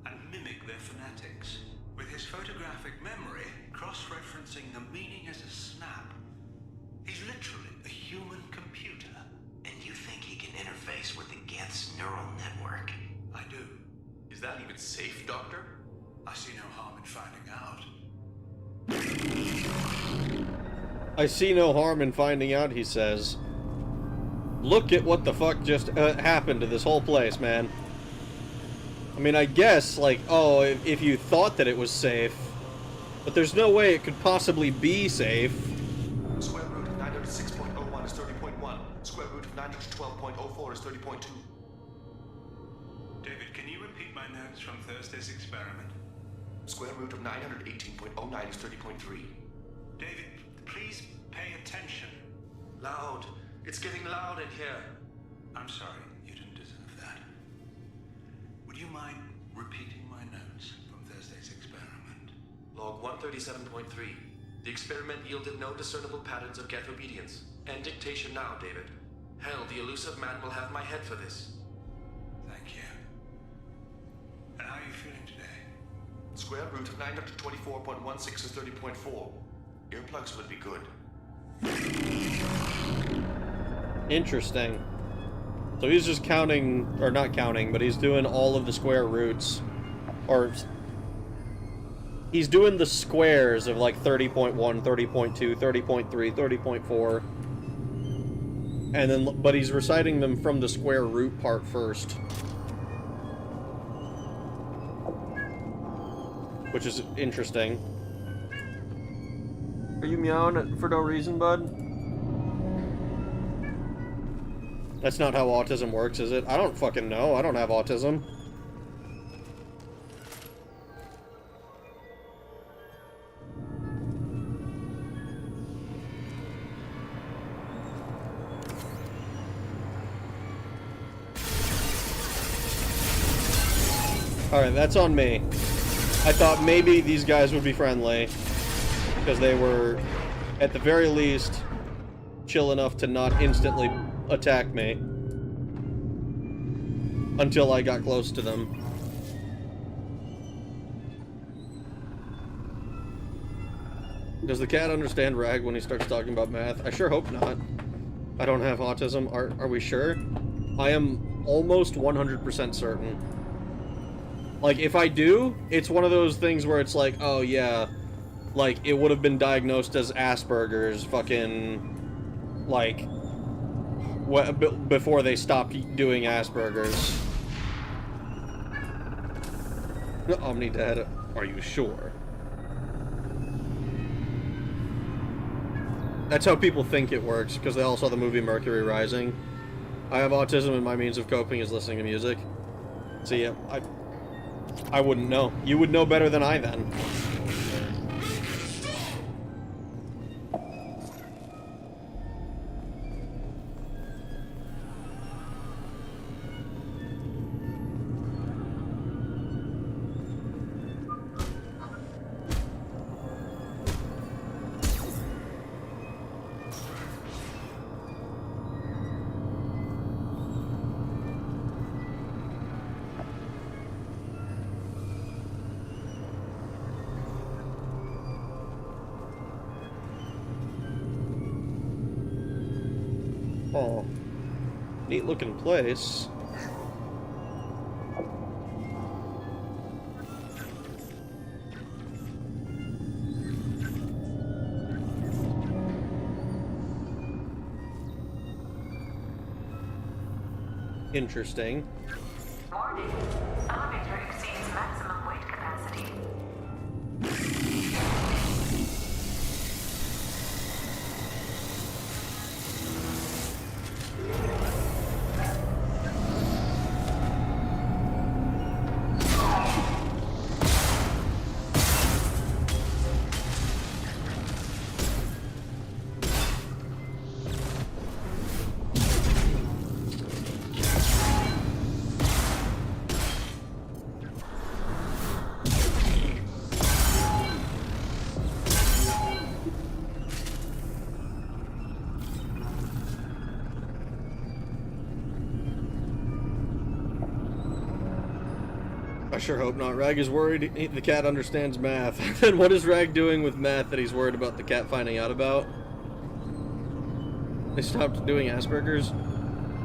and mimic their phonetics. With his photographic memory, cross-referencing the meaning as a snap, he's literally a human computer. And you think he can interface with the Geth's neural network? I do. Is that even safe, Doctor? I see no harm in finding out. I see no harm in finding out, he says. Look at what the fuck just happened to this whole place, man. I mean, I guess, like, oh, if you thought that it was safe, but there's no way it could possibly be safe. Square root of 906.01 is 30.1. Square root of 912.04 is 30.2. David, can you repeat my notes from Thursday's experiment? Square root of 918.09 is 30.3. David, please pay attention. Loud. It's getting loud in here. I'm sorry, you didn't deserve that. Would you mind repeating my notes from Thursday's experiment? Log 137.3. The experiment yielded no discernible patterns of Geth obedience. End dictation now, David. Hell, the elusive man will have my head for this. Thank you. And how are you feeling today? square root of 924.16 is 30.4. Earplugs would be good. Interesting. So he's just counting, or not counting, but he's doing all of the square roots. Or he's doing the squares of like 30.1, 30.2, 30.3, 30.4. And then, but he's reciting them from the square root part first. Which is interesting. Are you meowing for no reason, bud? That's not how autism works, is it? I don't fucking know. I don't have autism. Alright, that's on me. I thought maybe these guys would be friendly. Because they were, at the very least, chill enough to not instantly attack me. Until I got close to them. Does the cat understand Rag when he starts talking about math? I sure hope not. I don't have autism. Are we sure? I am almost 100% certain. Like, if I do, it's one of those things where it's like, oh yeah, like, it would have been diagnosed as Asperger's fucking, like, before they stopped doing Asperger's. Omni-Dad, are you sure? That's how people think it works, because they all saw the movie Mercury Rising. I have autism and my means of coping is listening to music. So yeah, I wouldn't know. You would know better than I then. Oh, neat looking place. Interesting. Warning. Elevator exceeds maximum weight capacity. I sure hope not. Rag is worried the cat understands math. Then what is Rag doing with math that he's worried about the cat finding out about? They stopped doing Asperger's.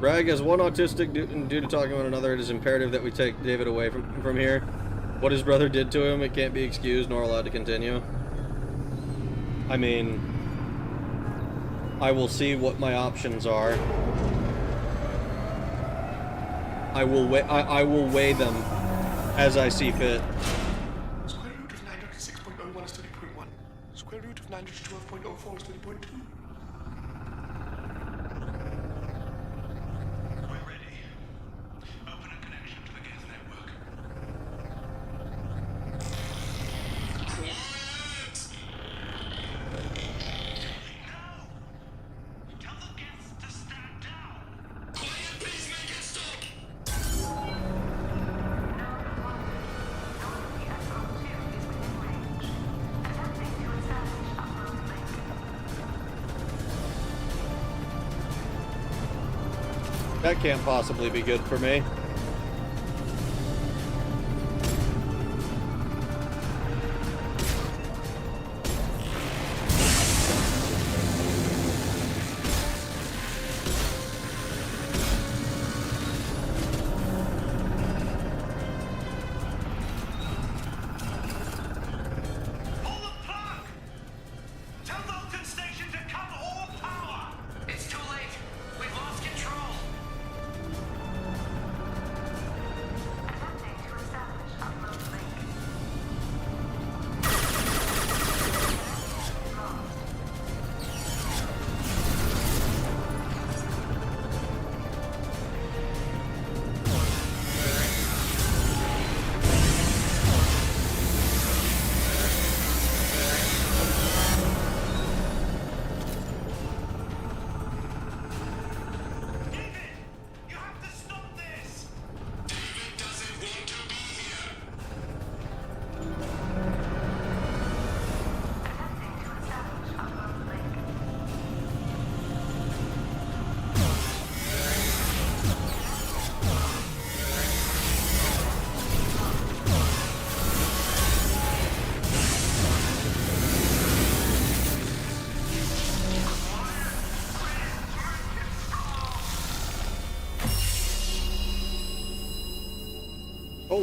Rag has one autistic due to talking about another. It is imperative that we take David away from here. What his brother did to him, it can't be excused nor allowed to continue. I mean, I will see what my options are. I will weigh them as I see fit. Square root of 906.01 is 30.1. Square root of 912.04 is 30.2. We're ready. Open a connection to the gas network. No! Tell the guests to stand down! Quiet, please make it stop! That can't possibly be good for me.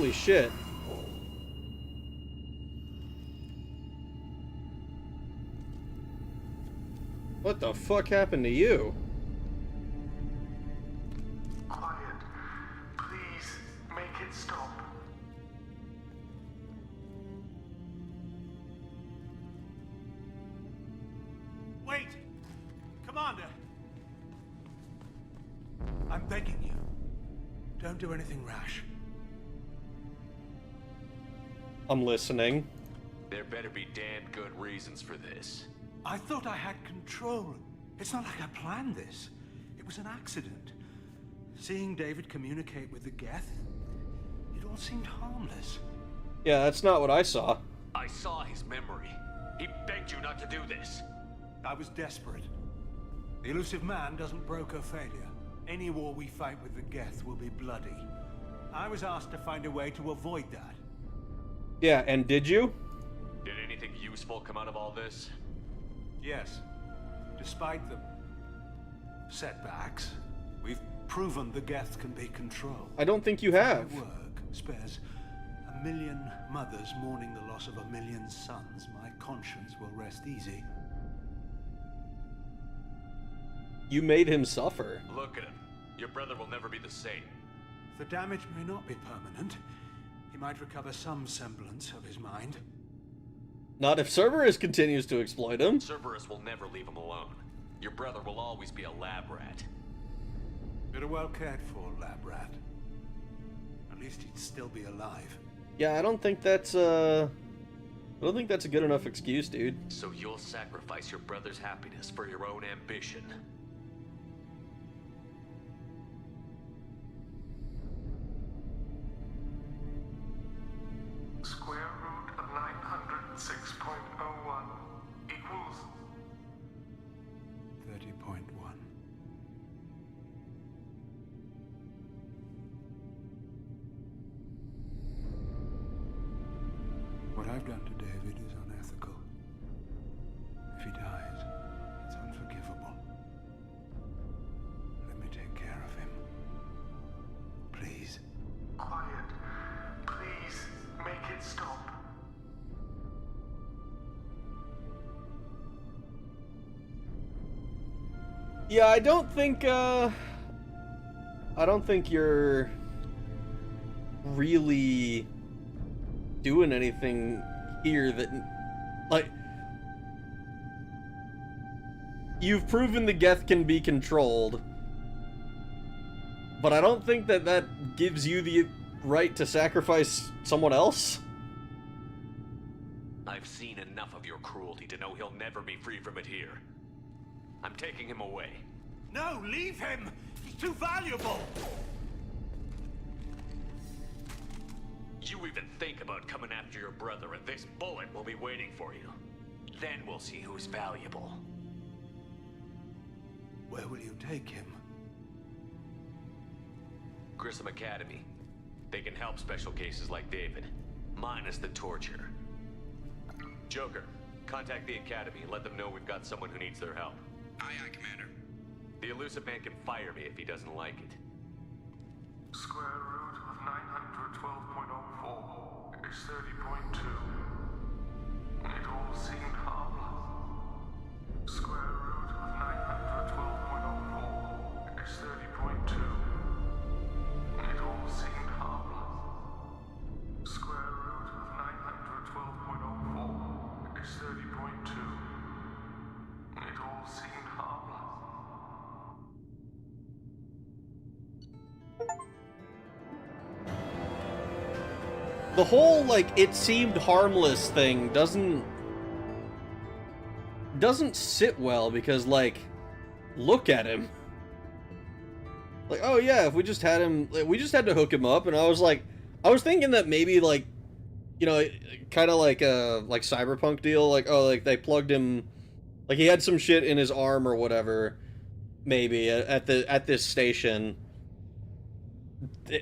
Holy shit. What the fuck happened to you? Quiet. Please, make it stop. Wait! Commander! I'm begging you. Don't do anything rash. I'm listening. There better be damn good reasons for this. I thought I had control. It's not like I planned this. It was an accident. Seeing David communicate with the Geth, it all seemed harmless. Yeah, that's not what I saw. I saw his memory. He begged you not to do this. I was desperate. The elusive man doesn't broker failure. Any war we fight with the Geth will be bloody. I was asked to find a way to avoid that. Yeah, and did you? Did anything useful come out of all this? Yes. Despite the setbacks, we've proven the Geth can be controlled. I don't think you have. My work spares 1 million mothers mourning the loss of 1 million sons. My conscience will rest easy. You made him suffer. Look at him. Your brother will never be the same. The damage may not be permanent. He might recover some semblance of his mind. Not if Cerberus continues to exploit him. Cerberus will never leave him alone. Your brother will always be a lab rat. You're a well cared for lab rat. At least he'd still be alive. Yeah, I don't think that's a good enough excuse, dude. So you'll sacrifice your brother's happiness for your own ambition. Square root of 906.01 equals 30.1. What I've done to David is unethical. If he dies, it's unforgivable. Let me take care of him. Please. quiet. Please, make it stop. Yeah, I don't think you're really doing anything here that, like, you've proven the Geth can be controlled, but I don't think that gives you the right to sacrifice someone else. I've seen enough of your cruelty to know he'll never be free from it here. I'm taking him away. No, leave him! He's too valuable! You even think about coming after your brother, and this bullet will be waiting for you. Then we'll see who's valuable. Where will you take him? Grissom Academy. They can help special cases like David, minus the torture. Joker, contact the Academy and let them know we've got someone who needs their help. Aye, aye, Commander. The elusive man can fire me if he doesn't like it. Square root of 912.04 is 30.2. It all seemed harmless. Square root of 912.04 is 30.2. It all seemed harmless. Square root of 912.04 is 30.2. It all seemed harmless. The whole, like, it seemed harmless thing doesn't sit well, because, like, look at him. Like, oh yeah, if we just had him, we just had to hook him up, and I was thinking that maybe, like, you know, kind of like a, like, Cyberpunk deal, like, oh, like, they plugged him, like, he had some shit in his arm or whatever, maybe, at this station.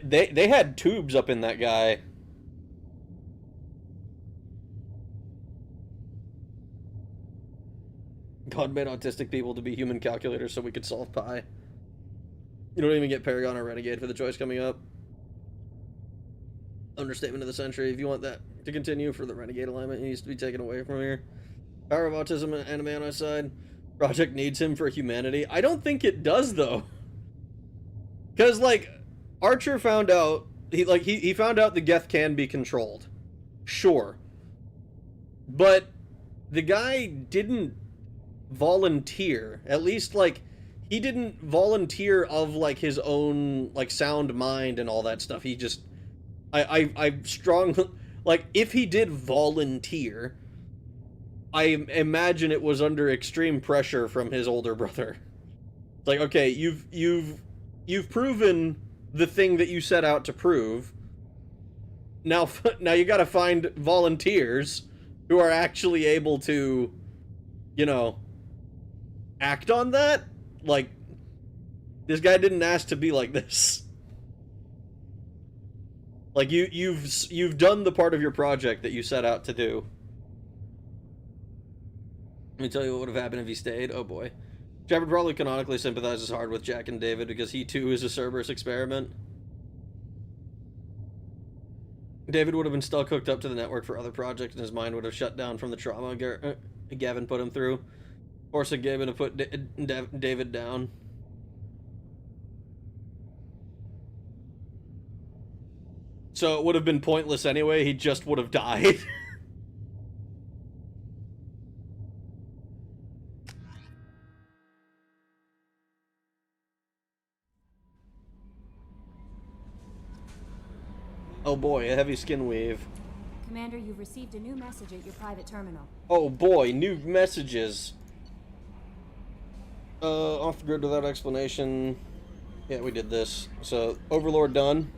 They had tubes up in that guy. God made autistic people to be human calculators so we could solve pi. You don't even get Paragon or Renegade for the choice coming up. understatement of the century. If you want that to continue for the Renegade alignment, he needs to be taken away from here. Power of autism and anime on his side. Project needs him for humanity. I don't think it does, though. Because, like, Archer found out, he found out the Geth can be controlled. Sure. But the guy didn't volunteer. At least, like, he didn't volunteer of, like, his own, like, sound mind and all that stuff. He just, I strongly, like, if he did volunteer, I imagine it was under extreme pressure from his older brother. It's like, okay, you've proven the thing that you set out to prove. Now you gotta find volunteers who are actually able to, you know, act on that. Like, this guy didn't ask to be like this. Like, you've done the part of your project that you set out to do. Let me tell you what would have happened if he stayed. Oh boy. Shepard probably canonically sympathizes hard with Jack and David because he too is a Cerberus experiment. David would have been stuck hooked up to the network for other projects and his mind would have shut down from the trauma Gavin put him through. Forcing Gavin to put David down. So it would have been pointless anyway, he just would have died. Oh boy, a heavy skin weave. Commander, you've received a new message at your private terminal. Oh boy, new messages. Off the grid without explanation. Yeah, we did this. So, Overlord done.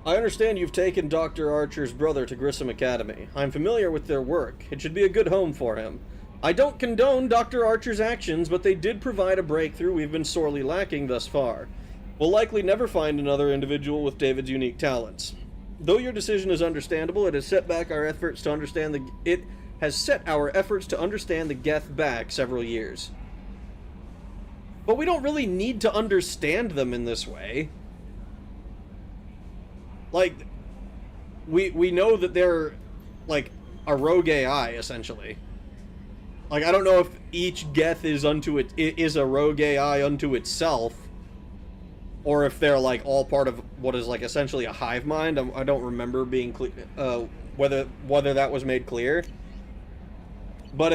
I understand you've taken Dr. Archer's brother to Grissom Academy. I'm familiar with their work. It should be a good home for him. I don't condone Dr. Archer's actions, but they did provide a breakthrough we've been sorely lacking thus far. We'll likely never find another individual with David's unique talents. Though your decision is understandable, it has set our efforts to understand the Geth back several years. But we don't really need to understand them in this way. Like, we know that they're, like, a rogue AI, essentially. Like, I don't know if each Geth is a rogue AI unto itself, or if they're, like, all part of what is, like, essentially a hive mind. I don't remember being clear, whether that was made clear. But,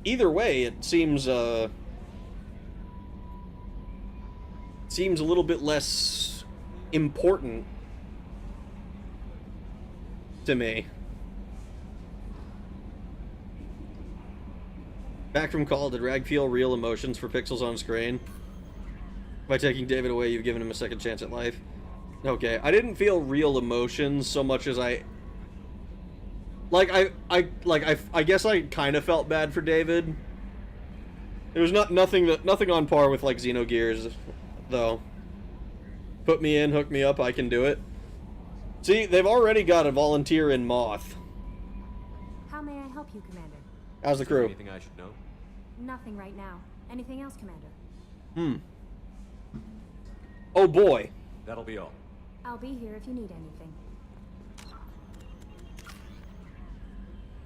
either way, it seems a little bit less important to me. Back from call, did Rag feel real emotions for pixels on screen? By taking David away, you've given him a second chance at life. Okay, I didn't feel real emotions so much as I guess I kind of felt bad for David. There was nothing on par with, like, Xenogears, though. Put me in, hook me up, I can do it. See, they've already got a volunteer in Moth. How may I help you, Commander? How's the crew? Anything I should know? Nothing right now. Anything else, Commander? Oh boy. That'll be all. I'll be here if you need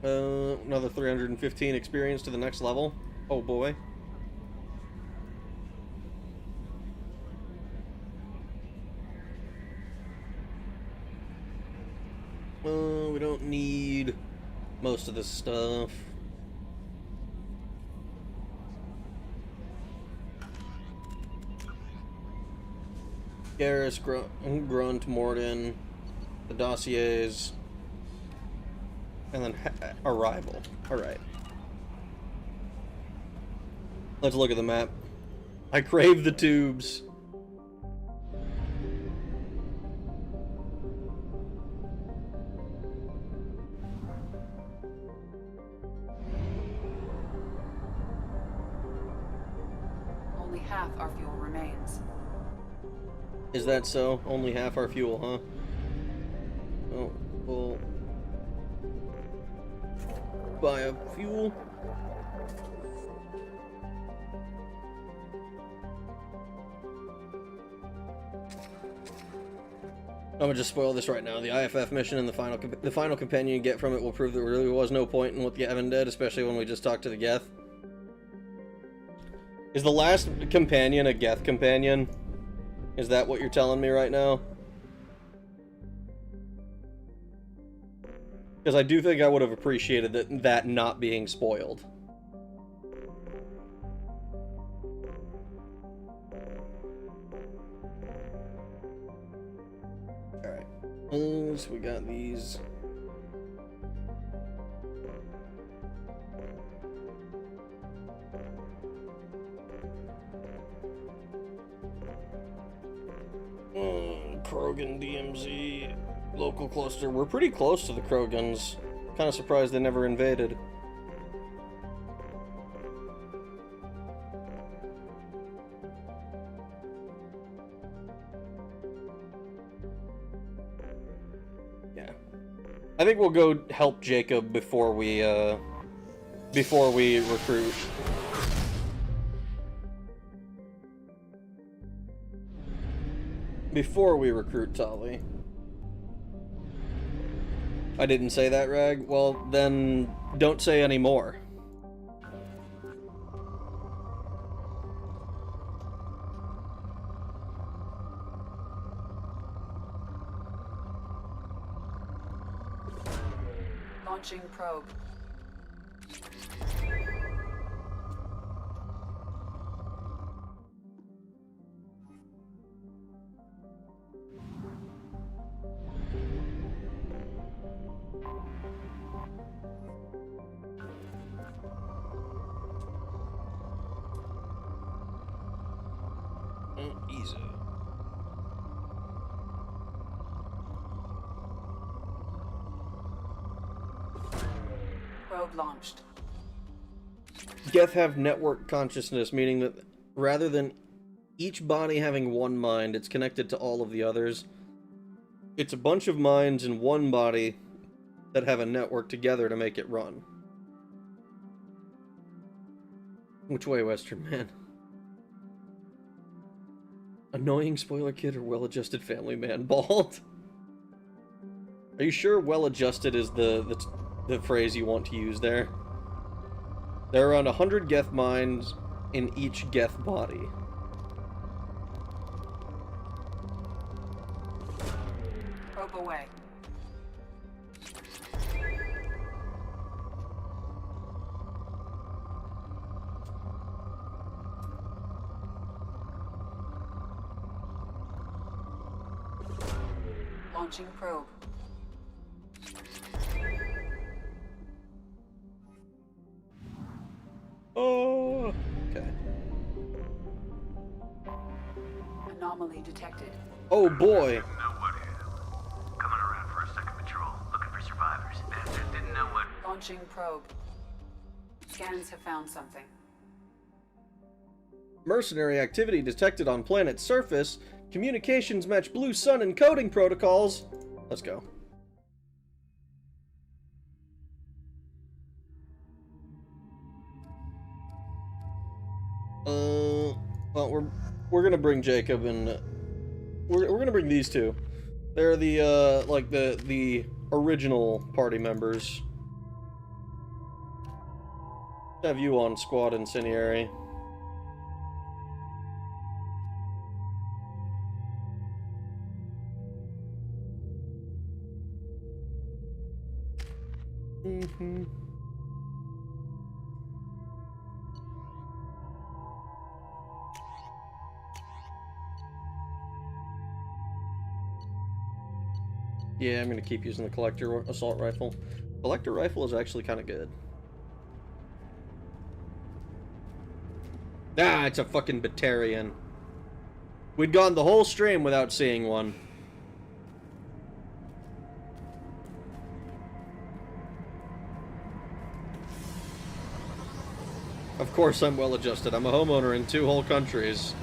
anything. Another 315 experience to the next level. Oh boy. We don't need most of this stuff. Garrus, Grunt, Morden, the dossiers, and then Arrival. Alright. Let's look at the map. I crave the tubes. Only half our fuel remains. Is that so? Only half our fuel, huh? Oh, we'll buy a fuel. I'm gonna just spoil this right now. The IFF mission and the final companion you get from it will prove that there really was no point in what Gavin did, especially when we just talked to the Geth. Is the last companion a Geth companion? Is that what you're telling me right now? Because I do think I would have appreciated that not being spoiled. So we got these. Krogan DMZ local cluster. We're pretty close to the Krogans. Kind of surprised they never invaded. I think we'll go help Jacob before we recruit. Before we recruit Tali. I didn't say that, Rag? Well, then don't say any more. Launching probe. Easy. Probe launched. Geth have network consciousness, meaning that rather than each body having one mind, it's connected to all of the others. It's a bunch of minds in one body that have a network together to make it run. Which way, Western Man? Annoying spoiler kid or well-adjusted family man? Bald? Are you sure well-adjusted is the phrase you want to use there? There are around 100 Geth minds in each Geth body. Probe away. Launching probe. Oh, okay. Anomaly detected. Oh boy. Nobody. Coming around for a second patrol, looking for survivors. Bastards didn't know what. Launching probe. Scans have found something. Mercenary activity detected on planet's surface. Communications match Blue Sun encoding protocols. Let's go. Well, we're gonna bring Jacob and we're gonna bring these two. They're the like the original party members. Have you on squad incendiary? Mm-hmm. Yeah, I'm gonna keep using the collector assault rifle. Collector rifle is actually kind of good. Ah, it's a fucking Batarian. We'd gone the whole stream without seeing one. Of course I'm well adjusted. I'm a homeowner in 2 whole countries.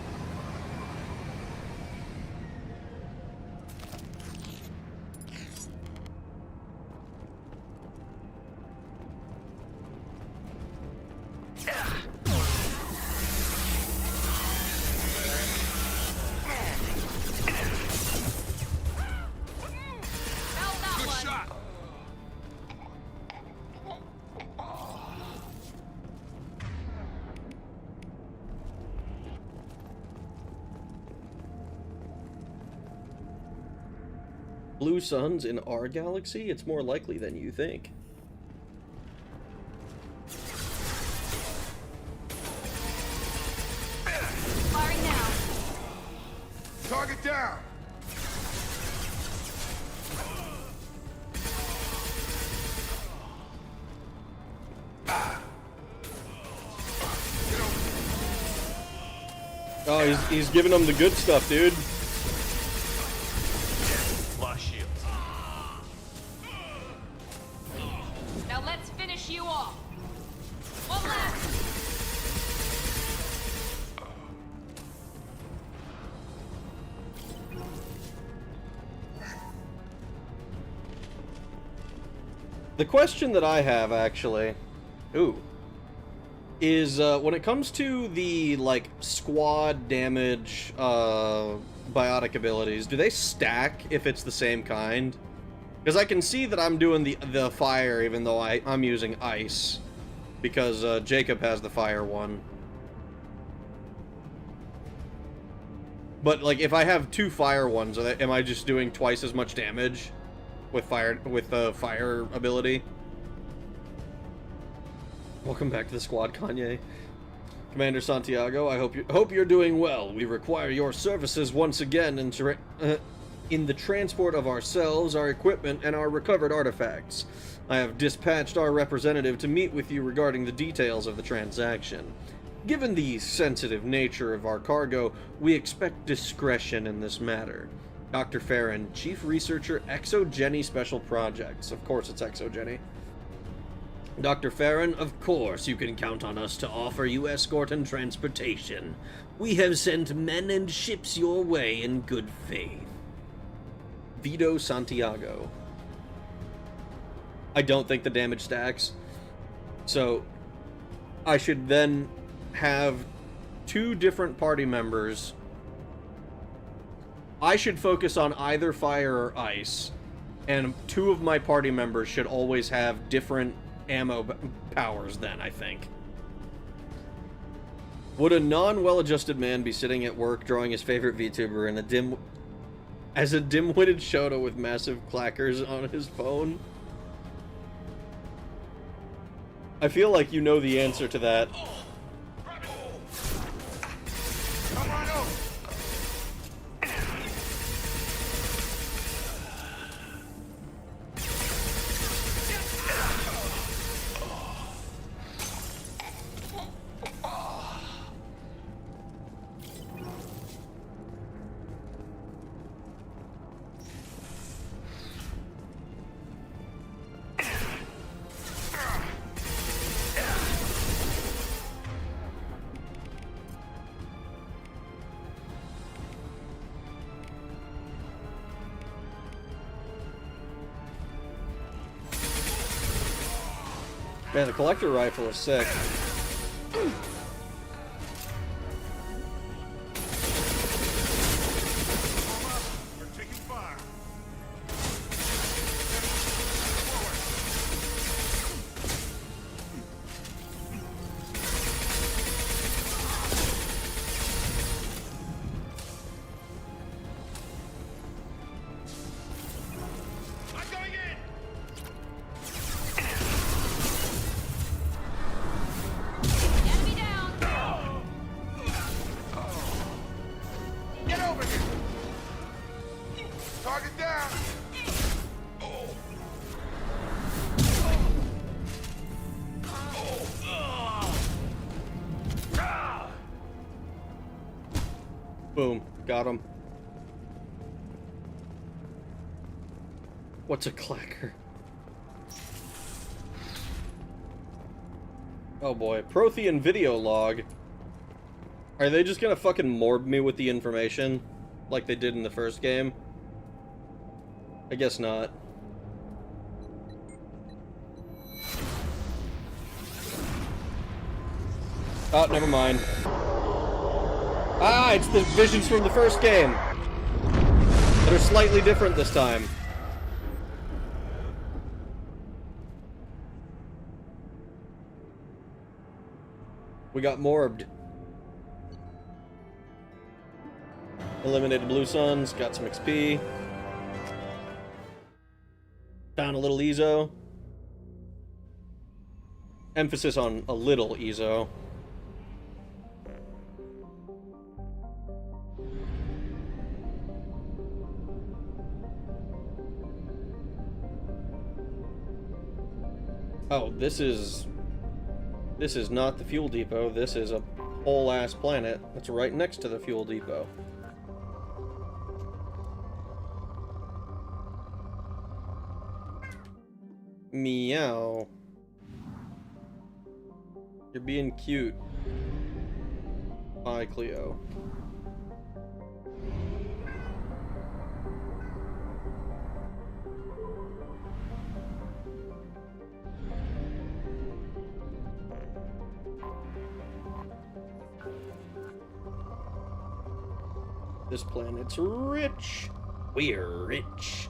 blue suns in our galaxy? It's more likely than you think. Firing now. Target down! Oh, he's giving them the good stuff, dude. Lost shields. Now let's finish you off. One last. The question that I have, actually, is when it comes to the, like, squad damage biotic abilities, do they stack if it's the same kind? Because I can see that I'm doing the fire even though I'm using ice, because Jacob has the fire one. But, like, if I have two fire ones, am I just doing twice as much damage with the fire ability? Welcome back to the squad, Kanye. Commander Santiago, I hope you're doing well. We require your services once again in the transport of ourselves, our equipment, and our recovered artifacts. I have dispatched our representative to meet with you regarding the details of the transaction. Given the sensitive nature of our cargo, we expect discretion in this matter. Dr. Farron, Chief Researcher, ExoGeni Special Projects. Of course it's ExoGeni. Dr. Farron, of course you can count on us to offer you escort and transportation. We have sent men and ships your way in good faith. Vito Santiago. I don't think the damage stacks. So, I should then have two different party members. I should focus on either fire or ice, and two of my party members should always have different ammo powers then, I think. Would a non-well-adjusted man be sitting at work drawing his favorite VTuber in a dim-witted Shota with massive clackers on his phone? I feel like you know the answer to that. Man, the collector rifle is sick. Boom. Got him. What's a clacker? Oh boy. Prothean video log. Are they just gonna fucking morb me with the information? Like they did in the first game? I guess not. Oh, never mind. Ah, it's the visions from the first game that are slightly different this time. We got morbed. Eliminated blue suns, got some XP. Found a little ezo. Emphasis on a little ezo. Oh, this is not the fuel depot. This is a whole ass planet that's right next to the fuel depot. Meow. You're being cute. Bye, Cleo. This planet's rich. We're rich.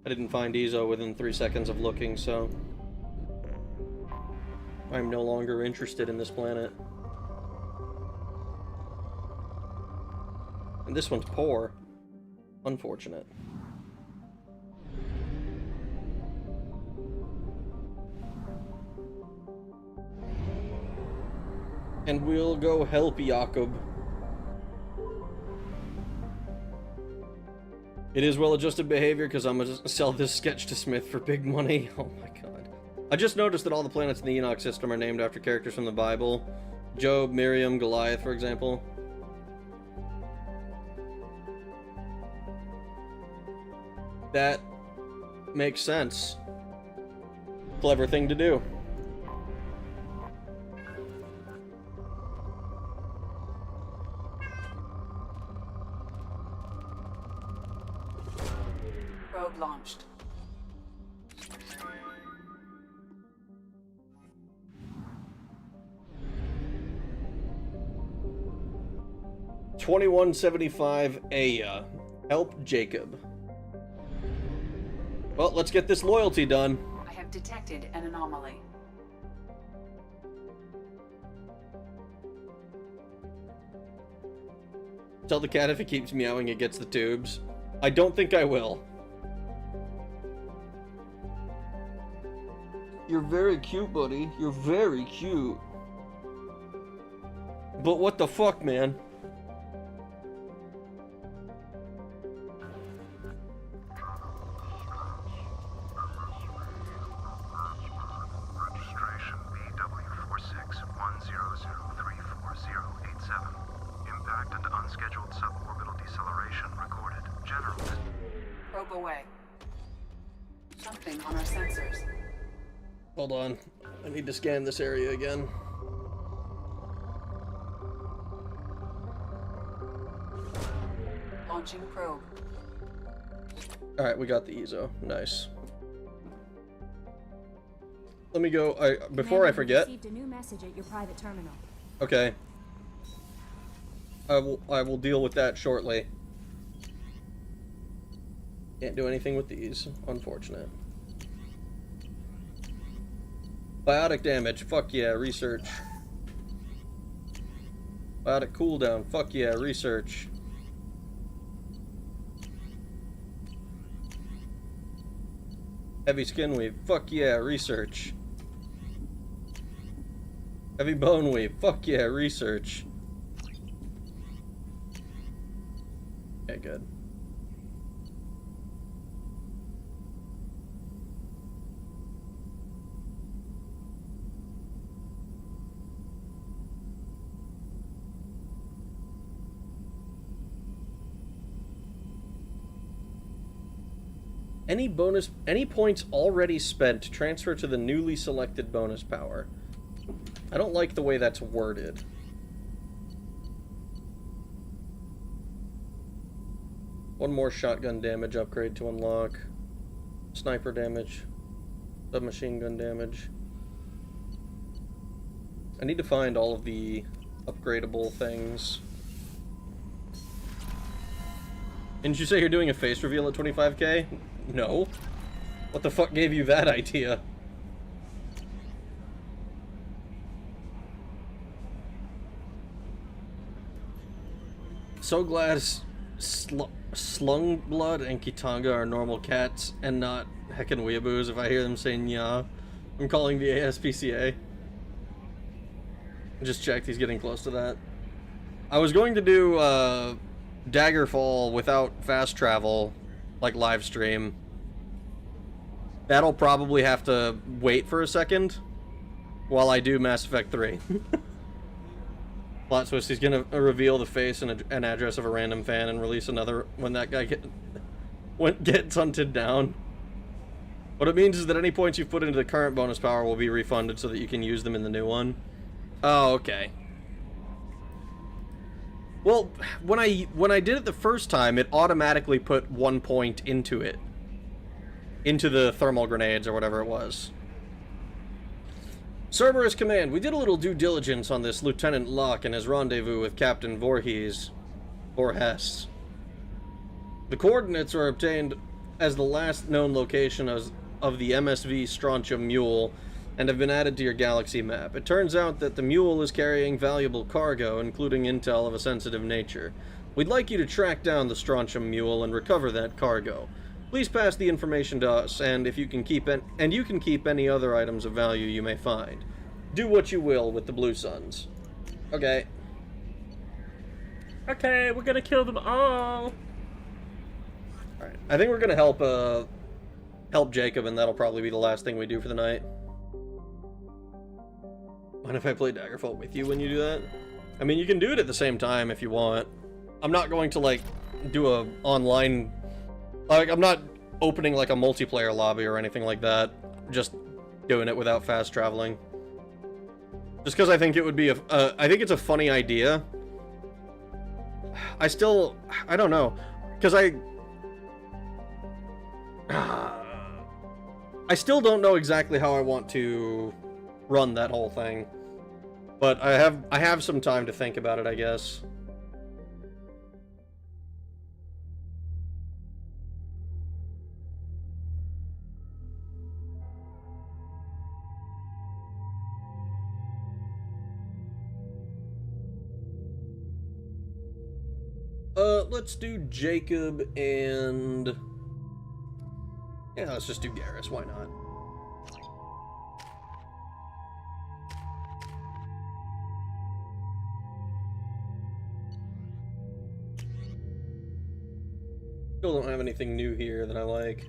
I didn't find Ezo within 3 seconds of looking, so I'm no longer interested in this planet. And this one's poor. Unfortunate. And we'll go help Jakob. It is well-adjusted behavior because I'm gonna sell this sketch to Smith for big money. Oh my god. I just noticed that all the planets in the Enoch system are named after characters from the Bible. Job, Miriam, Goliath, for example. That makes sense. Clever thing to do. Probe launched. $21.75 Aya. Help Jacob. Well, let's get this loyalty done. I have detected an anomaly. Tell the cat if it keeps meowing it gets the tubes. I don't think I will. You're very cute, buddy. You're very cute. But what the fuck, man? Registration BW4610034087. Impact and unscheduled suborbital deceleration recorded. General. Probe away. Something on our sensors. Hold on. I need to scan this area again. Launching probe. Alright, we got the Ezo. Nice. Let me go. Before I forget. Received a new message at your private terminal. Okay. I will deal with that shortly. Can't do anything with these. Unfortunate. Biotic damage. Fuck yeah, research. Biotic cooldown. Fuck yeah, research. Heavy skin weave. Fuck yeah, research. Heavy bone weave. Fuck yeah, research. Okay, good. Any points already spent transfer to the newly selected bonus power. I don't like the way that's worded. One more shotgun damage upgrade to unlock. Sniper damage. Submachine gun damage. I need to find all of the upgradable things. Didn't you say you're doing a face reveal at 25k? No. What the fuck gave you that idea? So glad Slung Blood and Kitanga are normal cats and not heckin' weeaboos if I hear them saying yeah. I'm calling the ASPCA. Just checked, he's getting close to that. I was going to do Daggerfall without fast travel, like live stream. That'll probably have to wait for a second while I do Mass Effect 3. Plot twist, he's gonna reveal the face and an address of a random fan and release another when that guy gets hunted down. What it means is that any points you've put into the current bonus power will be refunded so that you can use them in the new one. Oh, okay. Well, when I did it the first time, it automatically put 1 point into it. Into the thermal grenades or whatever it was. Cerberus Command, we did a little due diligence on this Lieutenant Locke and his rendezvous with Captain Voorhees. The coordinates were obtained as the last known location of the MSV Strontium Mule and have been added to your galaxy map. It turns out that the Mule is carrying valuable cargo, including intel of a sensitive nature. We'd like you to track down the Strontium Mule and recover that cargo. Please pass the information to us, and if you can keep any other items of value you may find. Do what you will with the Blue Suns. Okay. Okay, we're gonna kill them all. Alright, I think we're gonna help Jacob, and that'll probably be the last thing we do for the night. Mind if I play Daggerfall with you when you do that? I mean, you can do it at the same time if you want. I'm not going to, like, do a online... Like, I'm not opening, like, a multiplayer lobby or anything like that. Just doing it without fast traveling. Just because I think it would be I think it's a funny idea. I don't know. Because I still don't know exactly how I want to run that whole thing. But I have some time to think about it, I guess. Let's do Jacob and... Yeah, let's just do Garrus, why not? Still don't have anything new here that I like.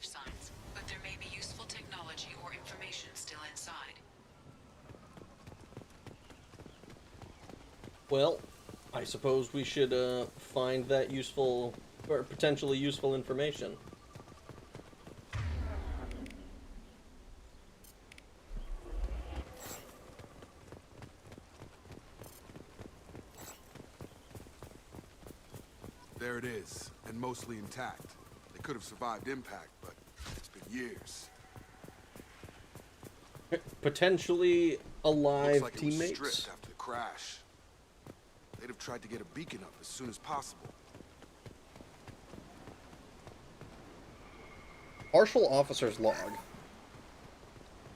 Signs, but there may be useful technology or information still inside. Well, I suppose we should find that useful or potentially useful information. There it is, and mostly intact. They could have survived impact, but it's been years. Potentially alive Looks like teammates? It was stripped after the crash. They'd have tried to get a beacon up as soon as possible. Partial officer's log.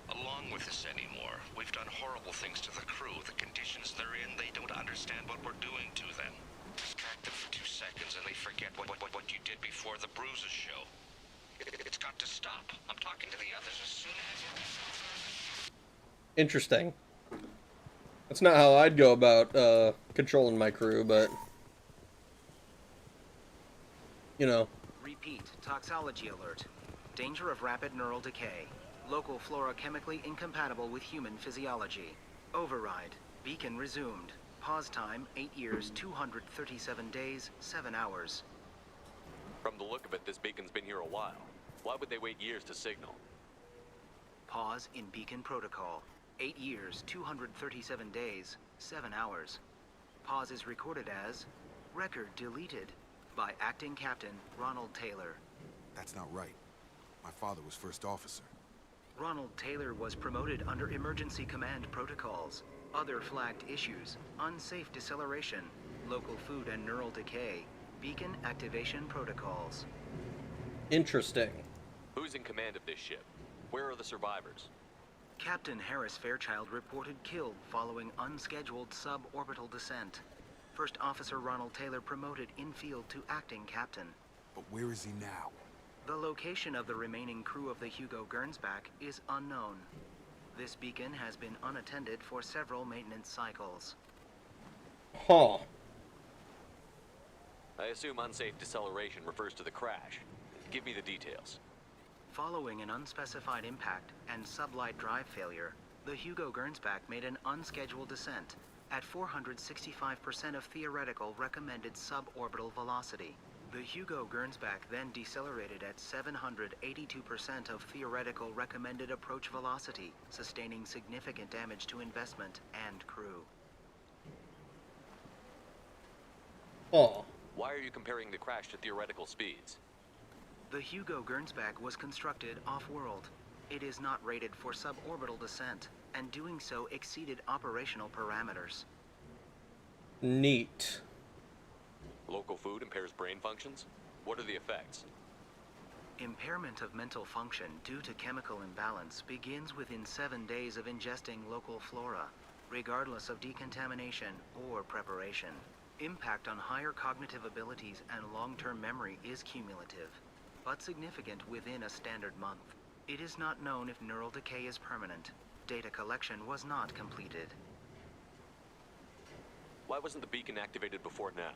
Along with this anymore. We've done horrible things to the crew. The conditions they're in, they don't understand what we're doing to them. Distract them for 2 seconds and they forget what you did before the bruises show. It's got to stop. I'm talking to the others as soon as... Interesting. That's not how I'd go about controlling my crew, but... You know. Repeat, toxology alert. Danger of rapid neural decay. Local flora chemically incompatible with human physiology. Override. Beacon resumed. Pause time, 8 years, 237 days, 7 hours. From the look of it, this beacon's been here a while. Why would they wait years to signal? Pause in beacon protocol. 8 years, 237 days, 7 hours. Pause is recorded as record deleted by acting captain Ronald Taylor. That's not right. My father was first officer. Ronald Taylor was promoted under emergency command protocols. Other flagged issues: unsafe deceleration, local food and neural decay, beacon activation protocols. Interesting. Who's in command of this ship? Where are the survivors? Captain Harris Fairchild reported killed following unscheduled suborbital descent. First Officer Ronald Taylor promoted in-field to acting captain. But where is he now? The location of the remaining crew of the Hugo Gernsback is unknown. This beacon has been unattended for several maintenance cycles. Huh. I assume unsafe deceleration refers to the crash. Give me the details. Following an unspecified impact and sublight drive failure, the Hugo Gernsback made an unscheduled descent at 465% of theoretical recommended suborbital velocity. The Hugo Gernsback then decelerated at 782% of theoretical recommended approach velocity, sustaining significant damage to investment and crew. Oh. Why are you comparing the crash to theoretical speeds? The Hugo Gernsback was constructed off-world. It is not rated for suborbital descent, and doing so exceeded operational parameters. Neat. Local food impairs brain functions? What are the effects? Impairment of mental function due to chemical imbalance begins within 7 days of ingesting local flora, regardless of decontamination or preparation. Impact on higher cognitive abilities and long-term memory is cumulative, but significant within a standard month. It is not known if neural decay is permanent. Data collection was not completed. Why wasn't the beacon activated before now?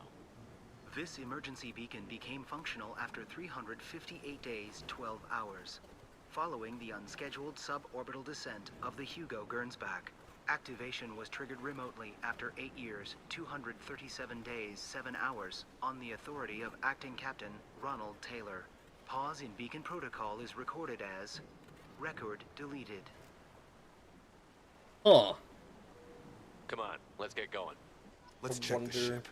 This emergency beacon became functional after 358 days, 12 hours, following the unscheduled suborbital descent of the Hugo Gernsback. Activation was triggered remotely after 8 years, 237 days, 7 hours, on the authority of Acting Captain Ronald Taylor. Pause in beacon protocol is recorded as record deleted. Huh. Come on, let's get going. Let's check the ship.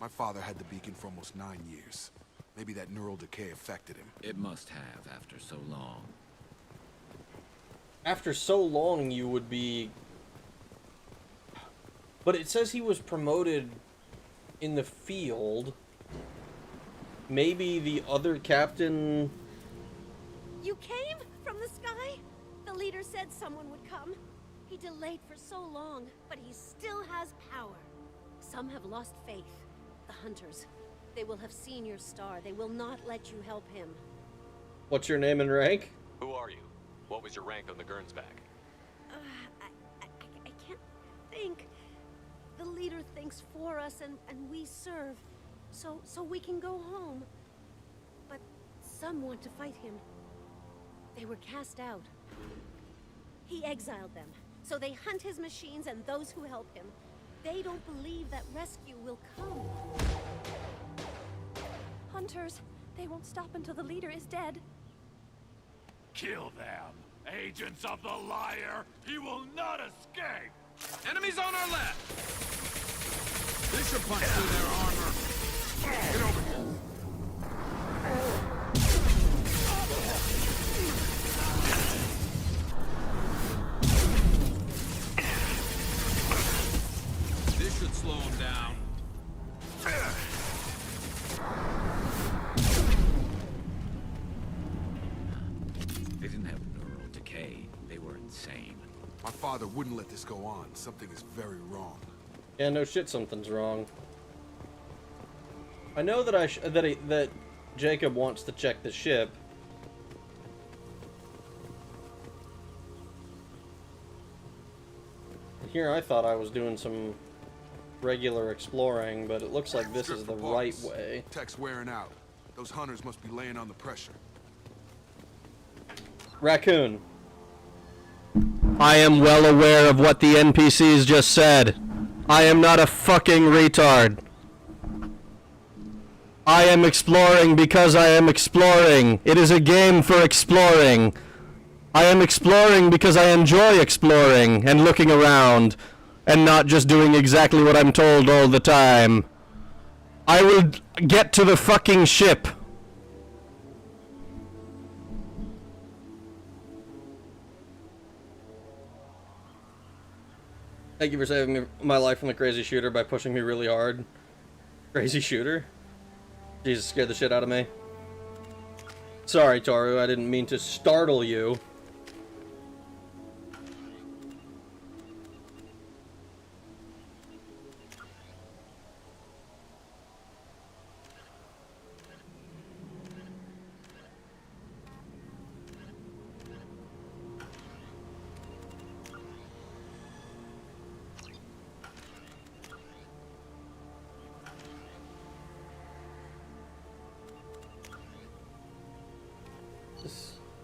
My father had the beacon for almost 9 years. Maybe that neural decay affected him. It must have after so long. After so long, you would be... But it says he was promoted in the field. Maybe the other captain... You came from the sky? The leader said someone would come. He delayed for so long, but he still has power. Some have lost faith. The hunters. They will have seen your star. They will not let you help him. What's your name and rank? Who are you? What was your rank on the Gernsback? I can't think. The leader thinks for us and we serve. So we can go home. But some want to fight him. They were cast out. He exiled them. So they hunt his machines and those who help him. They don't believe that rescue will come. Hunters, they won't stop until the leader is dead. Kill them! Agents of the liar! He will not escape! Enemies on our left! This should punch through their armor! Get over here! This should slow him down. They didn't have neural decay. They were insane. My father wouldn't let this go on. Something is very wrong. Yeah, no shit, something's wrong. I know that that Jacob wants to check the ship. Here I thought I was doing some regular exploring, but it looks like this is the right way. Tech's wearing out. Those hunters must be laying on the pressure. Raccoon. I am well aware of what the NPCs just said. I am not a fucking retard. I am exploring because I am exploring. It is a game for exploring. I am exploring because I enjoy exploring and looking around and not just doing exactly what I'm told all the time. I will get to the fucking ship. Thank you for saving my life from the crazy shooter by pushing me really hard. Crazy shooter? Jesus, scared the shit out of me. Sorry, Taru, I didn't mean to startle you.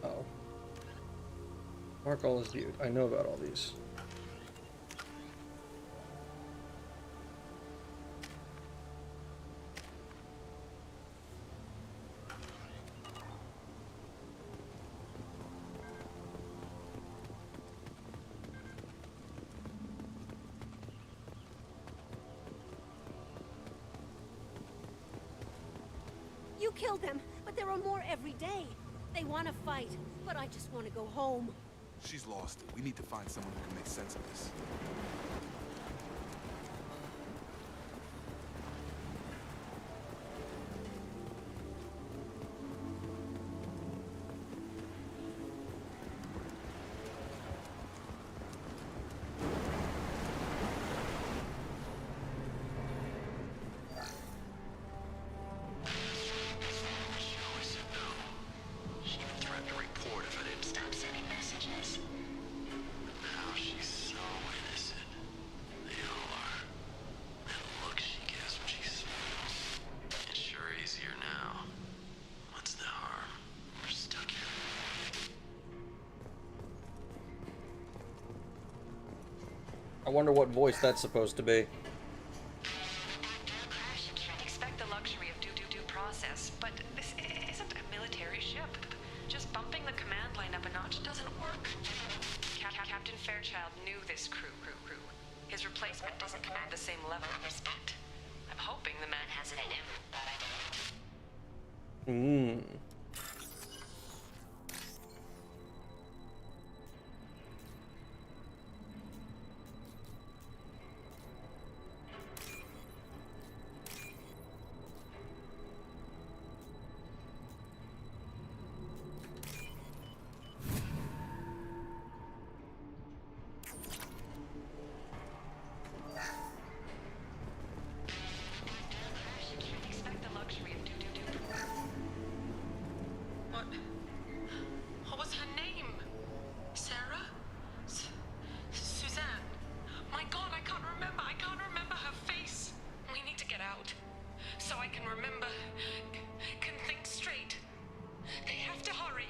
Oh. Mark all is viewed. I know about all these. You killed them, but there are more every day. They want to fight, but I just want to go home. She's lost it. We need to find someone who can make sense of this. I wonder what voice that's supposed to be. Expect the luxury of due process, but this isn't a military ship. Just bumping the command line up a notch doesn't work. Captain Fairchild knew this crew. His replacement doesn't command the same level of respect. I'm hoping the man has it in him. What was her name? Sarah? Suzanne? My God, I can't remember. I can't remember her face. We need to get out. So I can remember. Can think straight. They have to hurry.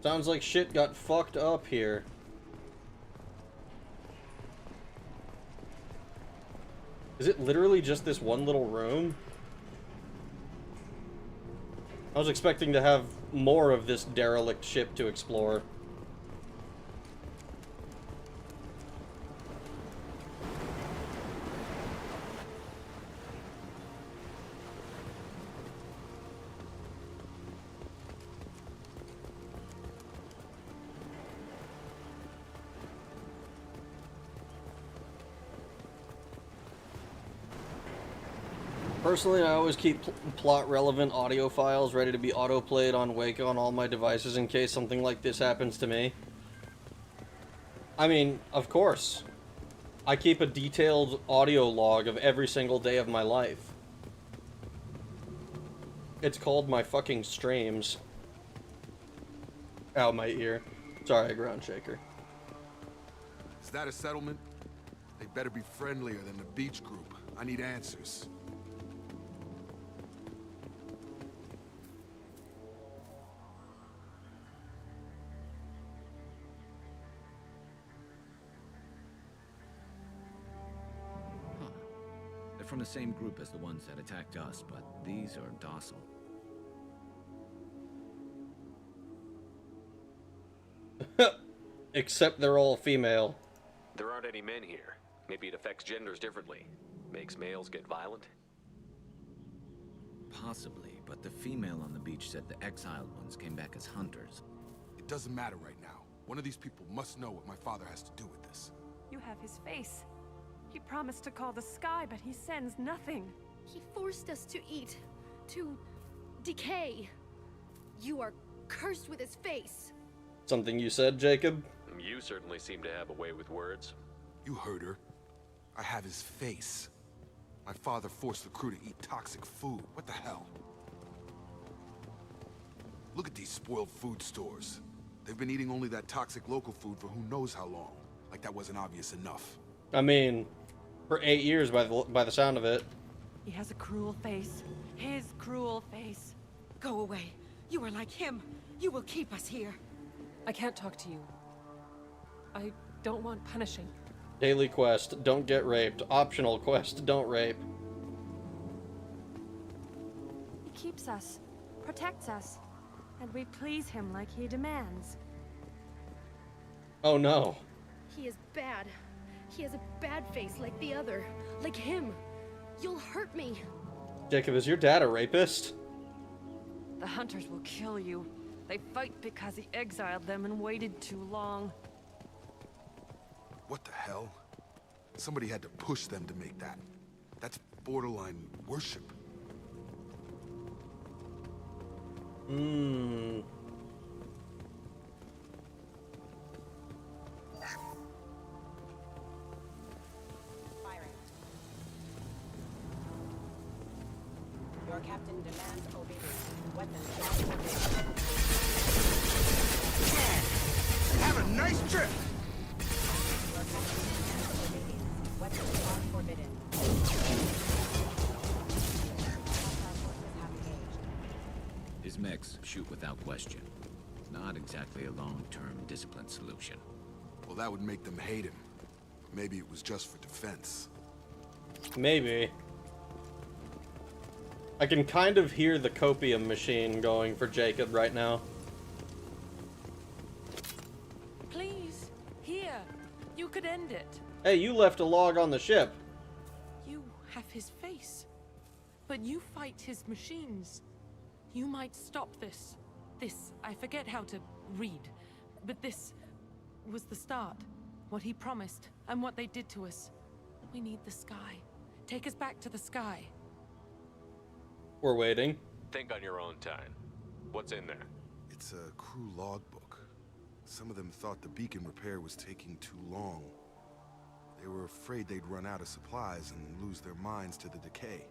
Sounds like shit got fucked up here. Is it literally just this one little room? I was expecting to have more of this derelict ship to explore. Personally, I always keep plot-relevant audio files ready to be auto-played on Wake on all my devices in case something like this happens to me. I mean, of course. I keep a detailed audio log of every single day of my life. It's called my fucking streams. Ow, my ear. Sorry, ground shaker. Is that a settlement? They better be friendlier than the beach group. I need answers. the same group as the ones that attacked us, but these are docile. Except they're all female. There aren't any men here. Maybe it affects genders differently. Makes males get violent? Possibly, but the female on the beach said the exiled ones came back as hunters. It doesn't matter right now. One of these people must know what my father has to do with this. You have his face. He promised to call the sky, but he sends nothing. He forced us to eat, to decay. You are cursed with his face. Something you said, Jacob? You certainly seem to have a way with words. You heard her. I have his face. My father forced the crew to eat toxic food. What the hell? Look at these spoiled food stores. They've been eating only that toxic local food for who knows how long. Like that wasn't obvious enough. I mean, for 8 years by the sound of it. He has a cruel face. His cruel face. Go away. You are like him. You will keep us here. I can't talk to you. I don't want punishing. Daily quest, don't get raped. Optional quest, don't rape. He keeps us, protects us, and we please him like he demands. Oh no. He is bad. He has a bad face like the other. Like him. You'll hurt me. Jacob, is your dad a rapist? The hunters will kill you. They fight because he exiled them and waited too long. What the hell? Somebody had to push them to make that. That's borderline worship. Your captain demands obedience. Weapons not forbidden. Have a nice trip! Your captain demands obedience. Weapons not forbidden. His mechs shoot without question. Not exactly a long-term discipline solution. Well, that would make them hate him. But maybe it was just for defense. Maybe. I can kind of hear the copium machine going for Jacob right now. Please, here. You could end it. Hey, you left a log on the ship. You have his face, but you fight his machines. You might stop this. This, I forget how to read, but this was the start. What he promised, and what they did to us. We need the sky. Take us back to the sky. We're waiting. Think on your own time. What's in there? It's a crew logbook. Some of them thought the beacon repair was taking too long. They were afraid they'd run out of supplies and lose their minds to the decay.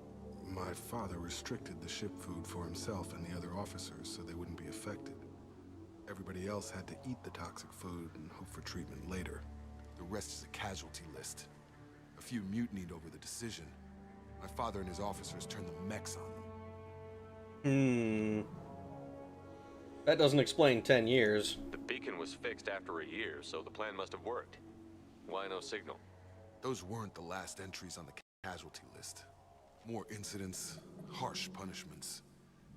My father restricted the ship food for himself and the other officers so they wouldn't be affected. Everybody else had to eat the toxic food and hope for treatment later. The rest is a casualty list. A few mutinied over the decision. My father and his officers turned the mechs on them. That doesn't explain 10 years. The beacon was fixed after a year, so the plan must have worked. Why no signal? Those weren't the last entries on the casualty list. More incidents, harsh punishments.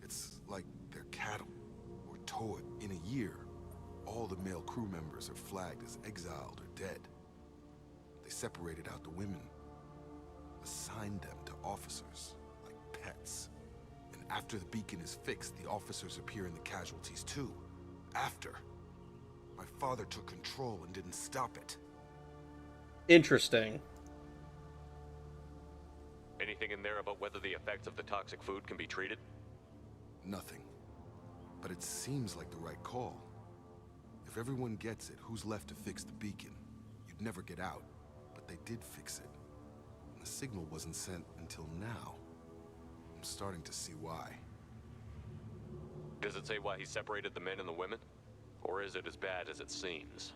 It's like they're cattle, or towed. In a year, all the male crew members are flagged as exiled or dead. They separated out the women, assigned them to officers, like pets. And after the beacon is fixed, the officers appear in the casualties too. After. My father took control and didn't stop it. Interesting. Anything in there about whether the effects of the toxic food can be treated? Nothing. But it seems like the right call. If everyone gets it, who's left to fix the beacon? You'd never get out, but they did fix it. And the signal wasn't sent until now. I'm starting to see why. Does it say why he separated the men and the women? Or is it as bad as it seems?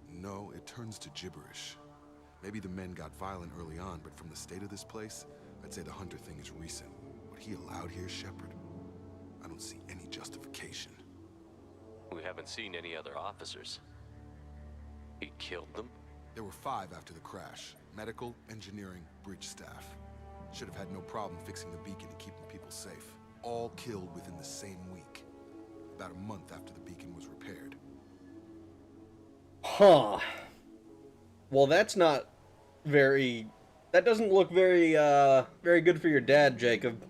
No, it turns to gibberish. Maybe the men got violent early on, but from the state of this place, I'd say the Hunter thing is recent. What he allowed here, Shepard, I don't see any justification. We haven't seen any other officers. He killed them? There were 5 after the crash. Medical, engineering, bridge staff. Should have had no problem fixing the beacon and keeping people safe. All killed within the same week. About a month after the beacon was repaired. Huh. Well, that's not very... That doesn't look very, very good for your dad, Jacob.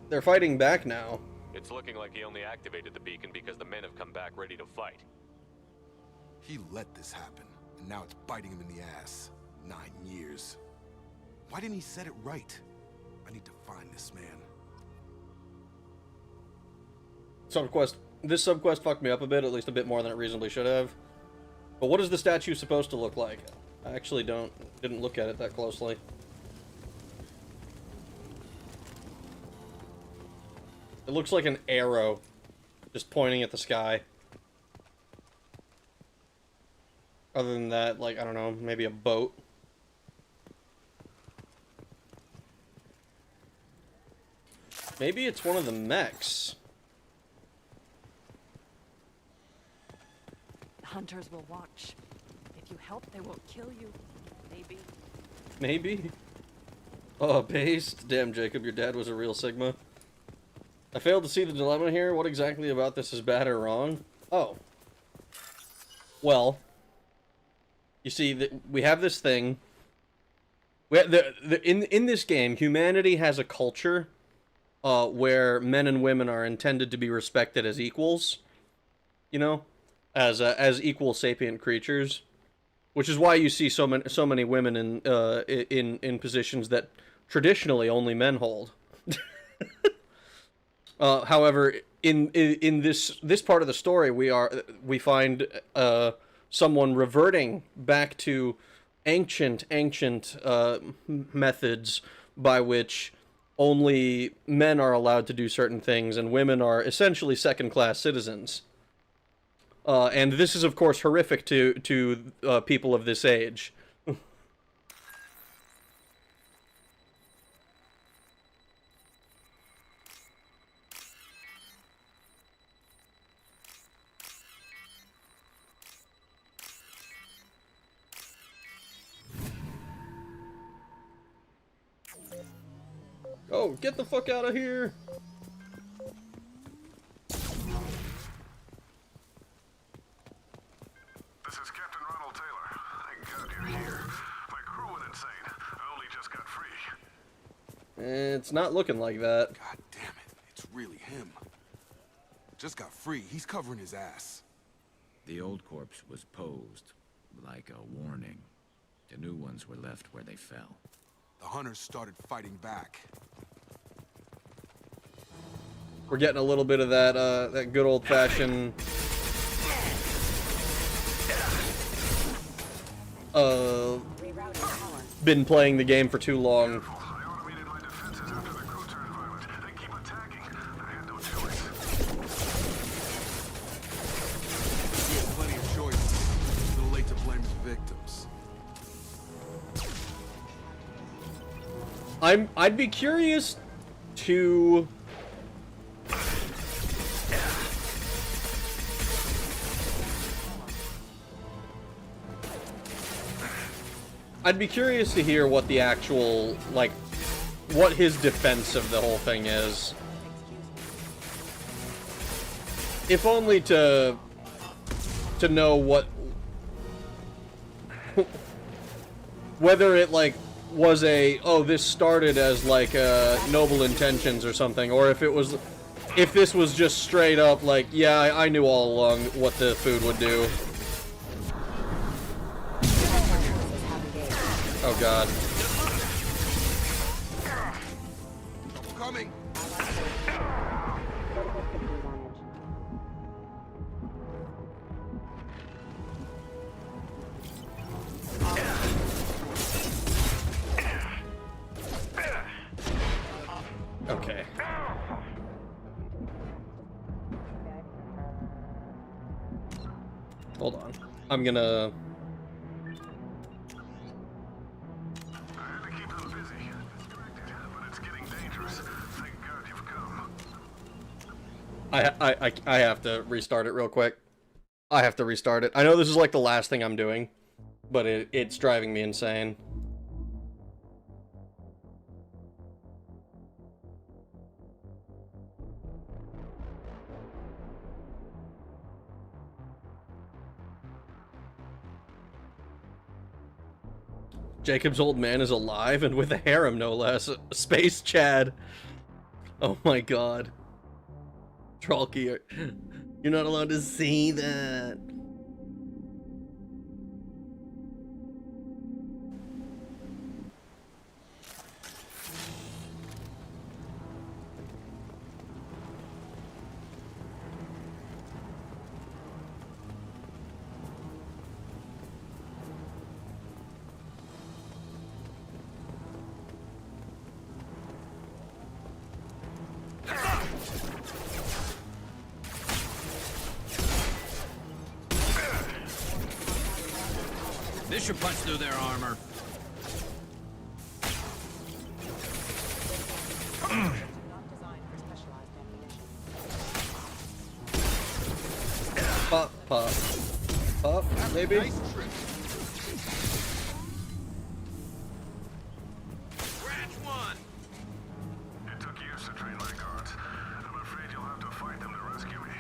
They're fighting back now. It's looking like he only activated the beacon because the men have come back ready to fight. He let this happen, and now it's biting him in the ass. 9 years. Why didn't he set it right? I need to find this man. Subquest. This subquest fucked me up a bit, at least a bit more than it reasonably should have. But what is the statue supposed to look like? I actually didn't look at it that closely. It looks like an arrow, just pointing at the sky. Other than that, like, I don't know, maybe a boat. Maybe it's one of the mechs. Hunters will watch. If you help, they won't kill you. Maybe. Maybe? Oh, based? Damn, Jacob, your dad was a real Sigma. I failed to see the dilemma here. What exactly about this is bad or wrong? Oh. Well. You see, we have this thing. In this game, humanity has a culture where men and women are intended to be respected as equals. You know? As equal sapient creatures, which is why you see so many women in positions that traditionally only men hold. However, in this part of the story, we find someone reverting back to ancient methods by which only men are allowed to do certain things and women are essentially second-class citizens. And this is, of course, horrific to people of this age. Oh, get the fuck out of here! This is Captain Ronald Taylor. Thank God you're here. My crew went insane. I only just got free. It's not looking like that. God damn it. It's really him. Just got free. He's covering his ass. The old corpse was posed like a warning. The new ones were left where they fell. The hunters started fighting back. We're getting a little bit of that that good old-fashioned been playing the game for too long. Plenty of choices. A little late to blame his victims. I'd be curious to hear what the actual, like, what his defense of the whole thing is. If only to know what whether it, like, was oh, this started as, like, noble intentions or something, or if this was just straight up, like, yeah, I knew all along what the food would do. Oh god. Coming. Okay. Hold on. I'm gonna... I have to restart it real quick. I have to restart it. I know this is like the last thing I'm doing, but it's driving me insane. Jacob's old man is alive and with a harem, no less. Space Chad. Oh my god. Trolky, you're not allowed to say that. This should punch through their armor. Pop, pop. Pop, maybe? Nice trick. Scratch one. It took years to train my guards. I'm afraid you'll have to fight them to rescue me.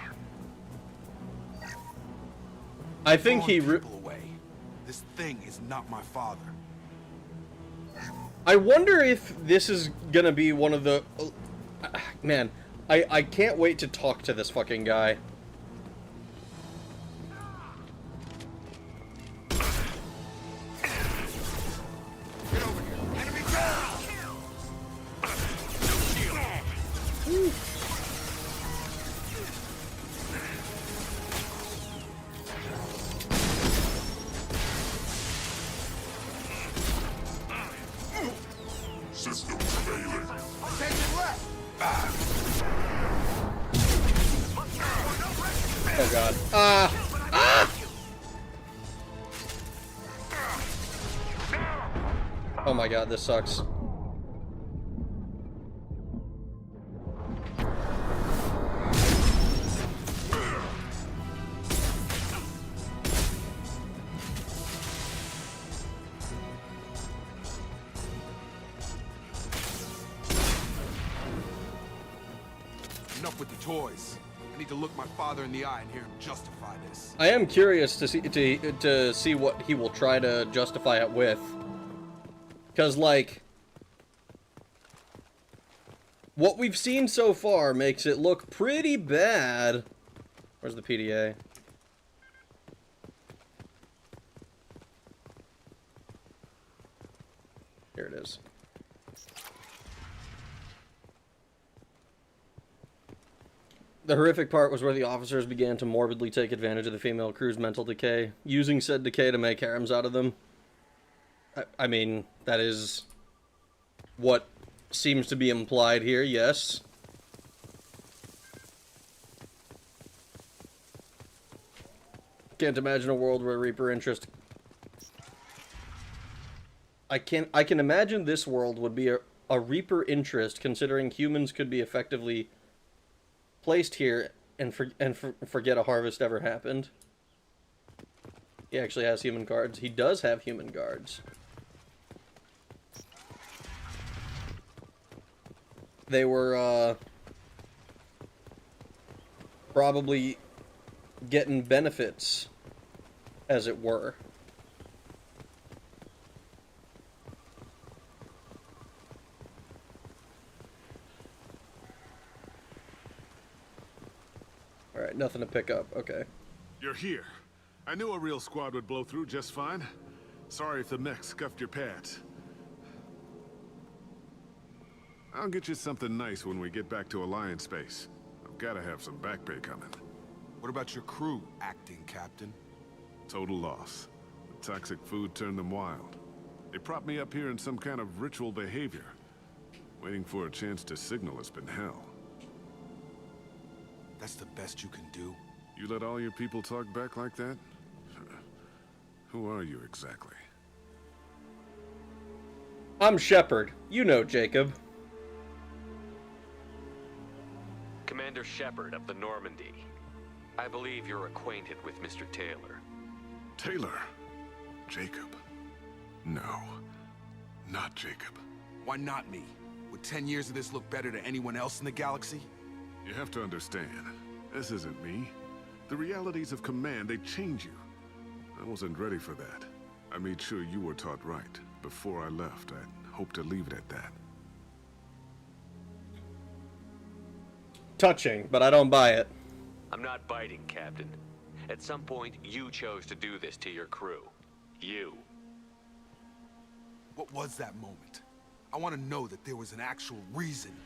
I think he away. This thing is not my father. I wonder if this is gonna be one of the... man, I can't wait to talk to this fucking guy. Get over here. Enemy down. No shield. Systems failing. Attention left. Oh god. Ah! Oh my god, this sucks. Enough with the toys. I need to look my father in the eye and hear him justify this. I am curious to see what he will try to justify it with. Because, like, what we've seen so far makes it look pretty bad. Where's the PDA? Here it is. The horrific part was where the officers began to morbidly take advantage of the female crew's mental decay, using said decay to make harems out of them. I mean, that is what seems to be implied here, yes. Can't imagine a world where Reaper interest... I can imagine this world would be a Reaper interest, considering humans could be effectively placed here and forget a harvest ever happened. He actually has human guards. He does have human guards. They were, probably getting benefits, as it were. Alright, nothing to pick up. Okay. You're here. I knew a real squad would blow through just fine. Sorry if the mech scuffed your pads. I'll get you something nice when we get back to Alliance space. I've got to have some back pay coming. What about your crew, acting captain? Total loss. The toxic food turned them wild. They propped me up here in some kind of ritual behavior. Waiting for a chance to signal has been hell. That's the best you can do? You let all your people talk back like that? Who are you exactly? I'm Shepard. You know Jacob. Commander Shepard of the Normandy. I believe you're acquainted with Mr. Taylor. Taylor? Jacob? No. Not Jacob. Why not me? Would 10 years of this look better to anyone else in the galaxy? You have to understand, this isn't me. The realities of command, they change you. I wasn't ready for that. I made sure you were taught right. Before I left, I hoped to leave it at that. Touching, but I don't buy it. I'm not biting, Captain. At some point, you chose to do this to your crew. You. What was that moment? I want to know that there was an actual reason.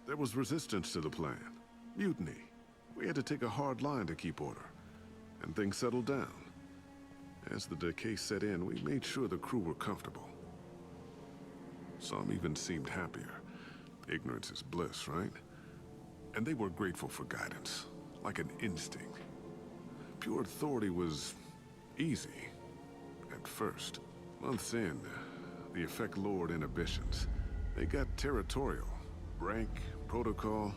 There was resistance to the plan. Mutiny. We had to take a hard line to keep order. And things settled down. As the decay set in, we made sure the crew were comfortable. Some even seemed happier. Ignorance is bliss, right? And they were grateful for guidance, like an instinct. Pure authority was easy, at first. Months in, the effect lowered inhibitions. They got territorial. Rank, protocol,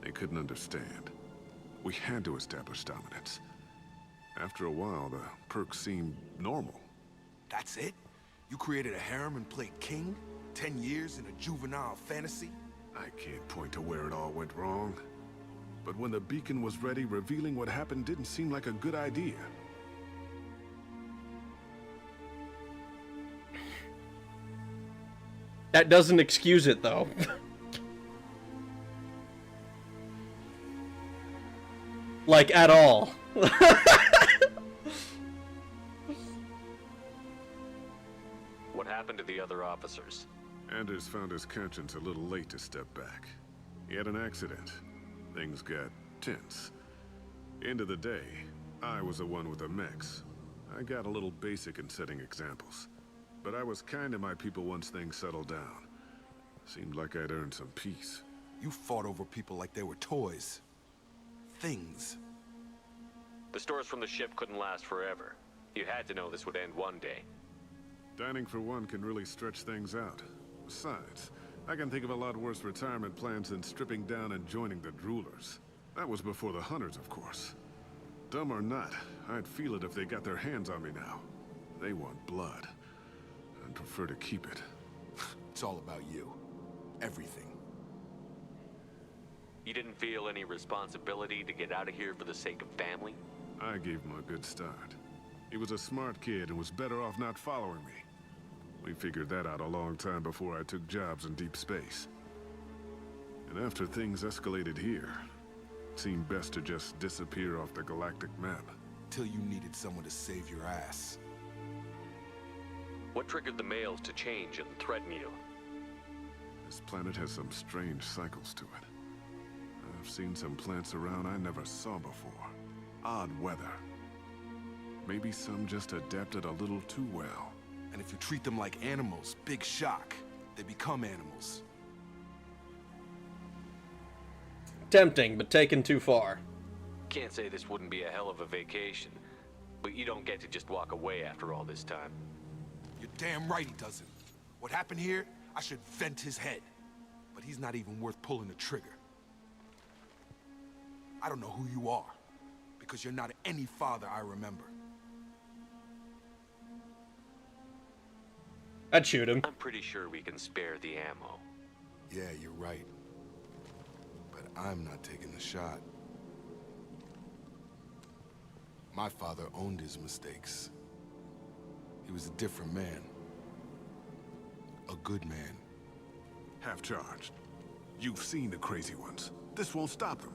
they couldn't understand. We had to establish dominance. After a while, the perks seemed normal. That's it? You created a harem and played king? 10 years in a juvenile fantasy? I can't point to where it all went wrong. But when the beacon was ready, revealing what happened didn't seem like a good idea. That doesn't excuse it, though. Like, at all. What happened to the other officers? Anders found his conscience a little late to step back. He had an accident. Things got tense. End of the day, I was the one with the mechs. I got a little basic in setting examples. But I was kind to my people once things settled down. Seemed like I'd earned some peace. You fought over people like they were toys. Things. The stores from the ship couldn't last forever. You had to know this would end one day. Dining for one can really stretch things out. Besides, I can think of a lot worse retirement plans than stripping down and joining the droolers. That was before the hunters, of course. Dumb or not, I'd feel it if they got their hands on me now. They want blood. I'd prefer to keep it. It's all about you. Everything. You didn't feel any responsibility to get out of here for the sake of family? I gave him a good start. He was a smart kid and was better off not following me. We figured that out a long time before I took jobs in deep space. And after things escalated here, it seemed best to just disappear off the galactic map. Till you needed someone to save your ass. What triggered the males to change and threaten you? This planet has some strange cycles to it. I've seen some plants around I never saw before. Odd weather. Maybe some just adapted a little too well. And if you treat them like animals, big shock. They become animals. Tempting, but taken too far. Can't say this wouldn't be a hell of a vacation, but you don't get to just walk away after all this time. You're damn right he doesn't. What happened here, I should vent his head. But he's not even worth pulling the trigger. I don't know who you are, because you're not any father I remember. I'd shoot him. I'm pretty sure we can spare the ammo. Yeah, you're right. But I'm not taking the shot. My father owned his mistakes. He was a different man. A good man. Half-charged. You've seen the crazy ones. This won't stop them.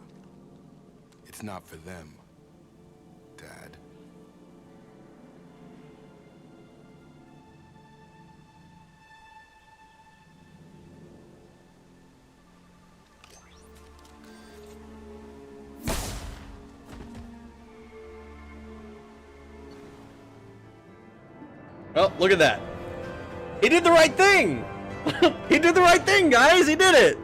It's not for them, Dad. Well, look at that. He did the right thing! He did the right thing, guys! He did it!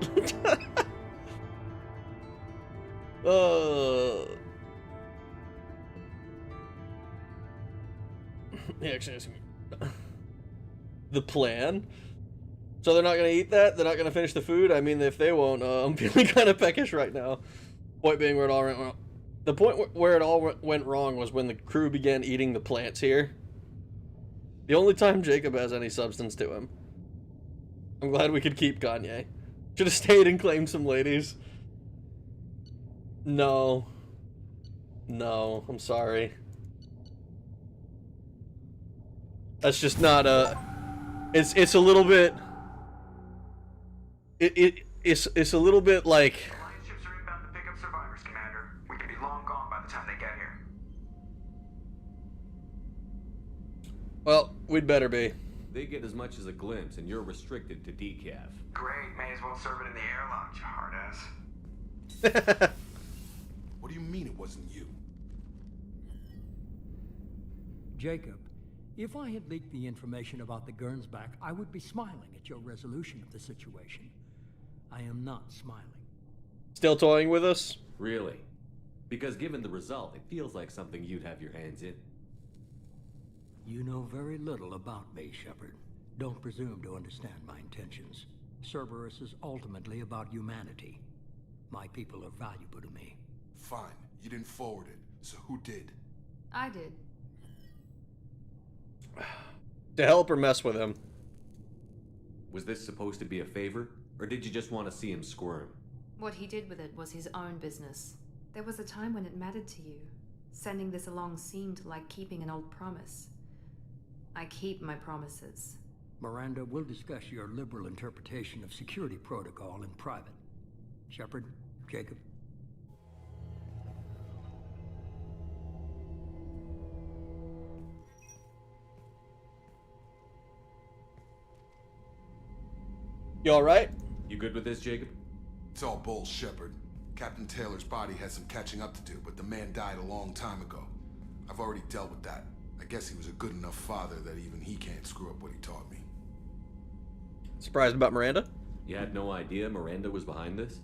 Yeah, actually, the plan? So they're not gonna eat that? They're not gonna finish the food? I mean, if they won't, I'm feeling kind of peckish right now. Point being where it all went wrong. The point where it all went wrong was when the crew began eating the plants here. The only time Jacob has any substance to him. I'm glad we could keep Kanye. Should have stayed and claimed some ladies. No. No, I'm sorry. That's just not a... It's a little bit... It's a little bit like... Alliance ships are inbound to pick up survivors, Commander. We could be long gone by the time they get here. Well, we'd better be. They get as much as a glimpse, and you're restricted to decaf. Great, may as well serve it in the airlock, you hard ass. What do you mean it wasn't you? Jacob, if I had leaked the information about the Gernsback, I would be smiling at your resolution of the situation. I am not smiling. Still toying with us? Really? Because given the result, it feels like something you'd have your hands in. You know very little about me, Shepard. Don't presume to understand my intentions. Cerberus is ultimately about humanity. My people are valuable to me. Fine, you didn't forward it, so who did? I did. To help or mess with him? Was this supposed to be a favor, or did you just want to see him squirm? What he did with it was his own business. There was a time when it mattered to you. Sending this along seemed like keeping an old promise. I keep my promises. Miranda, we'll discuss your liberal interpretation of security protocol in private. Shepard, Jacob. You alright? You good with this, Jacob? It's all bull, Shepard. Captain Taylor's body has some catching up to do, but the man died a long time ago. I've already dealt with that. I guess he was a good enough father that even he can't screw up what he taught me. Surprised about Miranda? You had no idea Miranda was behind this?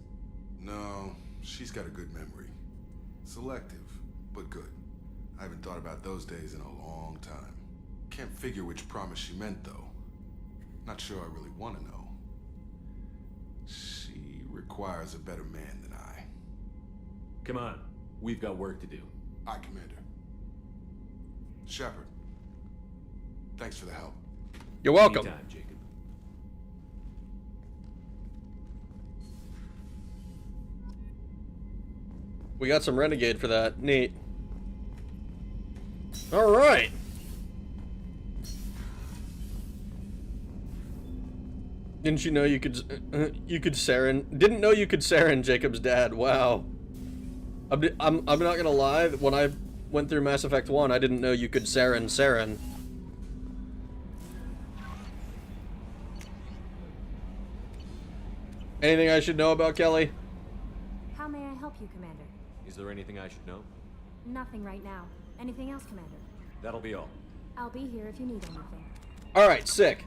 No, she's got a good memory. Selective, but good. I haven't thought about those days in a long time. Can't figure which promise she meant, though. Not sure I really want to know. She requires a better man than I. Come on, we've got work to do. Aye, Commander. Shepard, thanks for the help. You're welcome. Anytime, Jacob. We got some Renegade for that. Neat. Alright. Didn't you know you could Saren? Didn't know you could Saren Jacob's dad. Wow. I'm not gonna lie. When I went through Mass Effect 1, I didn't know you could Saren. Anything I should know about Kelly? How may I help you, Commander? Is there anything I should know? Nothing right now. Anything else, Commander? That'll be all. I'll be here if you need anything. Alright, sick.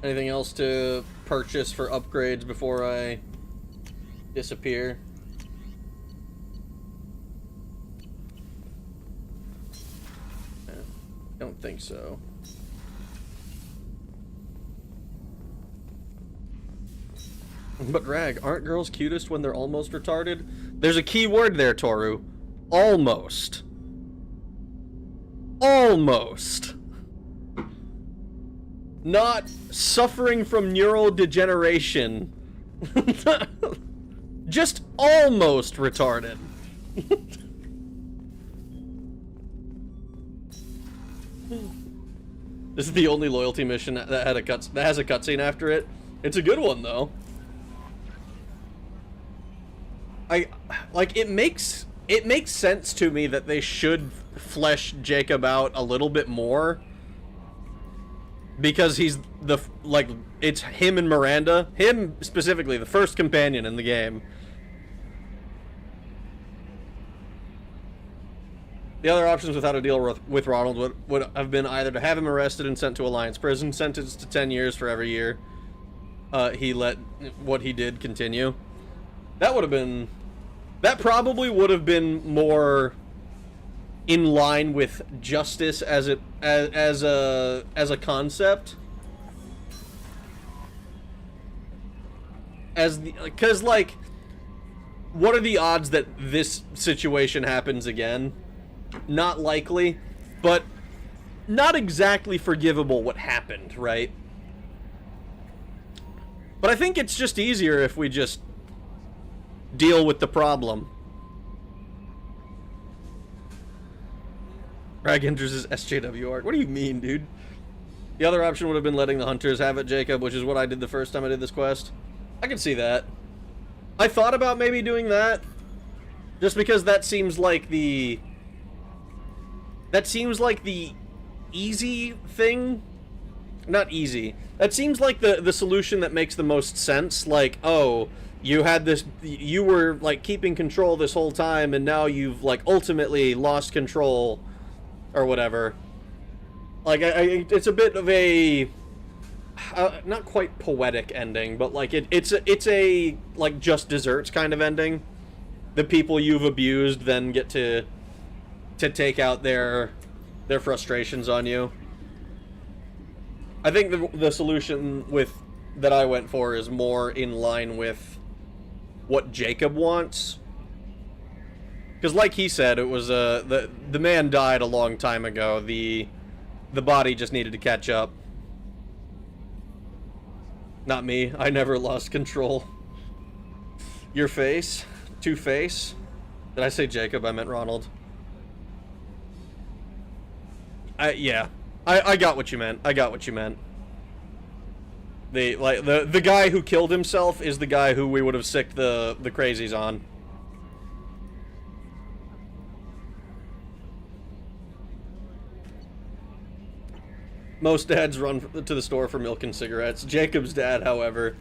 Anything else to purchase for upgrades before I disappear? Don't think so. But Rag, aren't girls cutest when they're almost retarded? There's a key word there, Toru. Almost. Almost. Not suffering from neurodegeneration. Just almost retarded. This is the only loyalty mission that has a cutscene after it. It's a good one though. It makes sense to me that they should flesh Jacob out a little bit more, because he's it's him and Miranda, him specifically, the first companion in the game. The other options without a deal with Ronald would have been either to have him arrested and sent to Alliance prison, sentenced to 10 years for every year he let what he did continue. That probably would have been more in line with justice as a concept. Because what are the odds that this situation happens again? Not likely, but not exactly forgivable what happened, right? But I think it's just easier if we just deal with the problem. Rag enters his SJW arc. What do you mean, dude? The other option would have been letting the hunters have it, Jacob, which is what I did the first time I did this quest. I can see that. I thought about maybe doing that, just because that seems like the... easy thing. Not easy. That seems like the solution that makes the most sense. Like, oh, you had this... You were, like, keeping control this whole time, and now you've, like, ultimately lost control, or whatever. Like, it's a bit of a... not quite poetic ending, but, like, it's a, like, just desserts kind of ending. The people you've abused then get to take out their frustrations on you. I think the solution that I went for is more in line with what Jacob wants. Because like he said, it was the man died a long time ago. The body just needed to catch up. Not me. I never lost control. Your face? Two-Face? Did I say Jacob? I meant Ronald. Yeah. I got what you meant. I got what you meant. The guy who killed himself is the guy who we would have sicked the crazies on. Most dads run to the store for milk and cigarettes. Jacob's dad, however,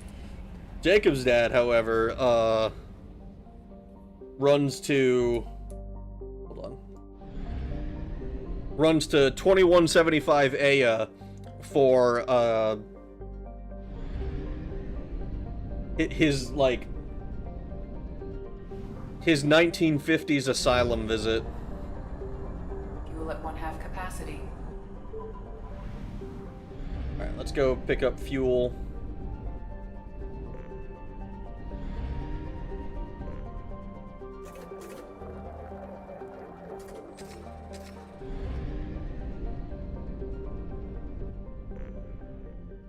runs to... Hold on. Runs to 2175 Aya for, his 1950s asylum visit. Fuel at 1/2 capacity. Alright, let's go pick up fuel.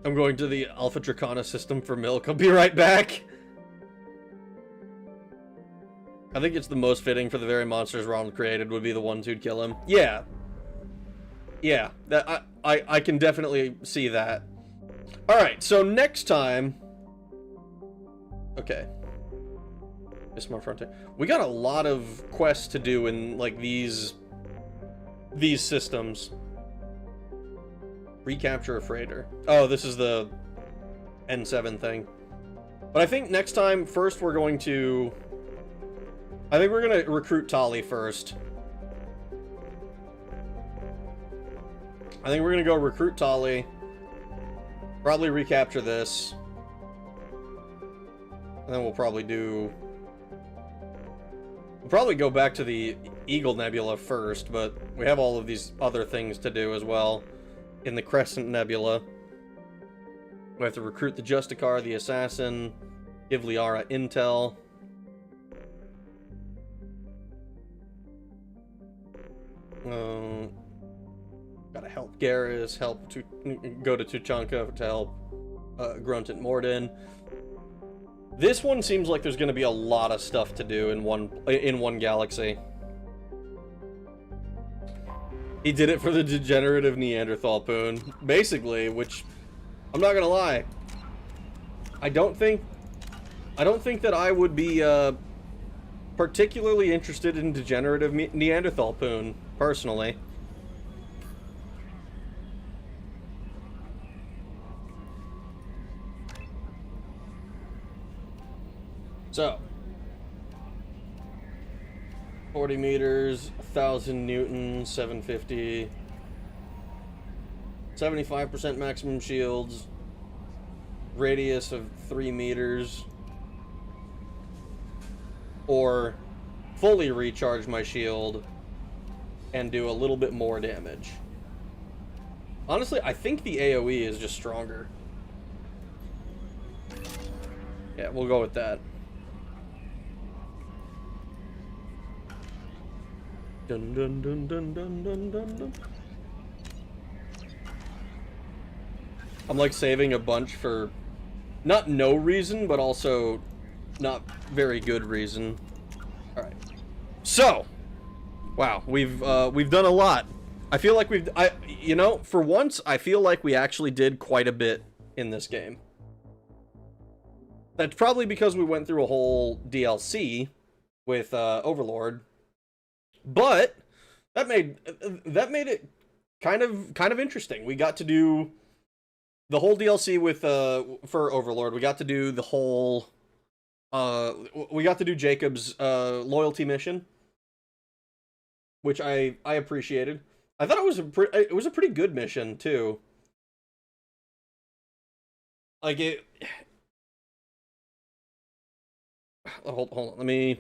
I'm going to the Alpha Dracona system for milk. I'll be right back. I think it's the most fitting for the very monsters Ronald created would be the ones who'd kill him. Yeah. Yeah, that I can definitely see that. Alright, so next time... Okay. Smart Frontier. We got a lot of quests to do in, like, these systems. Recapture a freighter. Oh, this is the N7 thing. But I think next time, first we're going to... I think we're going to recruit Tali first. I think we're going to go recruit Tali. Probably recapture this. And then we'll probably do... We'll probably go back to the Eagle Nebula first, but we have all of these other things to do as well. In the Crescent Nebula. We have to recruit the Justicar, the Assassin, give Liara intel. Gotta help Garrus, go to Tuchanka to help Grunt and Morden. This one seems like there's gonna be a lot of stuff to do in one galaxy. He did it for the degenerative Neanderthal poon, basically, which I'm not gonna lie. I don't think that I would be particularly interested in degenerative Neanderthal poon, personally. So, 40 meters, 1,000 newtons, 750, 75% maximum shields, radius of 3 meters, or fully recharge my shield and do a little bit more damage. Honestly, I think the AoE is just stronger. Yeah, we'll go with that. Dun dun dun dun dun dun dun dun. I'm like saving a bunch for not no reason, but also not very good reason. All right. So, wow, we've done a lot. I feel like you know, for once, I feel like we actually did quite a bit in this game. That's probably because we went through a whole DLC with Overlord, but that made it kind of interesting. We got to do the whole DLC with for Overlord. We got to do the whole we got to do Jacob's loyalty mission, which I appreciated. I thought it was a pretty good mission too. Like it. Hold on. Let me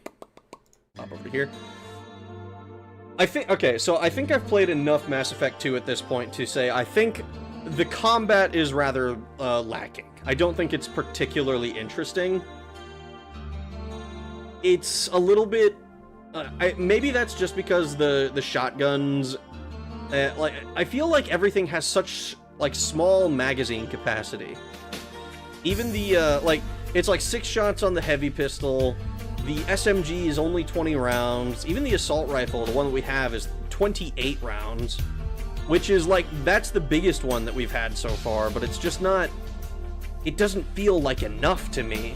hop over to here. I think I've played enough Mass Effect 2 at this point to say I think the combat is rather lacking. I don't think it's particularly interesting. It's a little bit. Maybe that's just because the shotguns. Like I feel like everything has such like small magazine capacity. Even the like it's like 6 shots on the heavy pistol. The SMG is only 20 rounds. Even the assault rifle, the one that we have, is 28 rounds, which is like that's the biggest one that we've had so far. But it's just not. It doesn't feel like enough to me.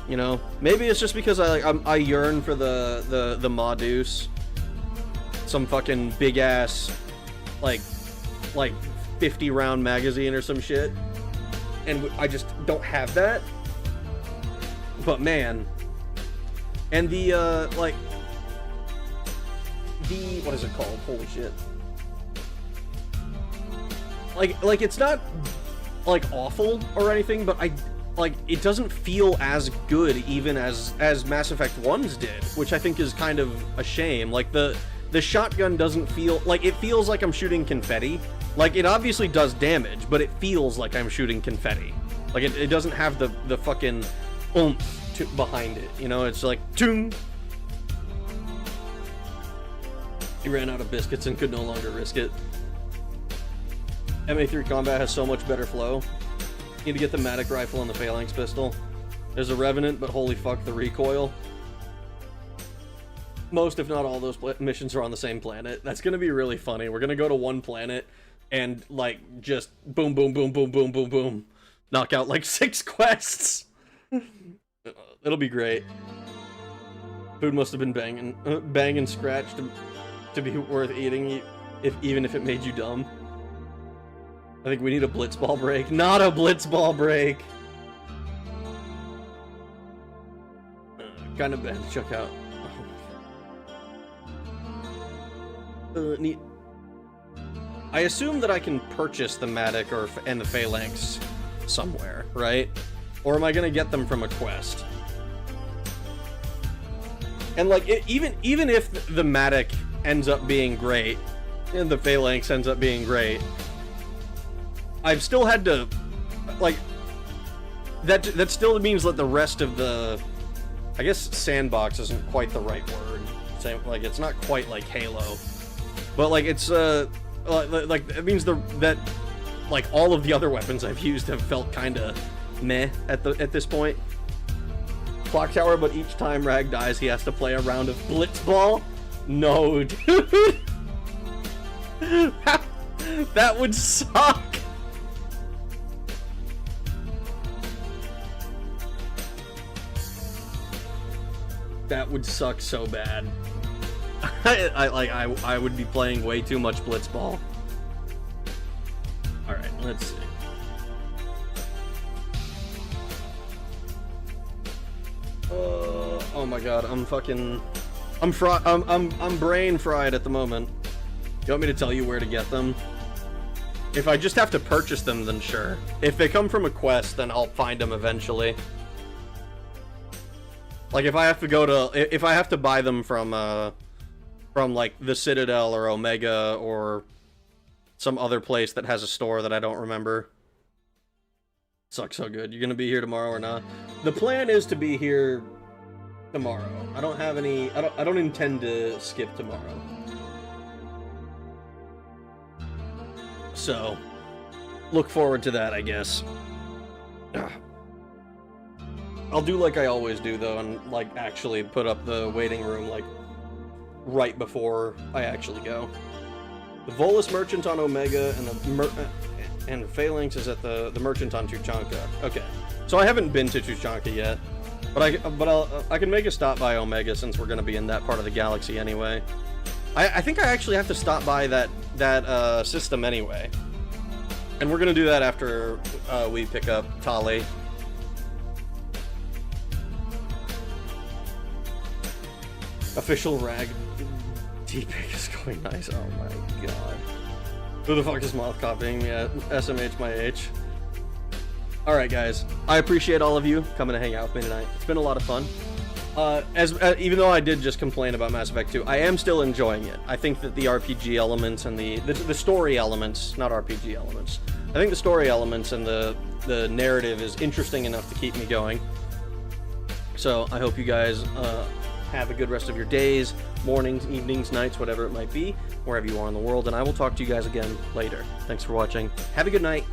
You know, maybe it's just because I yearn for the Modus, some fucking big ass, like 50 round magazine or some shit, and I just don't have that. But man, and the like the what is it called? Holy shit! Like it's not like awful or anything, but it doesn't feel as good even as Mass Effect 1's did, which I think is kind of a shame. Like the shotgun doesn't feel like it feels like I'm shooting confetti. Like it obviously does damage, but it feels like I'm shooting confetti. Like it doesn't have the fucking oomph behind it. You know, it's like toom. He ran out of biscuits and could no longer risk it. MA3 combat has so much better flow. Need to get the Matic rifle and the Phalanx pistol. There's a Revenant, but holy fuck, the recoil. Most, if not all, those missions are on the same planet. That's gonna be really funny. We're gonna go to one planet and, like, just boom, boom, boom, boom, boom, boom, boom. Knock out, like, 6 quests. It'll be great. Food must have been bang and scratch to be worth eating, even if it made you dumb. I think we need a blitzball break. Not a blitzball break! Kind of bad to check out. Neat. I assume that I can purchase the Matic and the Phalanx somewhere, right? Or am I gonna get them from a quest? And like, even if the Matic ends up being great, and the Phalanx ends up being great, I've still had to, like, that still means that the rest of the, I guess sandbox isn't quite the right word. Same, like, it's not quite like Halo, but like it's like it means that like all of the other weapons I've used have felt kind of meh at this point. Clock tower, but each time Rag dies, he has to play a round of blitzball. No, dude, that would suck. That would suck so bad. I would be playing way too much blitzball. All right, let's see. Oh my god, I'm brain fried at the moment. You want me to tell you where to get them? If I just have to purchase them, then sure. If they come from a quest, then I'll find them eventually. Like if I have to buy them from like the Citadel or Omega or some other place that has a store that I don't remember. Sucks so good. You're gonna be here tomorrow or not? The plan is to be here tomorrow. I don't intend to skip tomorrow. So look forward to that, I guess. Ugh. I'll do like I always do, though, and, like, actually put up the waiting room, like, right before I actually go. The Volus Merchant on Omega and the and Phalanx is at the Merchant on Tuchanka. Okay, so I haven't been to Tuchanka yet, but I can make a stop by Omega since we're gonna be in that part of the galaxy anyway. I think I actually have to stop by that system anyway, and we're gonna do that after we pick up Tali. Official rag T-Pick is going nice. Oh my god. Who the fuck is moth copying me at SMH my H? Alright guys, I appreciate all of you coming to hang out with me tonight. It's been a lot of fun. Even though I did just complain about Mass Effect 2, I am still enjoying it. I think that the RPG elements and the story elements, not RPG elements, I think the story elements and the narrative is interesting enough to keep me going. So I hope you guys have a good rest of your days, mornings, evenings, nights, whatever it might be, wherever you are in the world, and I will talk to you guys again later. Thanks for watching. Have a good night.